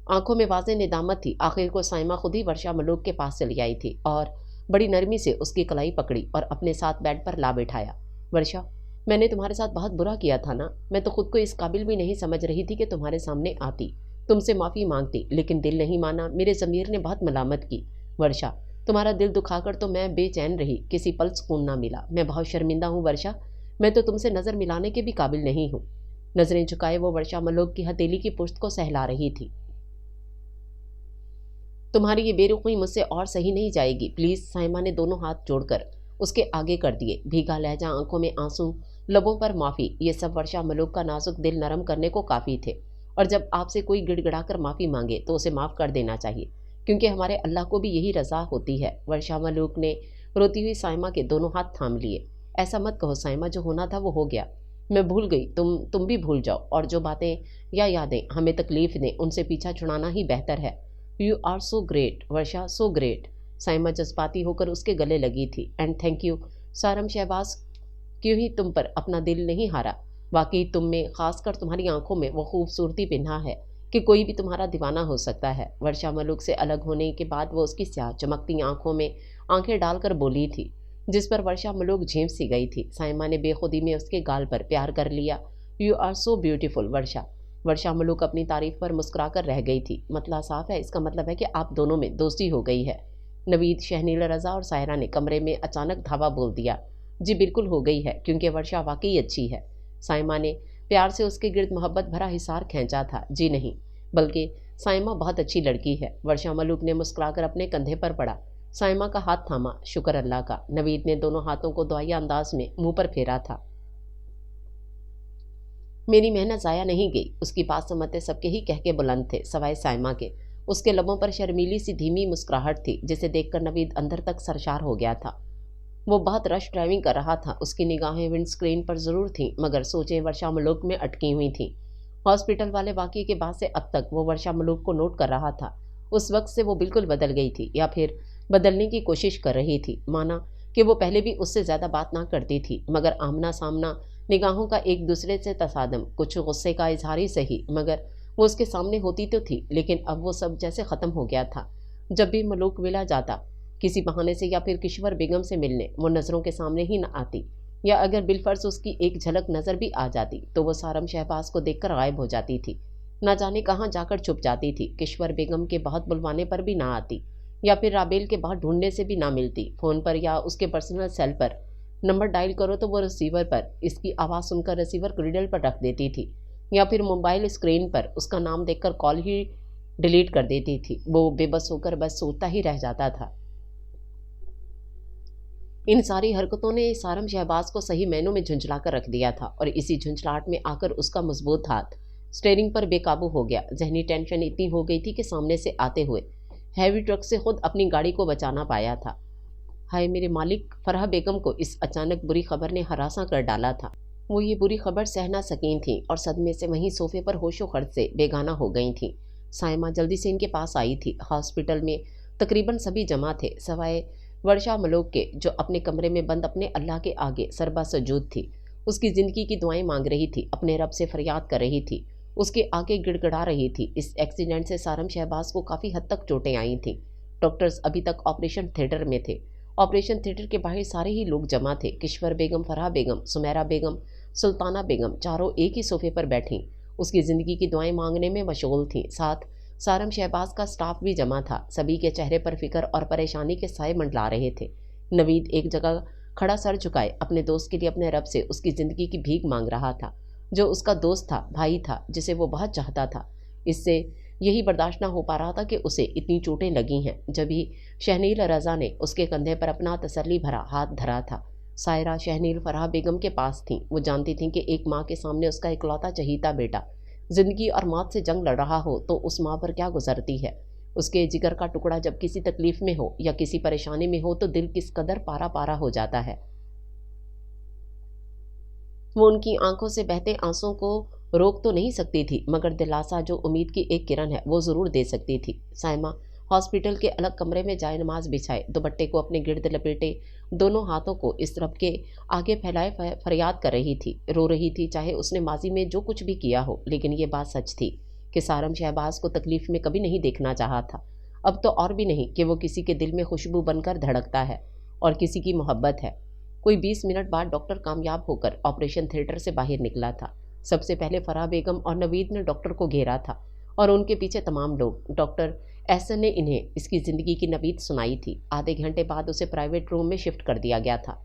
आंखों में वाज़ेह निदामत थी। आखिर को साइमा खुद ही वर्षा मलोक के पास चली आई थी और बड़ी नरमी से उसकी कलाई पकड़ी और अपने साथ बेड पर ला बिठाया। वर्षा, मैंने तुम्हारे साथ बहुत बुरा किया था ना। मैं तो खुद को इस काबिल भी नहीं समझ रही थी कि तुम्हारे सामने आती, तुमसे माफ़ी मांगती, लेकिन दिल नहीं माना। मेरे ज़मीर ने बहुत मलामत की। वर्षा, तुम्हारा दिल दुखाकर तो मैं बेचैन रही, किसी पल सुकून ना मिला। मैं बहुत शर्मिंदा हूँ वर्षा। मैं तो तुमसे नज़र मिलाने के भी काबिल नहीं हूँ। नज़रें झुकाए वो वर्षा मलोक की हथेली की पुश्त को सहला रही थी। तुम्हारी ये बेरुखी मुझसे और सही नहीं जाएगी, प्लीज़। साइमा ने दोनों हाथ जोड़कर उसके आगे कर दिए। भीगा लहजा, आंखों में आंसू, लबों पर माफ़ी, ये सब वर्षा मलोक का नाजुक दिल नरम करने को काफ़ी थे। और जब आपसे कोई गिड़गिड़ाकर माफ़ी मांगे तो उसे माफ़ कर देना चाहिए, क्योंकि हमारे अल्लाह को भी यही रज़ा होती है। वर्षा मलोक ने रोती हुई साइमा के दोनों हाथ थाम लिए। ऐसा मत कहो साइमा, जो होना था वो हो गया। मैं भूल गई, तुम भी भूल जाओ। और जो बातें या यादें हमें तकलीफ़ दें उनसे पीछा छुड़ाना ही बेहतर है। You are so great Varsha, so great. Saima जज्बाती होकर उसके गले लगी थी। एंड थैंक यू सारम शहबाज, क्यों ही तुम पर अपना दिल नहीं हारा। वाकई तुम में, खासकर तुम्हारी आंखों में वो खूबसूरती पिन्हा है कि कोई भी तुम्हारा दीवाना हो सकता है। वर्षा मलूक से अलग होने के बाद वो उसकी स्याह चमकती आंखों में आंखें डालकर बोली थी, जिस पर वर्षा मलूक झेंप सी गई थी। साइमा ने बेखुदी में उसके गाल पर प्यार कर लिया। यू आर सो ब्यूटीफुल वर्षा। वर्षा मलूक अपनी तारीफ पर मुस्कुराकर रह गई थी। मतला साफ है, इसका मतलब है कि आप दोनों में दोस्ती हो गई है। नवीद, शहनील, रज़ा और सायरा ने कमरे में अचानक धावा बोल दिया। जी बिल्कुल हो गई है, क्योंकि वर्षा वाकई अच्छी है। साइमा ने प्यार से उसके गिर्द मोहब्बत भरा हिसार खींचा था। जी नहीं, बल्कि साइमा बहुत अच्छी लड़की है। वर्षा मलूक ने मुस्कुराकर अपने कंधे पर पड़ा। साइमा का हाथ थामा। शुक्र अल्लाह का। नवीद ने दोनों हाथों को दुआया अंदाज में मुंह पर फेरा था। मेरी मेहनत ज़ाया नहीं गई। उसकी बात समझते सबके ही कहके बुलंद थे, सवाए साइमा के। उसके लबों पर शर्मीली सी धीमी मुस्कुराहट थी, जिसे देखकर नवीद अंदर तक सरशार हो गया था। वो बहुत रश ड्राइविंग कर रहा था। उसकी निगाहें विंड स्क्रीन पर ज़रूर थीं, मगर सोचें वर्षा मलूक में अटकी हुई थीं। हॉस्पिटल वाले वाक़ये के बाद से अब तक वो वर्षा मलूक को नोट कर रहा था। उस वक्त से वो बिल्कुल बदल गई थी, या फिर बदलने की कोशिश कर रही थी। माना कि वो पहले भी उससे ज़्यादा बात ना करती थी, मगर आमना सामना निगाहों का एक दूसरे से तसादम, कुछ गुस्से का इजहार ही सही, मगर वो उसके सामने होती तो थी। लेकिन अब वो सब जैसे ख़त्म हो गया था। जब भी मलूक विला जाता किसी बहाने से या फिर किश्वर बेगम से मिलने, वो नज़रों के सामने ही न आती, या अगर बिलफर्ज उसकी एक झलक नज़र भी आ जाती तो वो सारम शहबाज को देखकर गायब हो जाती थी। न जाने कहाँ जाकर छुप जाती थी। किश्वर बेगम के बहुत बुलवाने पर भी ना आती, या फिर राबेल के बहुत ढूंढने से भी ना मिलती। फ़ोन पर या उसके पर्सनल सेल पर नंबर डायल करो तो वो रिसीवर पर इसकी आवाज़ सुनकर रिसीवर क्रिडल पर रख देती थी, या फिर मोबाइल स्क्रीन पर उसका नाम देखकर कॉल ही डिलीट कर देती थी। वो बेबस होकर बस सोचता ही रह जाता था। इन सारी हरकतों ने सारम शहबाज को सही मायनों में झुंझला कर रख दिया था, और इसी झुंझलाहट में आकर उसका मजबूत हाथ स्टीयरिंग पर बेकाबू हो गया। जहनी टेंशन इतनी हो गई थी कि सामने से आते हुए हैवी ट्रक से खुद अपनी गाड़ी को बचाना पाया था। हाय मेरे मालिक, फरहा बेगम को इस अचानक बुरी खबर ने हरासा कर डाला था। वो ये बुरी खबर सह ना सकी थी और सदमे से वहीं सोफे पर होशो खर्च से बेगाना हो गई थी। साइमा जल्दी से इनके पास आई थी। हॉस्पिटल में तकरीबन सभी जमा थे, सवाए वर्षा मलूक के, जो अपने कमरे में बंद अपने अल्लाह के आगे सरबा सजूद थी। उसकी ज़िंदगी की दुआएं मांग रही थी, अपने रब से फरियाद कर रही थी, उसके आगे गिड़गिड़ा रही थी। इस एक्सीडेंट से सारम शहबाज को काफ़ी हद तक चोटें आई थीं। डॉक्टर्स अभी तक ऑपरेशन थिएटर में थे। ऑपरेशन थिएटर के बाहर सारे ही लोग जमा थे। किश्वर बेगम, फरहा बेगम, सुमेरा बेगम, सुल्ताना बेगम, चारों एक ही सोफे पर बैठीं उसकी ज़िंदगी की दुआएं मांगने में मशगूल थीं। साथ सारम शहबाज का स्टाफ भी जमा था। सभी के चेहरे पर फिक्र और परेशानी के साए मंडला रहे थे। नवीद एक जगह खड़ा सर झुकाए अपने दोस्त के लिए अपने रब से उसकी ज़िंदगी की भीख मांग रहा था, जो उसका दोस्त था, भाई था, जिसे वो बहुत चाहता था। इससे यही बर्दाश्त ना हो पा रहा था कि उसे इतनी चोटें लगी हैं। जब ही शहनील रज़ा ने उसके कंधे पर अपना तसल्ली भरा हाथ धरा था। सायरा, शहनील फरहा बेगम के पास थीं। वो जानती थीं कि एक माँ के सामने उसका इकलौता चहीता बेटा ज़िंदगी और मौत से जंग लड़ रहा हो तो उस माँ पर क्या गुजरती है। उसके जिगर का टुकड़ा जब किसी तकलीफ़ में हो या किसी परेशानी में हो तो दिल किस कदर पारा पारा हो जाता है। वो उनकी आंखों से बहते आंसुओं को रोक तो नहीं सकती थी, मगर दिलासा जो उम्मीद की एक किरण है वो ज़रूर दे सकती थी। साइमा हॉस्पिटल के अलग कमरे में जाए नमाज बिछाए, दुपट्टे को अपने गिर्द लपेटे, दोनों हाथों को इस रब के आगे फैलाए फरियाद कर रही थी, रो रही थी। चाहे उसने माजी में जो कुछ भी किया हो, लेकिन ये बात सच थी कि सारम शहबाज को तकलीफ में कभी नहीं देखना चाहा था। अब तो और भी नहीं कि वो किसी के दिल में खुशबू बनकर धड़कता है और किसी की मोहब्बत है। कोई 20 मिनट बाद डॉक्टर कामयाब होकर ऑपरेशन थिएटर से बाहर निकला था। सबसे पहले फराह बेगम और नवीद ने डॉक्टर को घेरा था और उनके पीछे तमाम लोग। डॉक्टर एहसन ने इन्हें इसकी ज़िंदगी की नवीद सुनाई थी। आधे घंटे बाद उसे प्राइवेट रूम में शिफ्ट कर दिया गया था।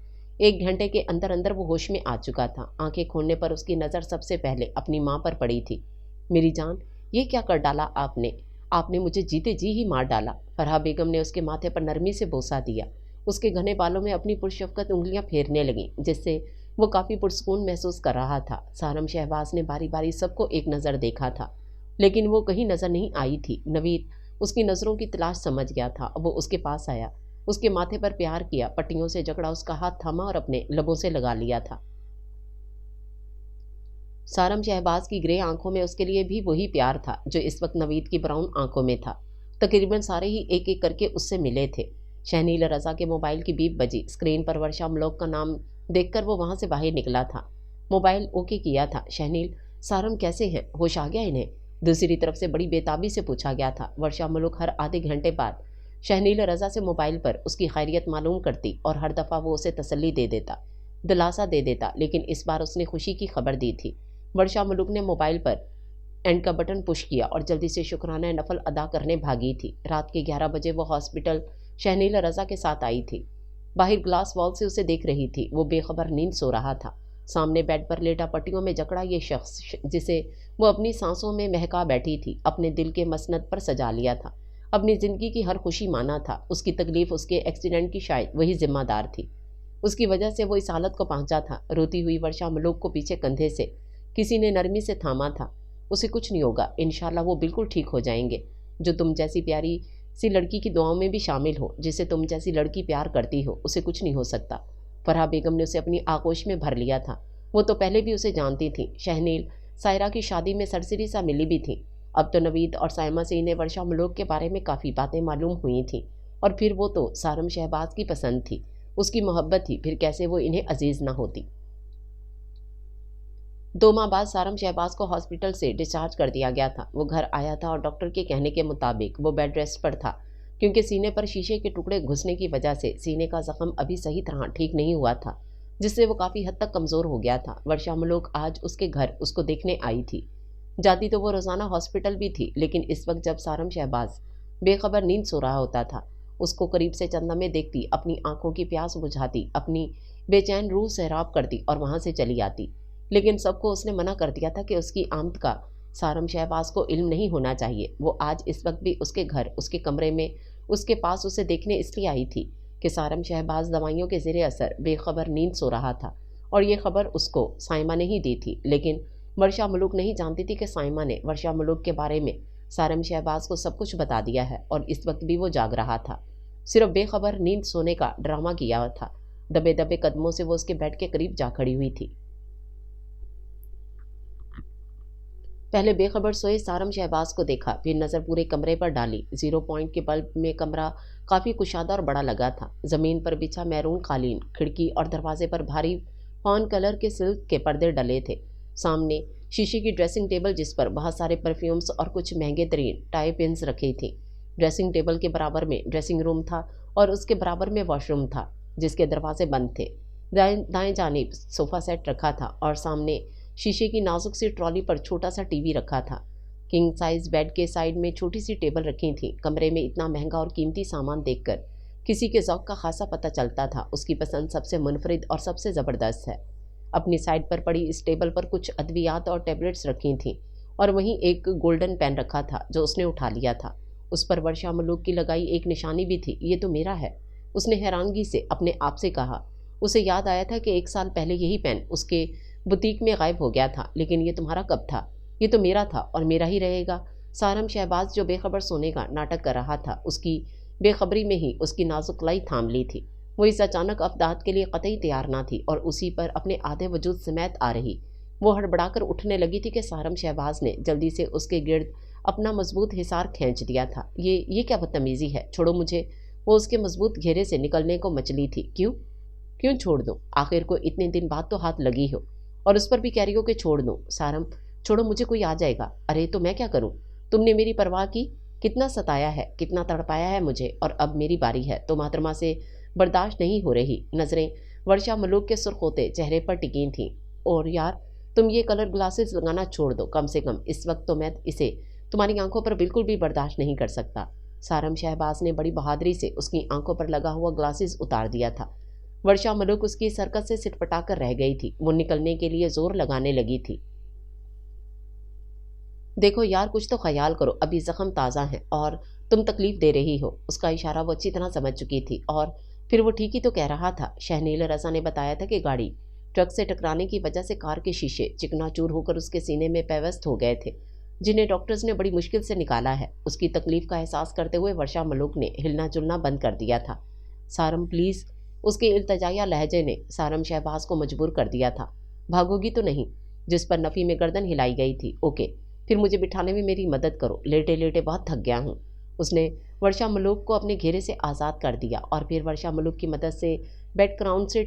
1 घंटे के अंदर अंदर वो होश में आ चुका था। आंखें खोलने पर उसकी नज़र सबसे पहले अपनी माँ पर पड़ी थी। मेरी जान, ये क्या कर डाला आपने? आपने मुझे जीते जी ही मार डाला। फराह बेगम ने उसके माथे पर नरमी से बोसा दिया। उसके घने बालों में अपनी पुरशफ़क़त उंगलियां फेरने लगीं, जिससे वो काफ़ी पुरसकून महसूस कर रहा था। सारम शहबाज ने बारी बारी सबको एक नज़र देखा था, लेकिन वो कहीं नज़र नहीं आई थी। नवीद उसकी नज़रों की तलाश समझ गया था। वो उसके पास आया, उसके माथे पर प्यार किया, पट्टियों से जकड़ा उसका हाथ थामा और अपने लबों से लगा लिया था। सारम शहबाज की ग्रे आंखों में उसके लिए भी वही प्यार था जो इस वक्त नवीद की ब्राउन आंखों में था। तकरीबन सारे ही एक एक करके उससे मिले थे। शहनील रज़ा के मोबाइल की बीप बजी। स्क्रीन पर वर्षा मलोक का नाम देखकर वो वहाँ से बाहर निकला था। मोबाइल ओके किया था। शहनील, सारम कैसे हैं? होश आ गया इन्हें? दूसरी तरफ से बड़ी बेताबी से पूछा गया था। वर्षा मलोक हर आधे घंटे बाद शहनील रज़ा से मोबाइल पर उसकी खैरियत मालूम करती और हर दफ़ा वो उसे तसल्ली दे देता, दिलासा दे देता, लेकिन इस बार उसने खुशी की खबर दी थी। वर्षा मलूक ने मोबाइल पर एंड का बटन पुश किया और जल्दी से शुक्राना नफल अदा करने भागी थी। रात के 11 बजे वो हॉस्पिटल शहनील रज़ा के साथ आई थी। बाहर ग्लास वॉल से उसे देख रही थी। वो बेखबर नींद सो रहा था। सामने बेड पर लेटा पट्टियों में जकड़ा ये शख्स, जिसे वो अपनी सांसों में महका बैठी थी, अपने दिल के मसनद पर सजा लिया था। अपनी ज़िंदगी की हर खुशी माना था। उसकी तकलीफ़, उसके एक्सीडेंट की शायद वही जिम्मेदार थी। उसकी वजह से वो इस हालत को पहुंचा था। रोती हुई वर्षा मलूक को पीछे कंधे से किसी ने नरमी से थामा था। उसे कुछ नहीं होगा, इंशाल्लाह वो बिल्कुल ठीक हो जाएंगे। जो तुम जैसी प्यारी सी लड़की की दुआओं में भी शामिल हो, जिसे तुम जैसी लड़की प्यार करती हो, उसे कुछ नहीं हो सकता। फराह बेगम ने उसे अपनी आगोश में भर लिया था। वो तो पहले भी उसे जानती थी। शहनील सायरा की शादी में सरसरी सा मिली भी थी। अब तो नवीद और साइमा से इन्हें वर्षा मलोक के बारे में काफ़ी बातें मालूम हुई थीं। और फिर वो तो सारम शहबाज की पसंद थी, उसकी मोहब्बत थी, फिर कैसे वो इन्हें अजीज़ ना होती। 2 माह बाद सारम शहबाज को हॉस्पिटल से डिस्चार्ज कर दिया गया था। वो घर आया था और डॉक्टर के कहने के मुताबिक वो बेड रेस्ट पर था, क्योंकि सीने पर शीशे के टुकड़े घुसने की वजह से सीने का जख्म अभी सही तरह ठीक नहीं हुआ था, जिससे वो काफ़ी हद तक कमज़ोर हो गया था। वर्षा मलोक आज उसके घर उसको देखने आई थी। जाती तो वो रोज़ाना हॉस्पिटल भी थी, लेकिन इस वक्त जब सारम शहबाज बेखबर नींद सो रहा होता था, उसको करीब से चंद लम्हे देखती, अपनी आंखों की प्यास बुझाती, अपनी बेचैन रूह सैराब करती और वहाँ से चली आती। लेकिन सबको उसने मना कर दिया था कि उसकी आमद का सारम शहबाज को इल्म नहीं होना चाहिए। वो आज इस वक्त भी उसके घर, उसके कमरे में, उसके पास उसे देखने इसलिए आई थी कि सारम शहबाज दवाइयों के ज़ेरे असर बेखबर नींद सो रहा था। और ये खबर उसको साइमा ने ही दी थी, लेकिन वर्षा मलूक नहीं जानती थी कि साइमा ने वर्षा मलूक के बारे में सारम शहबाज को सब कुछ बता दिया है और इस वक्त भी वो जाग रहा था। सिर्फ बेखबर नींद सोने का ड्रामा किया था। दबे दबे कदमों से वो उसके बेड के करीब जा खड़ी हुई थी। पहले बेखबर सोए सारम शहबाज को देखा, फिर नज़र पूरे कमरे पर डाली। 0 पॉइंट के बल्ब में कमरा काफ़ी कुशादा और बड़ा लगा था। ज़मीन पर बिछा मैरून कालीन, खिड़की और दरवाजे पर भारी फॉन कलर के सिल्क के पर्दे डले थे। सामने शीशे की ड्रेसिंग टेबल, जिस पर बहुत सारे परफ्यूम्स और कुछ महंगे तरीन टाई पिन्स रखी थी। ड्रेसिंग टेबल के बराबर में ड्रेसिंग रूम था और उसके बराबर में वॉशरूम था, जिसके दरवाजे बंद थे। दाएं जानिब सोफ़ा सेट रखा था और सामने शीशे की नाजुक सी ट्रॉली पर छोटा सा टीवी रखा था। किंग साइज बेड के साइड में छोटी सी टेबल रखी थी। कमरे में इतना महंगा और कीमती सामान देखकर किसी के ज़ौक़ का खासा पता चलता था। उसकी पसंद सबसे मुनफरिद और सबसे ज़बरदस्त है। अपनी साइड पर पड़ी इस टेबल पर कुछ अद्वियात और टेबलेट्स रखी थीं और वहीं एक गोल्डन पेन रखा था जो उसने उठा लिया था। उस पर वर्षा मलूक की लगाई एक निशानी भी थी। ये तो मेरा है, उसने हैरानगी से अपने आप से कहा। उसे याद आया था कि 1 साल पहले यही पेन उसके बुटीक में गायब हो गया था, लेकिन ये तुम्हारा कब था? ये तो मेरा था और मेरा ही रहेगा। सारम शहबाज जो बेखबर सोने का नाटक कर रहा था, उसकी बेखबरी में ही उसकी नाजुक कलाई थाम ली थी। वो इस अचानक अफदाद के लिए कतई तैयार ना थी और उसी पर अपने आधे वजूद समेत आ रही। वो हड़बड़ाकर उठने लगी थी कि सारम शहबाज ने जल्दी से उसके गिर्द अपना मजबूत हिसार खींच दिया था। ये क्या बदतमीजी है, छोड़ो मुझे। वो उसके मजबूत घेरे से निकलने को मचली थी। क्यों क्यों छोड़ दूं? आखिर को इतने दिन बाद तो हाथ लगी हो, और उस पर भी कह रही हो कि छोड़ दूं। सारम, छोड़ो मुझे, कोई आ जाएगा। अरे तो मैं क्या करूं? तुमने मेरी परवाह की? कितना सताया है, कितना तड़पाया है मुझे, और अब मेरी बारी है तो मोहतरमा से बर्दाश्त नहीं हो रही। नजरें वर्षा मलूक के सुर्ख होते चेहरे पर टिकी थीं। और यार, तुम ये कलर ग्लासेस लगाना छोड़ दो कम से कम। इस वक्त तो मैं इसे तुम्हारी आंखों पर बिल्कुल भी बर्दाश्त नहीं कर सकता। सारम शहबाज ने बड़ी बहादुरी से उसकी आंखों पर लगा हुआ ग्लासेस उतार दिया था। वर्षा मलूक उसकी सरकत से सिटपटा कर रह गई थी। वो निकलने के लिए जोर लगाने लगी थी। देखो यार, कुछ तो ख्याल करो, अभी जख्म ताज़ा है और तुम तकलीफ दे रही हो। उसका इशारा वो अच्छी तरह समझ चुकी थी। और फिर वो ठीक ही तो कह रहा था। शहनील रजा ने बताया था कि गाड़ी ट्रक से टकराने की वजह से कार के शीशे चिकनाचूर होकर उसके सीने में पेवस्त हो गए थे, जिन्हें डॉक्टर्स ने बड़ी मुश्किल से निकाला है। उसकी तकलीफ का एहसास करते हुए वर्षा मलूक ने हिलना जुलना बंद कर दिया था। सारम प्लीज़, उसके इल्तजाया लहजे ने सारम शहबाज को मजबूर कर दिया था। भागोगी तो नहीं? जिस पर नफ़ी में गर्दन हिलाई गई थी। ओके, फिर मुझे बिठाने में मेरी मदद करो, लेटे लेटे बहुत थक गया हूँ। उसने वर्षा मलूक को अपने घेरे से आज़ाद कर दिया और फिर वर्षा मलूक की मदद से बेड क्राउन से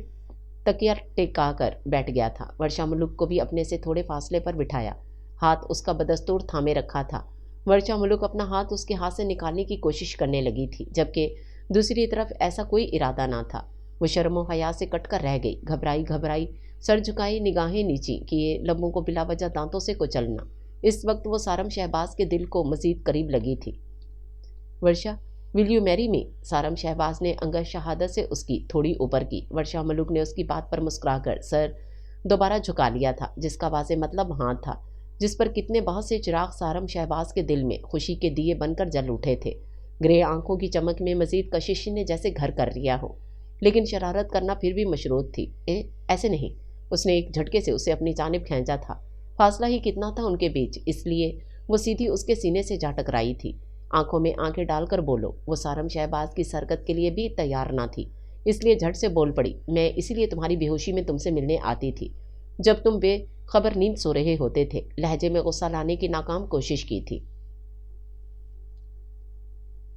तकिया टेका कर बैठ गया था। वर्षा मलूक को भी अपने से थोड़े फासले पर बिठाया। हाथ उसका बदस्तूर थामे रखा था। वर्षा मलूक अपना हाथ उसके हाथ से निकालने की कोशिश करने लगी थी, जबकि दूसरी तरफ ऐसा कोई इरादा ना था। वो शर्म व हया से कट कर रह गई। घबराई घबराई सर झुकाई, निगाहें नीची किए, लबों को बिला वजह दांतों से कुचलना। इस वक्त वो सारम शहबाज के दिल को मजीद करीब लगी थी। Varsha, will you marry me? Saram Shahbaz ने अंगद शहादत से उसकी थोड़ी ऊपर की। वर्षा मलूक ने उसकी बात पर मुस्कुराकर सर दोबारा झुका लिया था, जिसका वाज़े मतलब हाँ था, जिस पर कितने बहुत से चिराग सारम शहबाज के दिल में खुशी के दिए बनकर जल उठे थे। ग्रे आंखों की चमक में मजीद कशिश ने जैसे घर कर लिया हो, लेकिन शरारत करना फिर भी मशरूत थी। ऐसे नहीं। उसने एक झटके से उसे अपनी जानिब खींचा था। फासला ही कितना था उनके बीच, इसलिए वो सीधी उसके सीने से जा टकराई थी। आंखों में आंखें डालकर बोलो। वो सारम शहबाज की सरकत के लिए भी तैयार ना थी, इसलिए झट से बोल पड़ी। मैं इसीलिए तुम्हारी बेहोशी में तुमसे मिलने आती थी, जब तुम बेखबर नींद सो रहे होते थे। लहजे में गुस्सा लाने की नाकाम कोशिश की थी।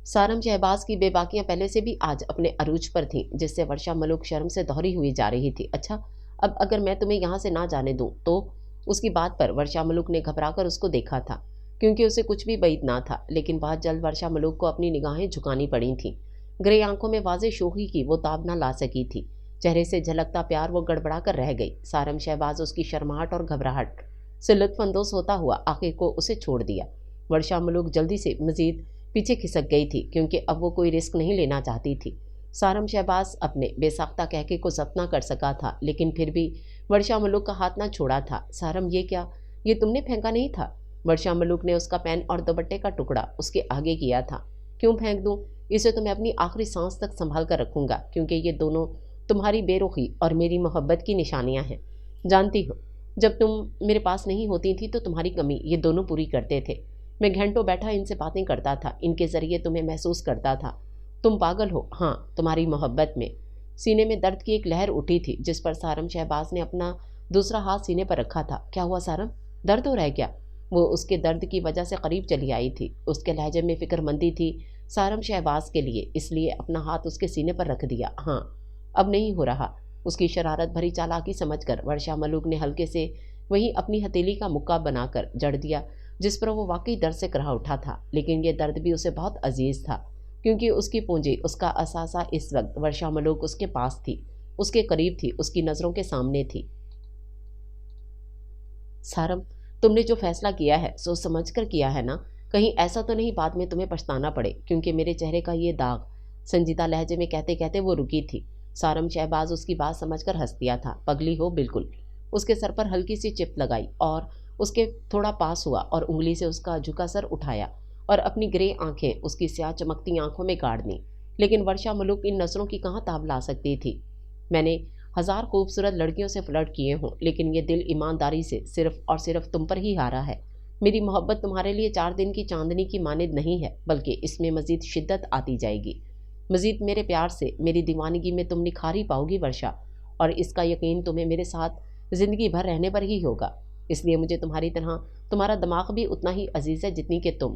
सारम शहबाज की बेबाकियां पहले से भी आज अपने अरूज पर थीं, जिससे वर्षा मलूक शर्म से दोहरी हुई जा रही थी। अच्छा, अब अगर मैं तुम्हें यहाँ से ना जाने दूँ तो? उसकी बात पर वर्षा मलूक ने घबराकर उसको देखा था, क्योंकि उसे कुछ भी बैद ना था। लेकिन बहुत जल्द वर्षा मलूक को अपनी निगाहें झुकानी पड़ी थीं। ग्रे आंखों में वाज़े शोखी की वो ताब ना ला सकी थी। चेहरे से झलकता प्यार वो गड़बड़ा कर रह गई। सारम शहबाज उसकी शर्माहट और घबराहट से लुत्फानंदोज होता हुआ आखिर को उसे छोड़ दिया। वर्षा मलूक जल्दी से मजीद पीछे खिसक गई थी, क्योंकि अब वो कोई रिस्क नहीं लेना चाहती थी। सारम शहबाज अपने बेसाख्ता कहके को जब्त ना कर सका था, लेकिन फिर भी वर्षा मलूक का हाथ ना छोड़ा था। सारम, ये क्या? ये तुमने फेंका नहीं था? वर्षा मलूक ने उसका पेन और दुपट्टे का टुकड़ा उसके आगे किया था। क्यों फेंक दूं? इसे तो मैं अपनी आखिरी सांस तक संभाल कर रखूंगा, क्योंकि ये दोनों तुम्हारी बेरुखी और मेरी मोहब्बत की निशानियां हैं। जानती हो, जब तुम मेरे पास नहीं होती थी तो तुम्हारी कमी ये दोनों पूरी करते थे। मैं घंटों बैठा इनसे बातें करता था, इनके ज़रिए तुम्हें महसूस करता था। तुम पागल हो, हाँ, तुम्हारी मोहब्बत में। सीने में दर्द की एक लहर उठी थी, जिस पर सारम शहबाज ने अपना दूसरा हाथ सीने पर रखा था। क्या हुआ सारम, दर्द हो रहा है क्या? वो उसके दर्द की वजह से करीब चली आई थी। उसके लहजे में फिक्रमंदी थी सारम शहबाज के लिए, इसलिए अपना हाथ उसके सीने पर रख दिया। हाँ, अब नहीं हो रहा। उसकी शरारत भरी चालाकी समझकर वर्षा मलूक ने हल्के से वहीं अपनी हथेली का मुक्का बनाकर जड़ दिया, जिस पर वो वाकई दर्द से कराह उठा था। लेकिन ये दर्द भी उसे बहुत अजीज था, क्योंकि उसकी पूंजी, उसका असासा इस वक्त वर्षा मलूक उसके पास थी, उसके करीब थी, उसकी नज़रों के सामने थी। सारम, तुमने जो फैसला किया है सोच समझ कर किया है ना? कहीं ऐसा तो नहीं बाद में तुम्हें पछताना पड़े, क्योंकि मेरे चेहरे का ये दाग। संजीदा लहजे में कहते कहते वो रुकी थी। सारम शहबाज उसकी बात समझकर हंस दिया था। पगली हो बिल्कुल। उसके सर पर हल्की सी चिप लगाई और उसके थोड़ा पास हुआ और उंगली से उसका झुका सर उठाया और अपनी ग्रे आंखें उसकी स्याह चमकती आंखों में गाड़ दी। लेकिन वर्षा मलूक इन नजरों की कहाँ ताब ला सकती थी? मैंने 1000 खूबसूरत लड़कियों से फ्लर्ट किए हों, लेकिन ये दिल ईमानदारी से सिर्फ और सिर्फ तुम पर ही हारा है। मेरी मोहब्बत तुम्हारे लिए 4 दिन की चांदनी की मानिद नहीं है, बल्कि इसमें मजीद शिद्दत आती जाएगी। मजीद मेरे प्यार से, मेरी दीवानगी में तुम निखारी पाओगी वर्षा, और इसका यकीन तुम्हें मेरे साथ ज़िंदगी भर रहने पर ही होगा। इसलिए मुझे तुम्हारी तरह تمہارا دماغ بھی اتنا ہی عزیز ہے جتنی کہ تم۔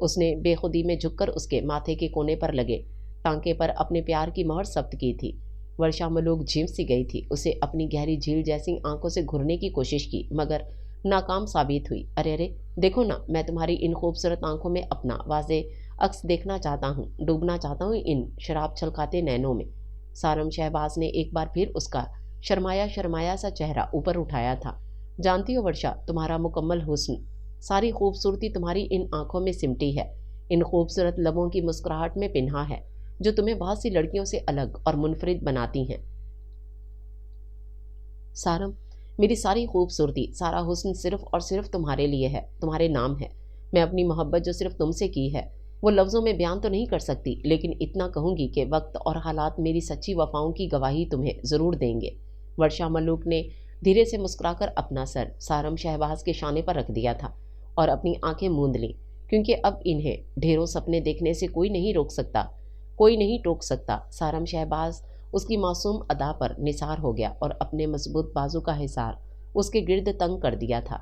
اس نے بے خودی میں جھک کر اس کے ماتھے کے کونے پر لگے ٹانکے پر اپنے پیار کی مہر ثبت کی تھی۔ ورشا ملوک جھیم سی گئی تھی، اسے اپنی گہری جھیل جیسی آنکھوں سے گھرنے کی کوشش کی مگر ناکام ثابت ہوئی۔ ارے ارے دیکھو نا، میں تمہاری ان خوبصورت آنکھوں میں اپنا واضح عکس دیکھنا چاہتا ہوں، ڈوبنا چاہتا ہوں ان شراب چھلکاتے نینوں میں۔ سارم شہباز نے ایک بار پھر اس کا شرمایا شرمایا سا چہرہ اوپر اٹھایا تھا۔ جانتی ہو ورشا، تمہارا مکمل حسن، ساری خوبصورتی تمہاری ان آنکھوں میں سمٹی ہے، ان خوبصورت لبوں کی مسکراہٹ میں پنہا ہے جو تمہیں بہت سی لڑکیوں سے الگ اور منفرد بناتی ہیں۔ سارم، میری ساری خوبصورتی، سارا حسن صرف اور صرف تمہارے لیے ہے، تمہارے نام ہے۔ میں اپنی محبت جو صرف تم سے کی ہے وہ لفظوں میں بیان تو نہیں کر سکتی، لیکن اتنا کہوں گی کہ وقت اور حالات میری سچی وفاؤں کی گواہی تمہیں ضرور دیں گے۔ ورشا ملوک نے دھیرے سے مسکرا کر اپنا سر سارم شہباز کے شانے پر رکھ دیا تھا اور اپنی آنکھیں موند لیں، کیونکہ اب انہیں ڈھیروں سپنے دیکھنے سے کوئی نہیں روک سکتا، کوئی نہیں ٹوک سکتا۔ سارم شہباز اس کی معصوم ادا پر نثار ہو گیا اور اپنے مضبوط بازو کا حصار اس کے گرد تنگ کر دیا تھا۔